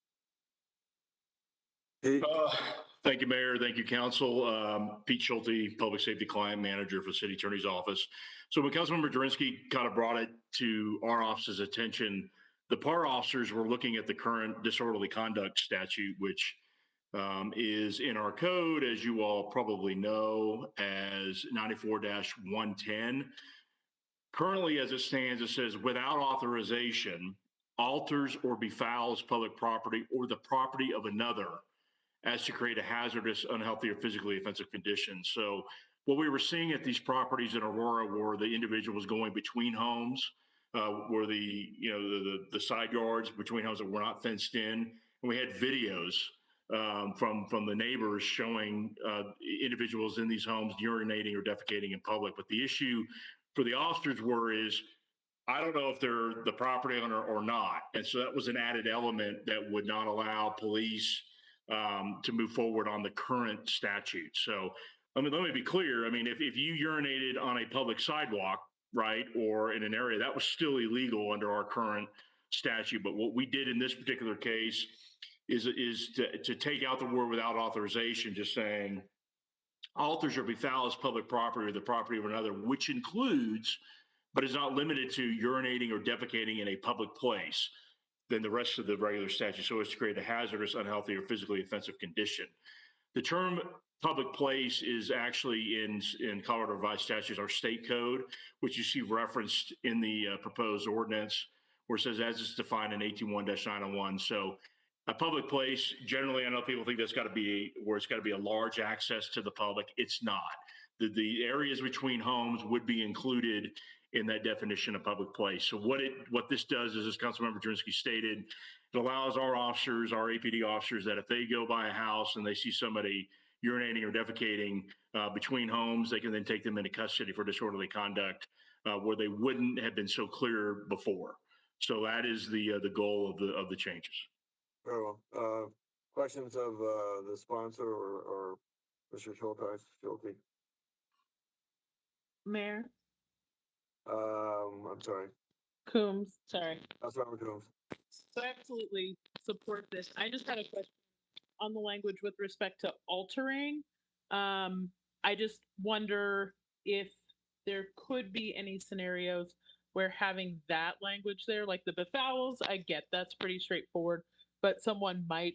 Thank you, Mayor. Thank you, Council. Pete Schulte, Public Safety Client Manager for City Attorney's Office. So when Councilmember Durinsky kind of brought it to our office's attention, the PAR officers were looking at the current disorderly conduct statute, which is in our code, as you all probably know, as 94-110. Currently, as it stands, it says without authorization, alters or befouls public property or the property of another as to create a hazardous, unhealthy, or physically offensive condition. So what we were seeing at these properties in Aurora were the individual was going between homes, where the side yards between homes that were not fenced in. And we had videos from the neighbors showing individuals in these homes urinating or defecating in public. But the issue for the officers is I don't know if they're the property owner or not. And so that was an added element that would not allow police to move forward on the current statute. So, let me be clear. I mean, if you urinated on a public sidewalk, right, or in an area, that was still illegal under our current statute. But what we did in this particular case is to take out the word without authorization, just saying alters or befouls public property or the property of another, which includes, but is not limited to, urinating or defecating in a public place than the rest of the regular statute, so as to create a hazardous, unhealthy, or physically offensive condition. The term public place is actually in Colorado Revised Statutes, our state code, which you see referenced in the proposed ordinance, where it says as is defined in 18-1-901. So a public place, generally, I know people think that's got to be where it's got to be a large access to the public. It's not. The areas between homes would be included in that definition of public place. So what this does is, as Councilmember Durinsky stated, it allows our officers, our APD officers, that if they go by a house and they see somebody urinating or defecating between homes, they can then take them into custody for disorderly conduct where they wouldn't have been so clear before. So that is the goal of the changes. Very well. Questions of the sponsor or Mr. Schulte? Mayor I'm sorry. Coombs, sorry. Councilmember Coombs. So I absolutely support this. I just had a question on the language with respect to altering. I just wonder if there could be any scenarios where having that language there, like the befouls, I get that's pretty straightforward, but someone might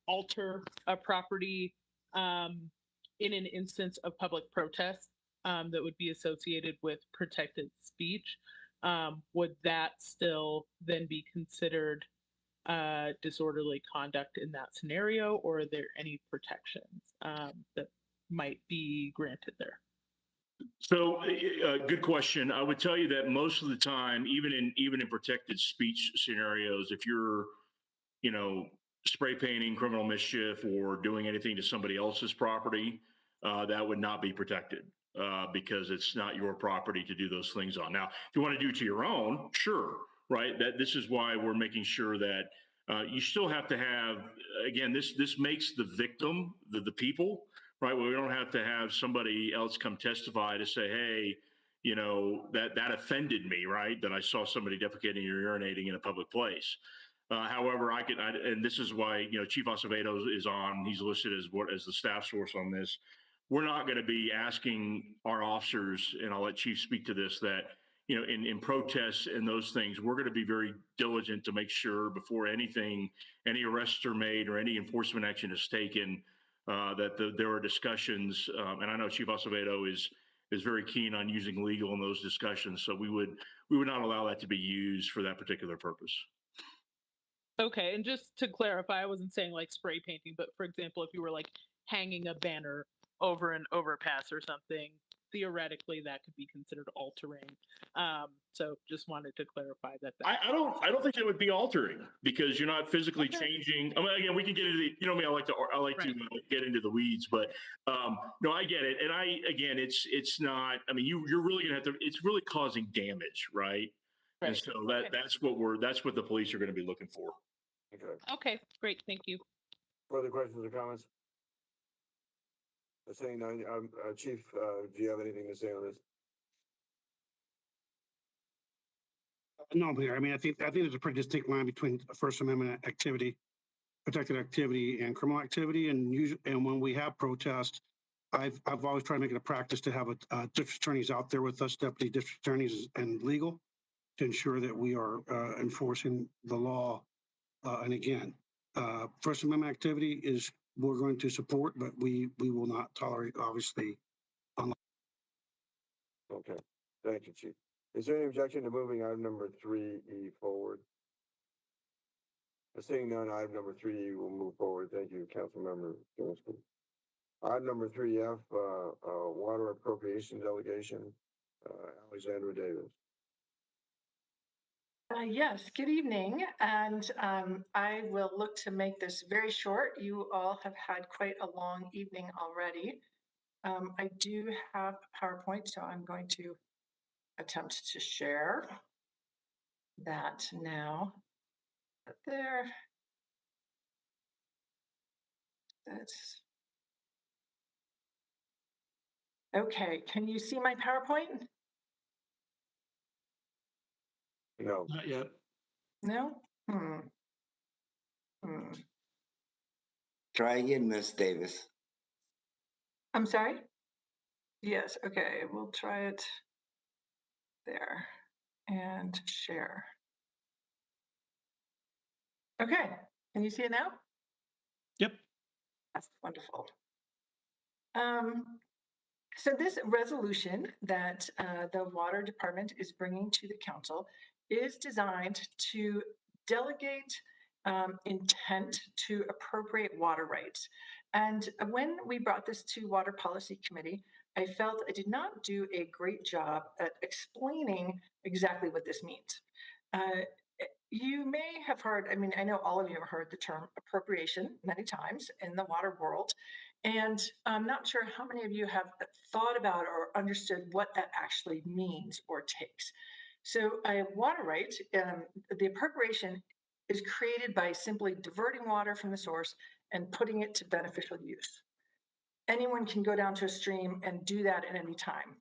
alter a property in an instance of public protest that would be associated with protected speech. Would that still then be considered disorderly conduct in that scenario, or are there any protections that might be granted there? So, good question. I would tell you that most of the time, even in protected speech scenarios, if you're, you know, spray painting, criminal mischief, or doing anything to somebody else's property, that would not be protected because it's not your property to do those things on. Now, if you want to do it to your own, sure, right? That this is why we're making sure that you still have to have. Again, this makes the victim the people. Right, well, we don't have to have somebody else come testify to say, hey, you know, that offended me, right? That I saw somebody defecating or urinating in a public place. However, and this is why, you know, Chief Acevedo is on. He's listed as the staff source on this. We're not going to be asking our officers, and I'll let Chief speak to this, that, you know, in protests and those things, we're going to be very diligent to make sure before any arrests are made or any enforcement action is taken, that there are discussions, and I know Chief Acevedo is very keen on using legal in those discussions. So we would not allow that to be used for that particular purpose. Okay, and just to clarify, I wasn't saying like spray painting, but for example, if you were like hanging a banner over an overpass or something, theoretically that could be considered altering. So just wanted to clarify that. I don't think it would be altering because you're not physically changing. I mean, again, we can get into the, you know me, I like to get into the weeds, but no, I get it. And again, it's not, I mean, you're really gonna have to, it's really causing damage, right? And so that's what the police are going to be looking for. Okay, great. Thank you. Further questions or comments? Saying none, Chief, do you have anything to say on this? No, Mayor. I mean, I think there's a pretty distinct line between First Amendment activity, protected activity, and criminal activity. And when we have protests, I've always tried to make it a practice to have district attorneys out there with us, deputy district attorneys and legal, to ensure that we are enforcing the law. And again, First Amendment activity is we're going to support, but we will not tolerate, obviously. Okay, thank you, Chief. Is there any objection to moving item number 3E forward? Seeing none, item number 3E will move forward. Thank you, Councilmember Johnson. Item number 3F, water appropriation delegation, Alexandra Davis. Yes, good evening. And I will look to make this very short. You all have had quite a long evening already. I do have a PowerPoint, so I'm going to attempt to share that now. There. That's okay. Can you see my PowerPoint? No. Not yet. No? Try again, Miss Davis. I'm sorry? Yes, okay, we'll try it there and share. Okay, can you see it now? Yep. That's wonderful. So this resolution that the Water Department is bringing to the council is designed to delegate intent to appropriate water rights. And when we brought this to Water Policy Committee, I felt I did not do a great job at explaining exactly what this means. You may have heard, I mean, I know all of you have heard the term appropriation many times in the water world. And I'm not sure how many of you have thought about or understood what that actually means or takes. So a water right, the appropriation is created by simply diverting water from the source and putting it to beneficial use. Anyone can go down to a stream and do that at any time.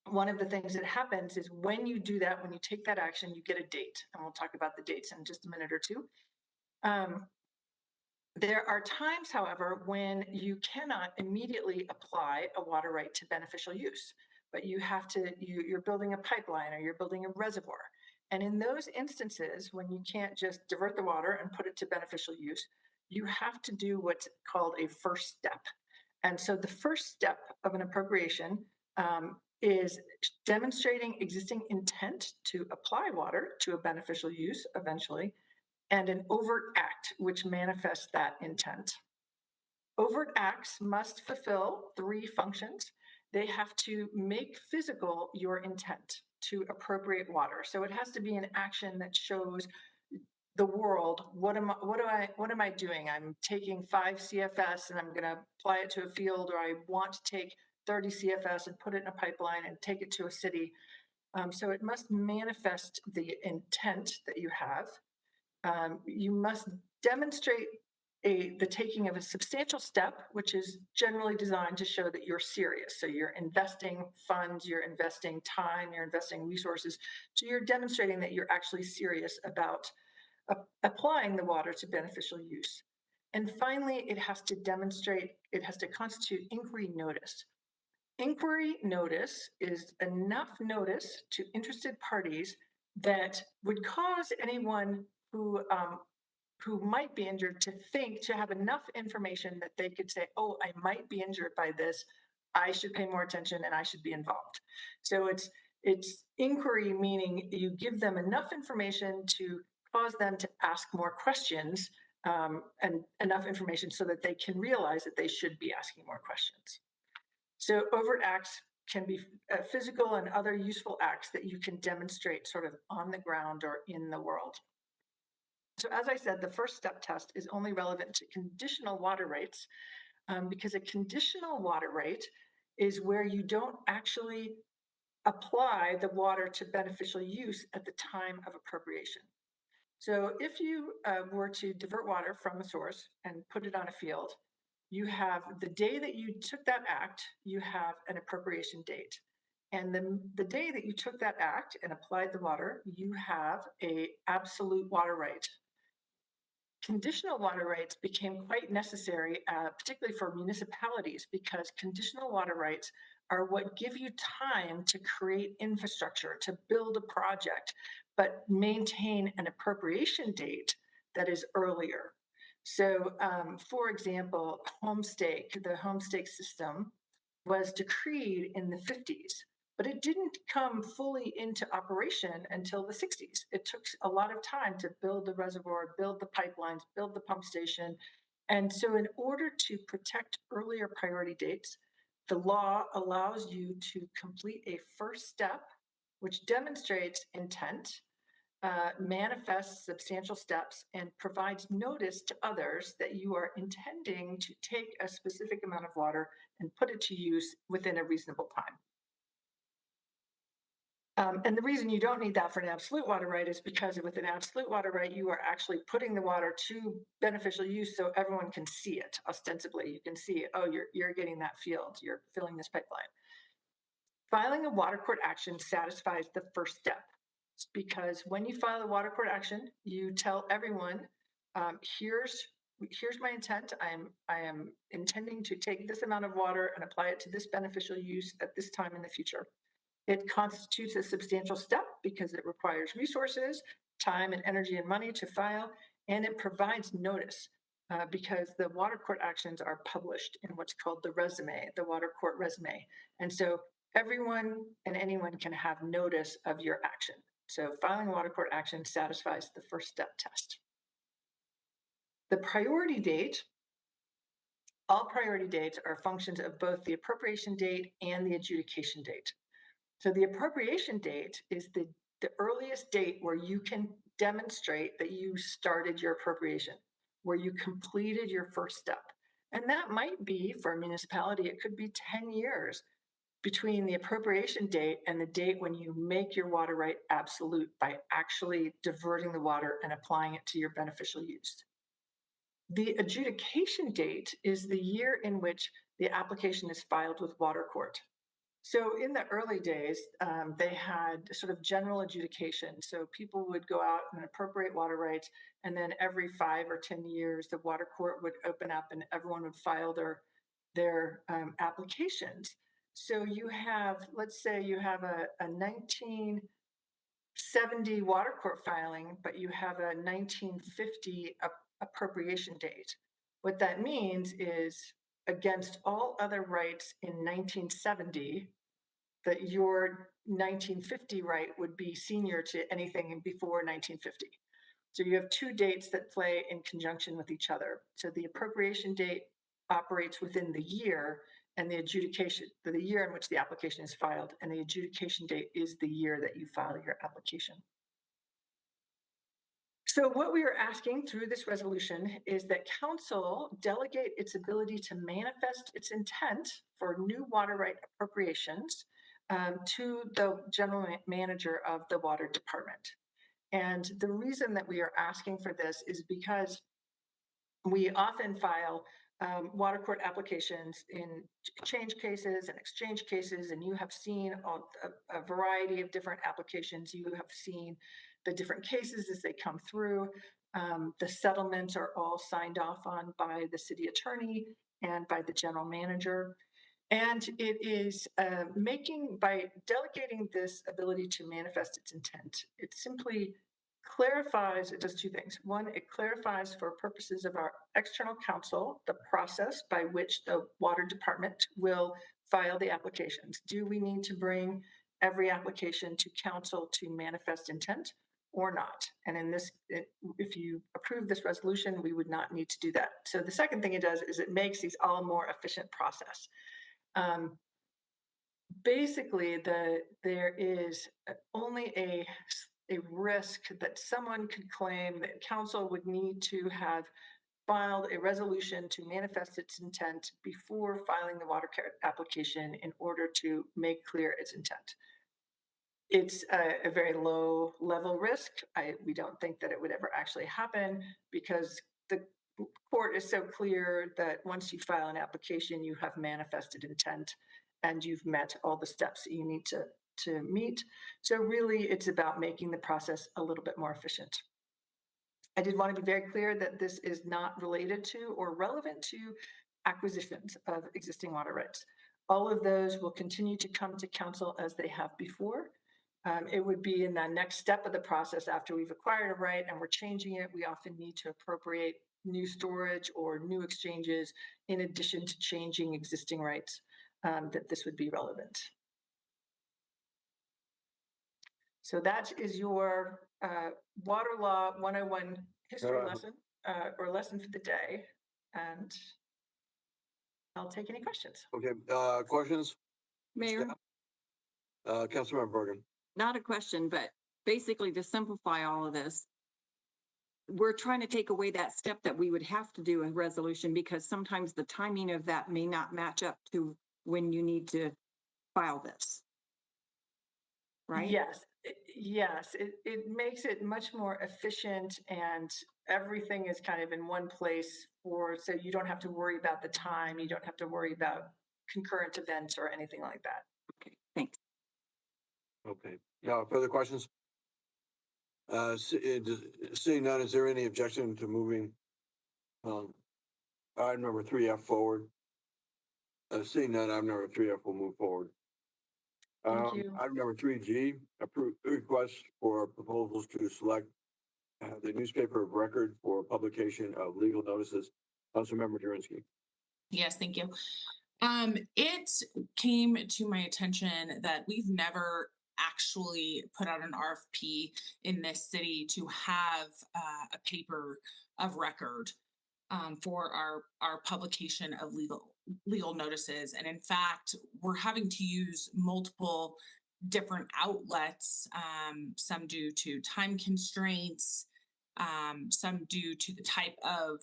One of the things that happens is when you do that, when you take that action, you get a date. And we'll talk about the dates in just a minute or two. There are times, however, when you cannot immediately apply a water right to beneficial use, but you have to, you're building a pipeline or you're building a reservoir. And in those instances, when you can't just divert the water and put it to beneficial use, you have to do what's called a first step. And so the first step of an appropriation is demonstrating existing intent to apply water to a beneficial use eventually, and an overt act which manifests that intent. Overt acts must fulfill 3 functions. they have to make physical your intent to appropriate water. So it has to be an action that shows the world, what am I doing? I'm taking 5 CFS and I'm going to apply it to a field, or I want to take 30 CFS and put it in a pipeline and take it to a city. So it must manifest the intent that you have. You must demonstrate the taking of a substantial step, which is generally designed to show that you're serious. So you're investing funds, you're investing time, you're investing resources. So you're demonstrating that you're actually serious about applying the water to beneficial use. And finally, it has to constitute inquiry notice. Inquiry notice is enough notice to interested parties that would cause anyone who might be injured to have enough information that they could say, oh, I might be injured by this. I should pay more attention and I should be involved. So it's inquiry, meaning you give them enough information to cause them to ask more questions, and enough information so that they can realize that they should be asking more questions. So overt acts can be physical and other useful acts that you can demonstrate sort of on the ground or in the world. So as I said, the first step test is only relevant to conditional water rates, because a conditional water rate is where you don't actually apply the water to beneficial use at the time of appropriation. So if you were to divert water from a source and put it on a field, you have the day that you took that act, you have an appropriation date. And the day that you took that act and applied the water, you have an absolute water right. Conditional water rights became quite necessary, particularly for municipalities, because conditional water rights are what give you time to create infrastructure, to build a project, but maintain an appropriation date that is earlier. So, for example, the homestake system was decreed in the 50s. But it didn't come fully into operation until the 60s. It took a lot of time to build the reservoir, build the pipelines, build the pump station. And so in order to protect earlier priority dates, the law allows you to complete a first step, which demonstrates intent, manifests substantial steps, and provides notice to others that you are intending to take a specific amount of water and put it to use within a reasonable time. And the reason you don't need that for an absolute water right is because with an absolute water right, you are actually putting the water to beneficial use so everyone can see it ostensibly. You can see, oh, you're getting that field, you're filling this pipeline. Filing a water court action satisfies the first step, because when you file a water court action, you tell everyone, here's my intent. I am intending to take this amount of water and apply it to this beneficial use at this time in the future. It constitutes a substantial step because it requires resources, time and energy and money to file, and it provides notice because the water court actions are published in what's called the resume, the water court resume. And so everyone and anyone can have notice of your action. So filing a water court action satisfies the first step test. The priority date, all priority dates are functions of both the appropriation date and the adjudication date. So the appropriation date is the earliest date where you can demonstrate that you started your appropriation, where you completed your first step. And that might be, for a municipality, it could be 10 years between the appropriation date and the date when you make your water right absolute by actually diverting the water and applying it to your beneficial use. The adjudication date is the year in which the application is filed with water court. So in the early days, they had sort of general adjudication. So people would go out and appropriate water rights, and then every 5 or 10 years, the water court would open up and everyone would file their applications. So you have, let's say you have a 1970 water court filing, but you have a 1950 appropriation date. What that means is, against all other rights in 1970, that your 1950 right would be senior to anything before 1950. So you have 2 dates that play in conjunction with each other. So the appropriation date operates within the year, and the adjudication, for the year in which the application is filed, and the adjudication date is the year that you file your application. So what we are asking through this resolution is that council delegate its ability to manifest its intent for new water right appropriations to the general manager of the water department. And the reason that we are asking for this is because we often file water court applications in change cases and exchange cases, and you have seen a variety of different applications. You have seen the different cases as they come through. The settlements are all signed off on by the city attorney and by the general manager. And it is by delegating this ability to manifest its intent, it simply clarifies, it does two things. One, it clarifies for purposes of our external counsel, the process by which the water department will file the applications. Do we need to bring every application to council to manifest intent or not? And in this, if you approve this resolution, we would not need to do that. So the second thing it does is it makes these all a more efficient process. Basically, there is only a risk that someone could claim that council would need to have filed a resolution to manifest its intent before filing the water care application in order to make clear its intent. It's a very low level risk. We don't think that it would ever actually happen because the court is so clear that once you file an application, you have manifested intent and you've met all the steps that you need to meet. So really, it's about making the process a little bit more efficient. I did want to be very clear that this is not related to or relevant to acquisitions of existing water rights. All of those will continue to come to council as they have before. It would be in that next step of the process after we've acquired a right and we're changing it. We often need to appropriate new storage or new exchanges in addition to changing existing rights, that this would be relevant. So that is your Water Law 101 history lesson or lesson for the day. And I'll take any questions. Okay, questions? Mayor, Councilmember Bergen. not a question, but basically to simplify all of this, we're trying to take away that step that we would have to do a resolution because sometimes the timing of that may not match up to when you need to file this. Right? Yes, it makes it much more efficient and everything is kind of in one place so you don't have to worry about the time. You don't have to worry about concurrent events or anything like that. Okay, thanks. Okay, now further questions? Seeing none, is there any objection to moving item number 3F forward? Seeing none, item number 3F will move forward. Thank you. Item number 3G, approve request for proposals to select the newspaper of record for publication of legal notices. Councilmember Durinsky. Yes, thank you. It came to my attention that we've never actually put out an RFP in this city to have a paper of record for our publication of legal notices. And in fact, we're having to use multiple different outlets, some due to time constraints, some due to the type of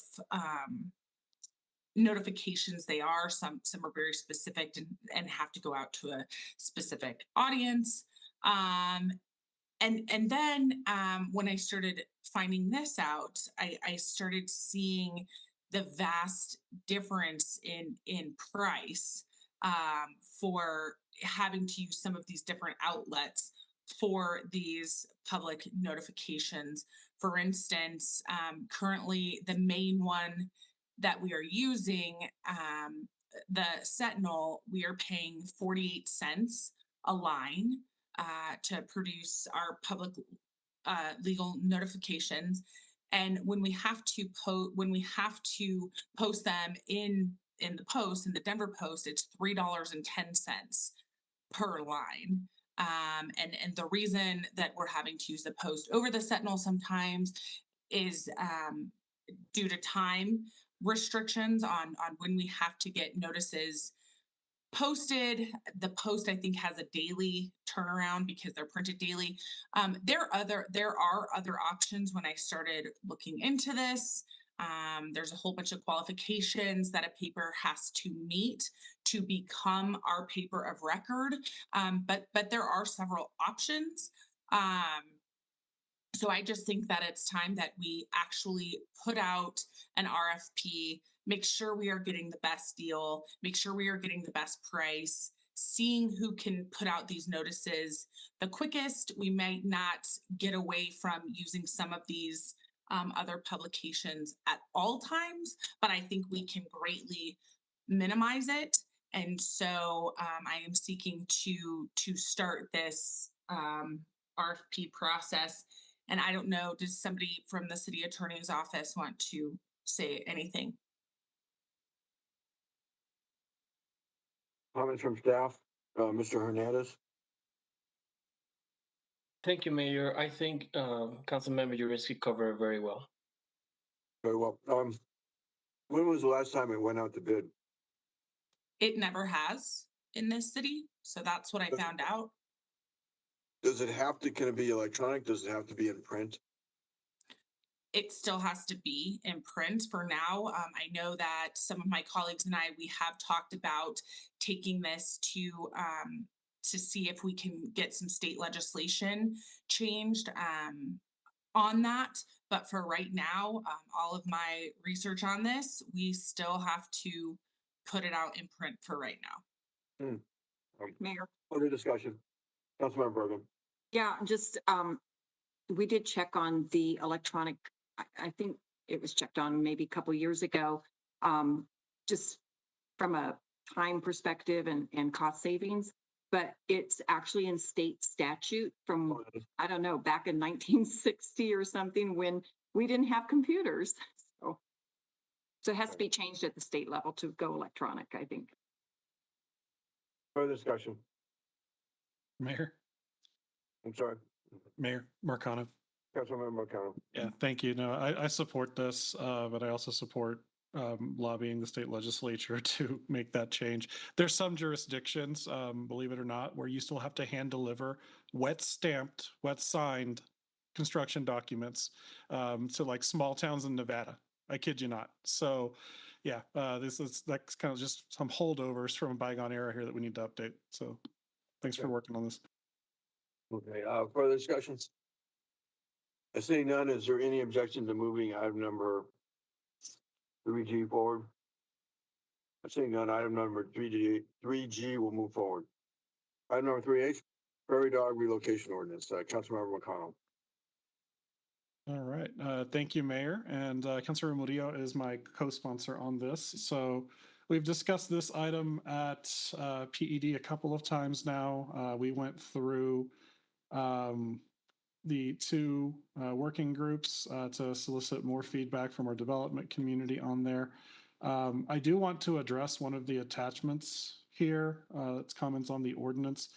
notifications they are. Some are very specific and have to go out to a specific audience. And then when I started finding this out, I started seeing the vast difference in price for having to use some of these different outlets for these public notifications. For instance, currently the main one that we are using, the Sentinel, we are paying 48 cents a line to produce our public legal notifications. And when we have to post them in the Denver Post, it's $3.10 per line. And the reason that we're having to use the Post over the Sentinel sometimes is due to time restrictions on when we have to get notices posted. The post, I think, has a daily turnaround because they're printed daily. There are other options when I started looking into this. There's a whole bunch of qualifications that a paper has to meet to become our paper of record. But there are several options. So I just think that it's time that we actually put out an RFP, make sure we are getting the best deal, make sure we are getting the best price, seeing who can put out these notices the quickest. We might not get away from using some of these other publications at all times, but I think we can greatly minimize it. And so I am seeking to start this RFP process. And I don't know, does somebody from the city attorney's office want to say anything? Comments from staff, Mr. Hernandez? Thank you, Mayor. I think Councilmember Jurinski covered it very well. Very well. When was the last time it went out to bid? It never has in this city. So that's what I found out. Does it have to, can it be electronic? Does it have to be in print? It still has to be in print for now. I know that some of my colleagues and we have talked about taking this to see if we can get some state legislation changed on that. But for right now, all of my research on this, we still have to put it out in print for right now. Mayor. Other discussion. Councilmember Bergen. Yeah, just, we did check on the electronic, I think it was checked on maybe a couple years ago, just from a time perspective and cost savings, but it's actually in state statute from, I don't know, back in 1960 or something when we didn't have computers. So it has to be changed at the state level to go electronic, I think. Further discussion. Mayor, I'm sorry. Mayor Marcano. Councilmember Marcano. Yeah, thank you. No, I support this, but I also support lobbying the state legislature to make that change. There's some jurisdictions, believe it or not, where you still have to hand deliver wet stamped, wet signed construction documents to like small towns in Nevada. I kid you not. So yeah, that's kind of just some holdovers from a bygone era here that we need to update. So thanks for working on this. Okay, further discussions? Seeing none, is there any objection to moving item number 3G forward? Seeing none, item number 3G will move forward. Item number 3H, prairie dog relocation ordinance. Councilmember McConnell. All right. Thank you, Mayor. And Councilor Murillo is my co-sponsor on this. So we've discussed this item at PED a couple of times now. We went through the two working groups to solicit more feedback from our development community on there. I do want to address one of the attachments here. It's comments on the ordinance,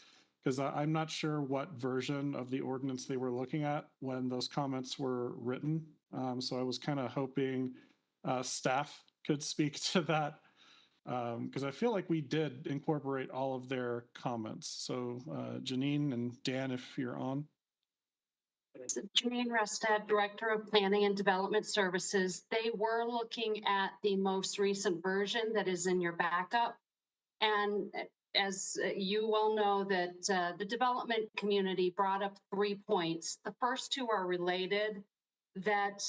because I'm not sure what version of the ordinance they were looking at when those comments were written. So I was kind of hoping staff could speak to that, because I feel like we did incorporate all of their comments. So Janine and Dan, if you're on. Janine Restad, Director of Planning and Development Services. They were looking at the most recent version that is in your backup. And as you well know, that the development community brought up 3 points. The first two are related, that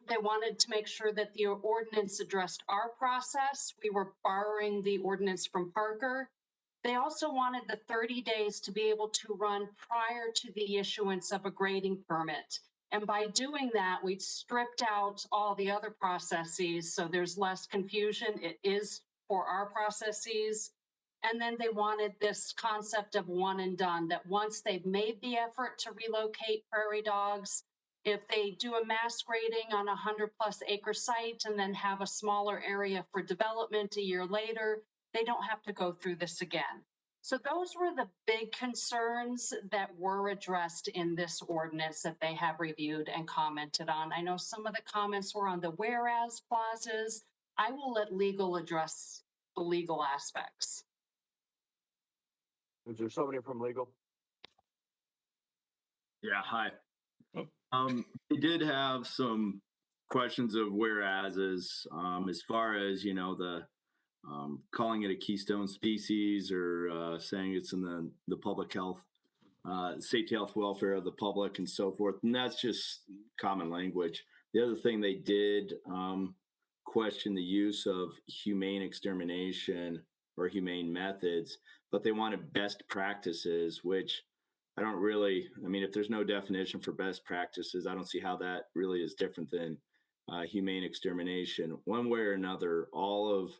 they wanted to make sure that the ordinance addressed our process. We were borrowing the ordinance from Parker. They also wanted the 30 days to be able to run prior to the issuance of a grading permit. And by doing that, we stripped out all the other processes, so there's less confusion. It is for our processes. And then they wanted this concept of one and done, that once they've made the effort to relocate prairie dogs, if they do a mass grading on a 100+ acre site and then have a smaller area for development a year later, they don't have to go through this again. So those were the big concerns that were addressed in this ordinance that they have reviewed and commented on. I know some of the comments were on the whereas clauses. I will let legal address the legal aspects. Is there somebody from legal? Yeah, hi. Oh. We did have some questions of whereases, as far as, you know, the calling it a keystone species or saying it's in the public health, safety, health, welfare of the public and so forth. And that's just common language. The other thing they did question the use of humane extermination or humane methods, but they wanted best practices, which I don't really, I mean, if there's no definition for best practices, I don't see how that really is different than humane extermination. One way or another, all of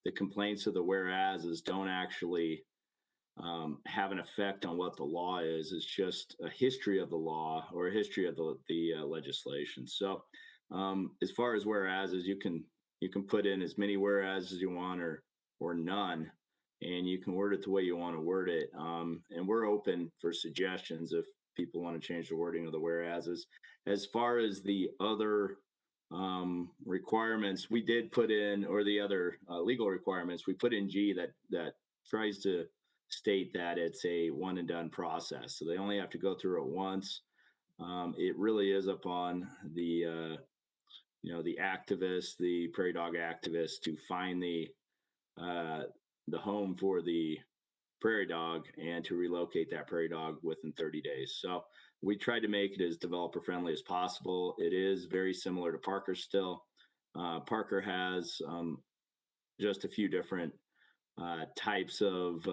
the complaints of the whereases don't actually have an effect on what the law is. It's just a history of the law or a history of the legislation. So as far as whereases, you can put in as many whereases as you want or none, and you can word it the way you want to word it. And we're open for suggestions if people want to change the wording of the whereases. As far as the other requirements we did put in, or the other legal requirements, we put in G that tries to state that it's a one and done process. So they only have to go through it once. It really is upon the the activists, the prairie dog activists, to find the home for the prairie dog and to relocate that prairie dog within 30 days. So we tried to make it as developer friendly as possible. It is very similar to Parker still. Parker has just a few different types of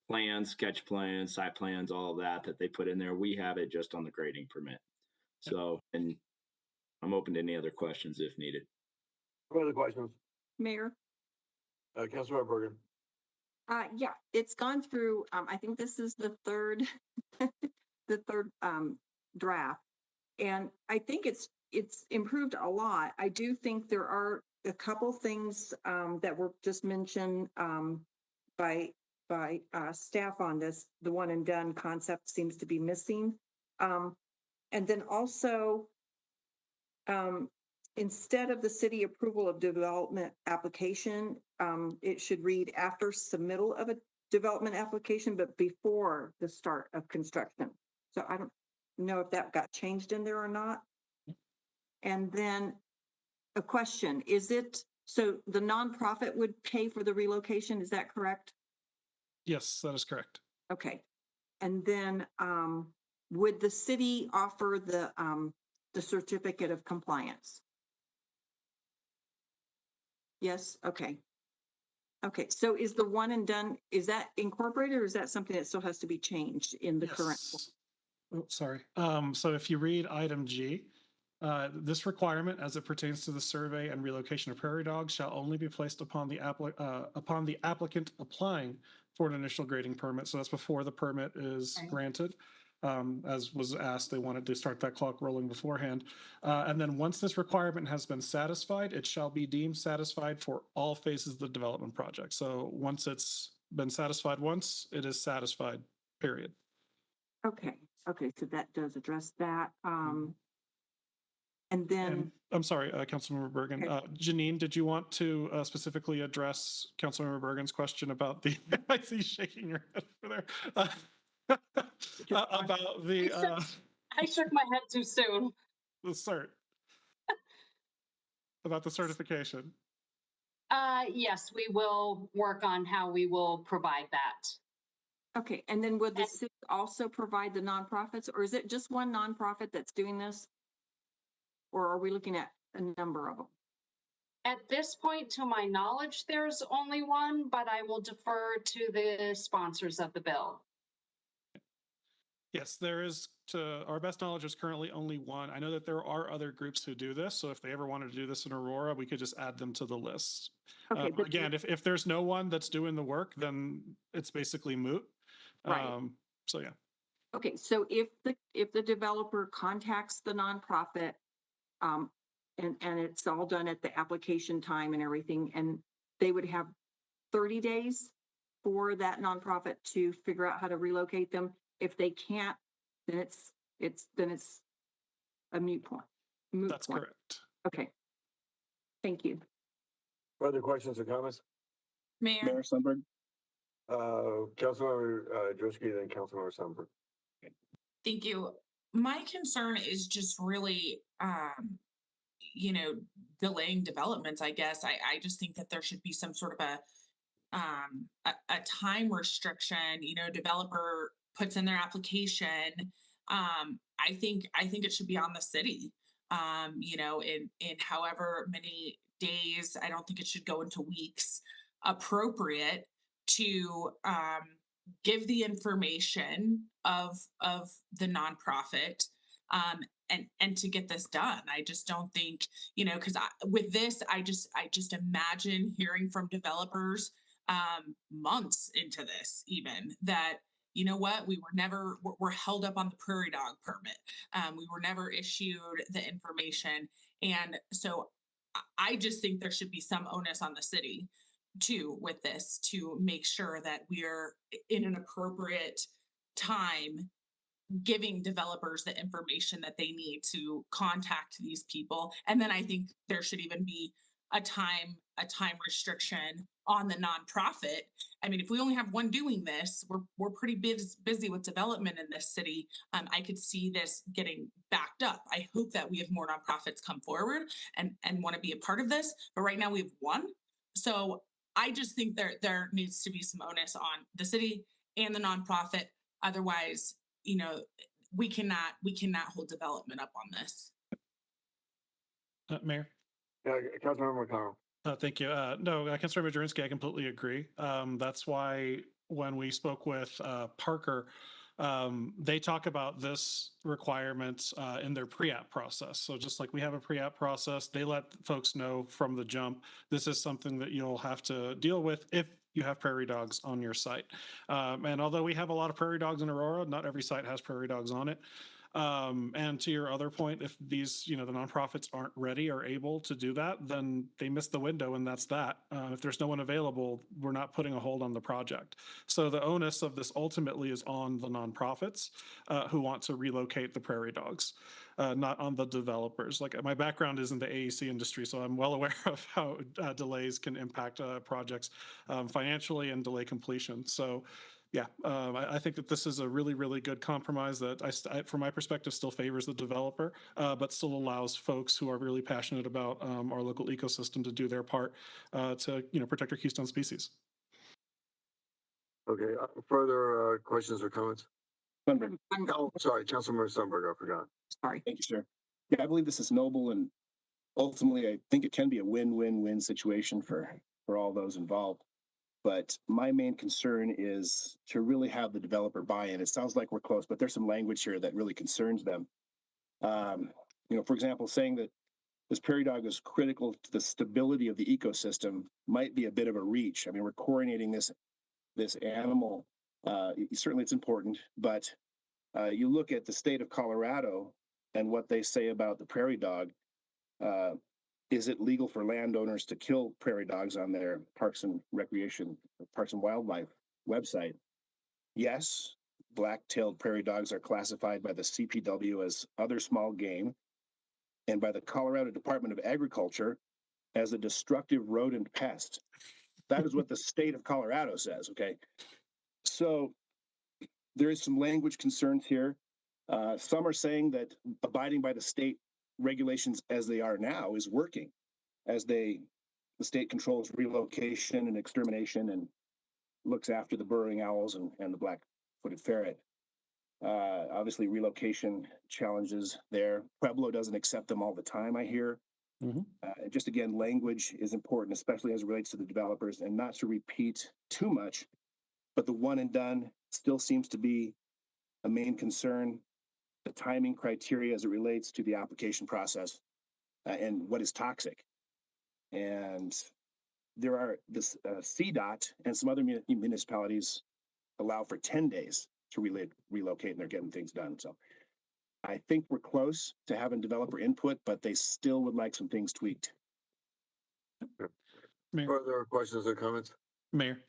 plans, sketch plans, site plans, all of that they put in there. We have it just on the grading permit. So, and I'm open to any other questions if needed. What other questions? Mayor? Councilmember Bergen. Yeah, it's gone through, I think this is the third, the third draft. And I think it's improved a lot. I do think there are a couple things that were just mentioned by staff on this. The one and done concept seems to be missing. And then also, instead of the city approval of development application, it should read after submittal of a development application, but before the start of construction. So I don't know if that got changed in there or not. And then a question, is it, so the nonprofit would pay for the relocation, is that correct? Yes, that is correct. Okay. And then would the city offer the certificate of compliance? Yes, okay. Okay, so is the one and done, is that incorporated or is that something that still has to be changed in the current? Oh, sorry. So if you read item G, this requirement as it pertains to the survey and relocation of prairie dogs shall only be placed upon the applicant applying for an initial grading permit. So that's before the permit is granted. As was asked, they wanted to start that clock rolling beforehand. And then once this requirement has been satisfied, it shall be deemed satisfied for all phases of the development project. So once it's been satisfied once, it is satisfied, period. Okay, okay, so that does address that. And then I'm sorry, Councilmember Bergen. Janine, did you want to specifically address Councilmember Bergen's question about the? I see you shaking your head over there. About the. I shook my head too soon. The cert. About the certification. Yes, we will work on how we will provide that. Okay, and then would the city also provide the nonprofits, or is it just one nonprofit that's doing this? Or are we looking at a number of them? At this point, to my knowledge, there's only one, but I will defer to the sponsors of the bill. Yes, there is, to our best knowledge, is currently only one. I know that there are other groups who do this. So if they ever wanted to do this in Aurora, we could just add them to the list. Okay, again, if there's no one that's doing the work, then it's basically moot. Right. So yeah. Okay, so if the developer contacts the nonprofit, and it's all done at the application time and everything, and they would have 30 days for that nonprofit to figure out how to relocate them. If they can't, then it's a moot point. That's correct. Okay. Thank you. Further questions or comments? Mayor. Sundberg. Councilmember Drewski, then Councilmember Sundberg. Thank you. My concern is just really, delaying developments, I guess. I just think that there should be some sort of a time restriction. Developer puts in their application. I think it should be on the city. In however many days. I don't think it should go into weeks. Appropriate to give the information of the nonprofit and to get this done. I just don't think, because with this, I just imagine hearing from developers months into this, even that, you know what, we're held up on the prairie dog permit. We were never issued the information. And so I just think there should be some onus on the city too with this to make sure that we're in an appropriate time giving developers the information that they need to contact these people. And then I think there should even be a time restriction on the nonprofit. I mean, if we only have one doing this, we're pretty busy with development in this city. I could see this getting backed up. I hope that we have more nonprofits come forward and want to be a part of this. But right now we have one. So I just think there needs to be some onus on the city and the nonprofit. Otherwise, we cannot hold development up on this. Mayor? Yeah, Councilmember McConnell. Thank you. No, Councilmember Jurinsky, I completely agree. That's why when we spoke with Parker, they talk about this requirement in their pre-app process. So just like we have a pre-app process, they let folks know from the jump, this is something that you'll have to deal with if you have prairie dogs on your site. And although we have a lot of prairie dogs in Aurora, not every site has prairie dogs on it. And to your other point, if these, the nonprofits aren't ready or able to do that, then they miss the window, and that's that. If there's no one available, we're not putting a hold on the project. So the onus of this ultimately is on the nonprofits who want to relocate the prairie dogs, not on the developers. Like, my background is in the AEC industry, so I'm well aware of how delays can impact projects financially and delay completion. So yeah, I think that this is a really, really good compromise that, from my perspective, still favors the developer, but still allows folks who are really passionate about our local ecosystem to do their part to, protect our keystone species. Okay, further questions or comments? Oh, sorry, Councilmember Sundberg, I forgot. Sorry. Thank you, sir. Yeah, I believe this is noble, and ultimately, I think it can be a win-win-win situation for all those involved. But my main concern is to really have the developer buy-in. It sounds like we're close, but there's some language here that really concerns them. For example, saying that this prairie dog is critical to the stability of the ecosystem might be a bit of a reach. I mean, we're coronating this animal. Certainly it's important, but you look at the state of Colorado and what they say about the prairie dog. Is it legal for landowners to kill prairie dogs on their Parks and Wildlife website? Yes, black-tailed prairie dogs are classified by the CPW as other small game and by the Colorado Department of Agriculture as a destructive rodent pest. That is what the state of Colorado says, okay? So there is some language concerns here. Some are saying that abiding by the state regulations as they are now is working, as the state controls relocation and extermination and looks after the burrowing owls and the black-footed ferret. Obviously, relocation challenges there. Pueblo doesn't accept them all the time, I hear. Just again, language is important, especially as it relates to the developers, and not to repeat too much, but the one and done still seems to be a main concern. The timing criteria as it relates to the application process and what is toxic. And there are this CDOT and some other municipalities allow for 10 days to relocate, and they're getting things done. So I think we're close to having developer input, but they still would like some things tweaked. Mayor. Further questions or comments? Mayor.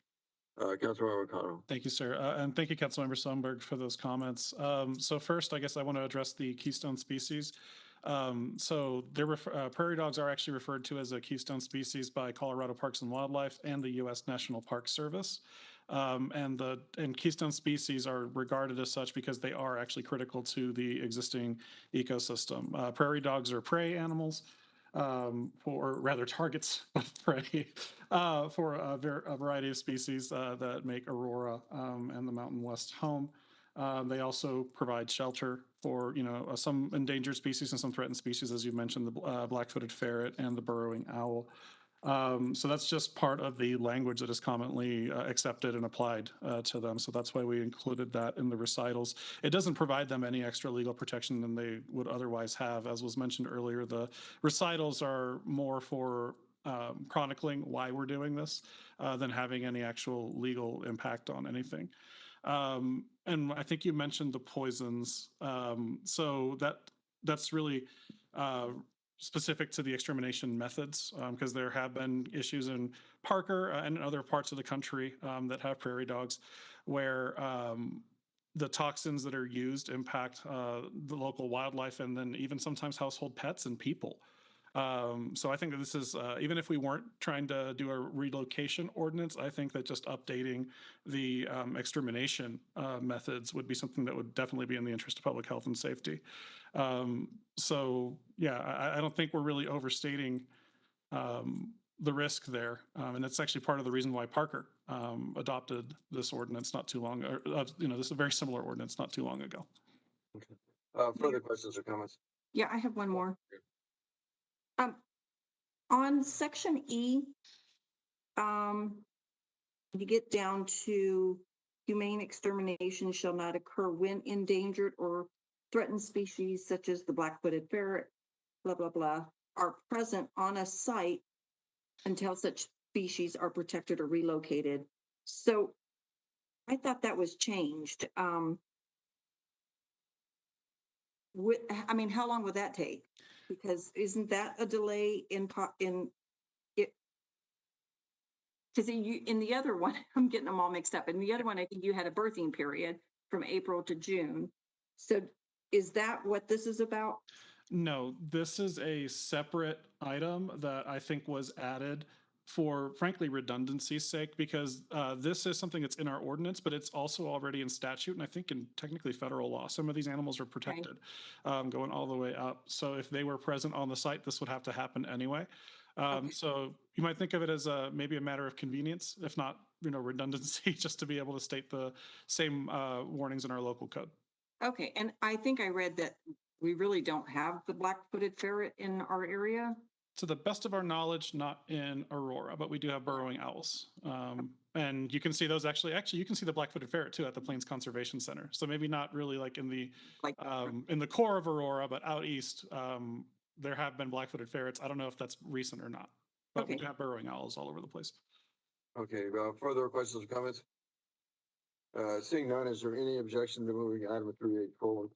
Councilmember McConnell. Thank you, sir. And thank you, Councilmember Sundberg, for those comments. So first, I guess I want to address the keystone species. So prairie dogs are actually referred to as a keystone species by Colorado Parks and Wildlife and the U.S. National Park Service. And keystone species are regarded as such because they are actually critical to the existing ecosystem. Prairie dogs are prey animals, or rather targets of prey for a variety of species that make Aurora and the Mountain West home. They also provide shelter for, some endangered species and some threatened species, as you mentioned, the black-footed ferret and the burrowing owl. So that's just part of the language that is commonly accepted and applied to them. So that's why we included that in the recitals. It doesn't provide them any extra legal protection than they would otherwise have. As was mentioned earlier, the recitals are more for chronicling why we're doing this than having any actual legal impact on anything. And I think you mentioned the poisons. So that's really specific to the extermination methods, because there have been issues in Parker and in other parts of the country that have prairie dogs where the toxins that are used impact the local wildlife and then even sometimes household pets and people. So I think that this is, even if we weren't trying to do a relocation ordinance, I think that just updating the extermination methods would be something that would definitely be in the interest of public health and safety. So yeah, I don't think we're really overstating the risk there. And it's actually part of the reason why Parker adopted this ordinance not too long, this is a very similar ordinance not too long ago. Okay. Further questions or comments? Yeah, I have one more. On section E, you get down to humane extermination shall not occur when endangered or threatened species such as the black-footed ferret, blah, blah, blah, are present on a site until such species are protected or relocated. So I thought that was changed. How long would that take? Because isn't that a delay in it? Because in the other one, I'm getting them all mixed up. In the other one, I think you had a birthing period from April to June. So is that what this is about? No, this is a separate item that I think was added for, frankly, redundancy's sake, because this is something that's in our ordinance, but it's also already in statute and I think in technically federal law. Some of these animals are protected, going all the way up. So if they were present on the site, this would have to happen anyway. So you might think of it as maybe a matter of convenience, if not, redundancy, just to be able to state the same warnings in our local code. Okay, and I think I read that we really don't have the black-footed ferret in our area. To the best of our knowledge, not in Aurora, but we do have burrowing owls. And you can see those actually you can see the black-footed ferret too at the Plains Conservation Center. So maybe not really like in the core of Aurora, but out east, there have been black-footed ferrets. I don't know if that's recent or not, but we do have burrowing owls all over the place. Okay, further questions or comments? Seeing none, is there any objection to moving item 3H forward?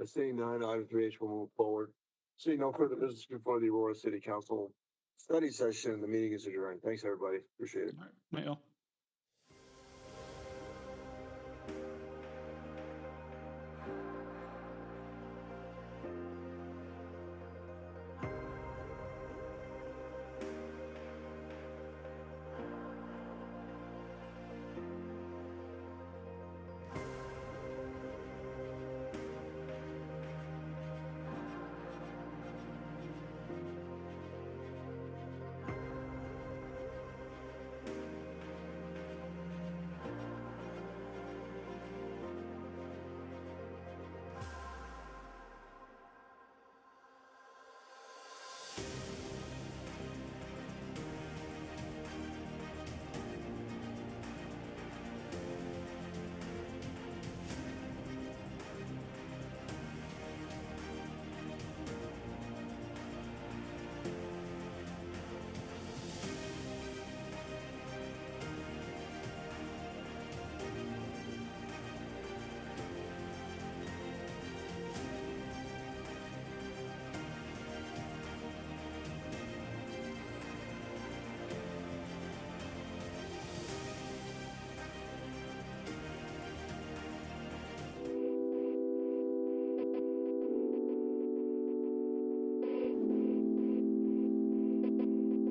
Seeing none, item 3H will move forward. Seeing no further business before the Aurora City Council study session, the meeting is adjourned. Thanks, everybody. Appreciate it. All right.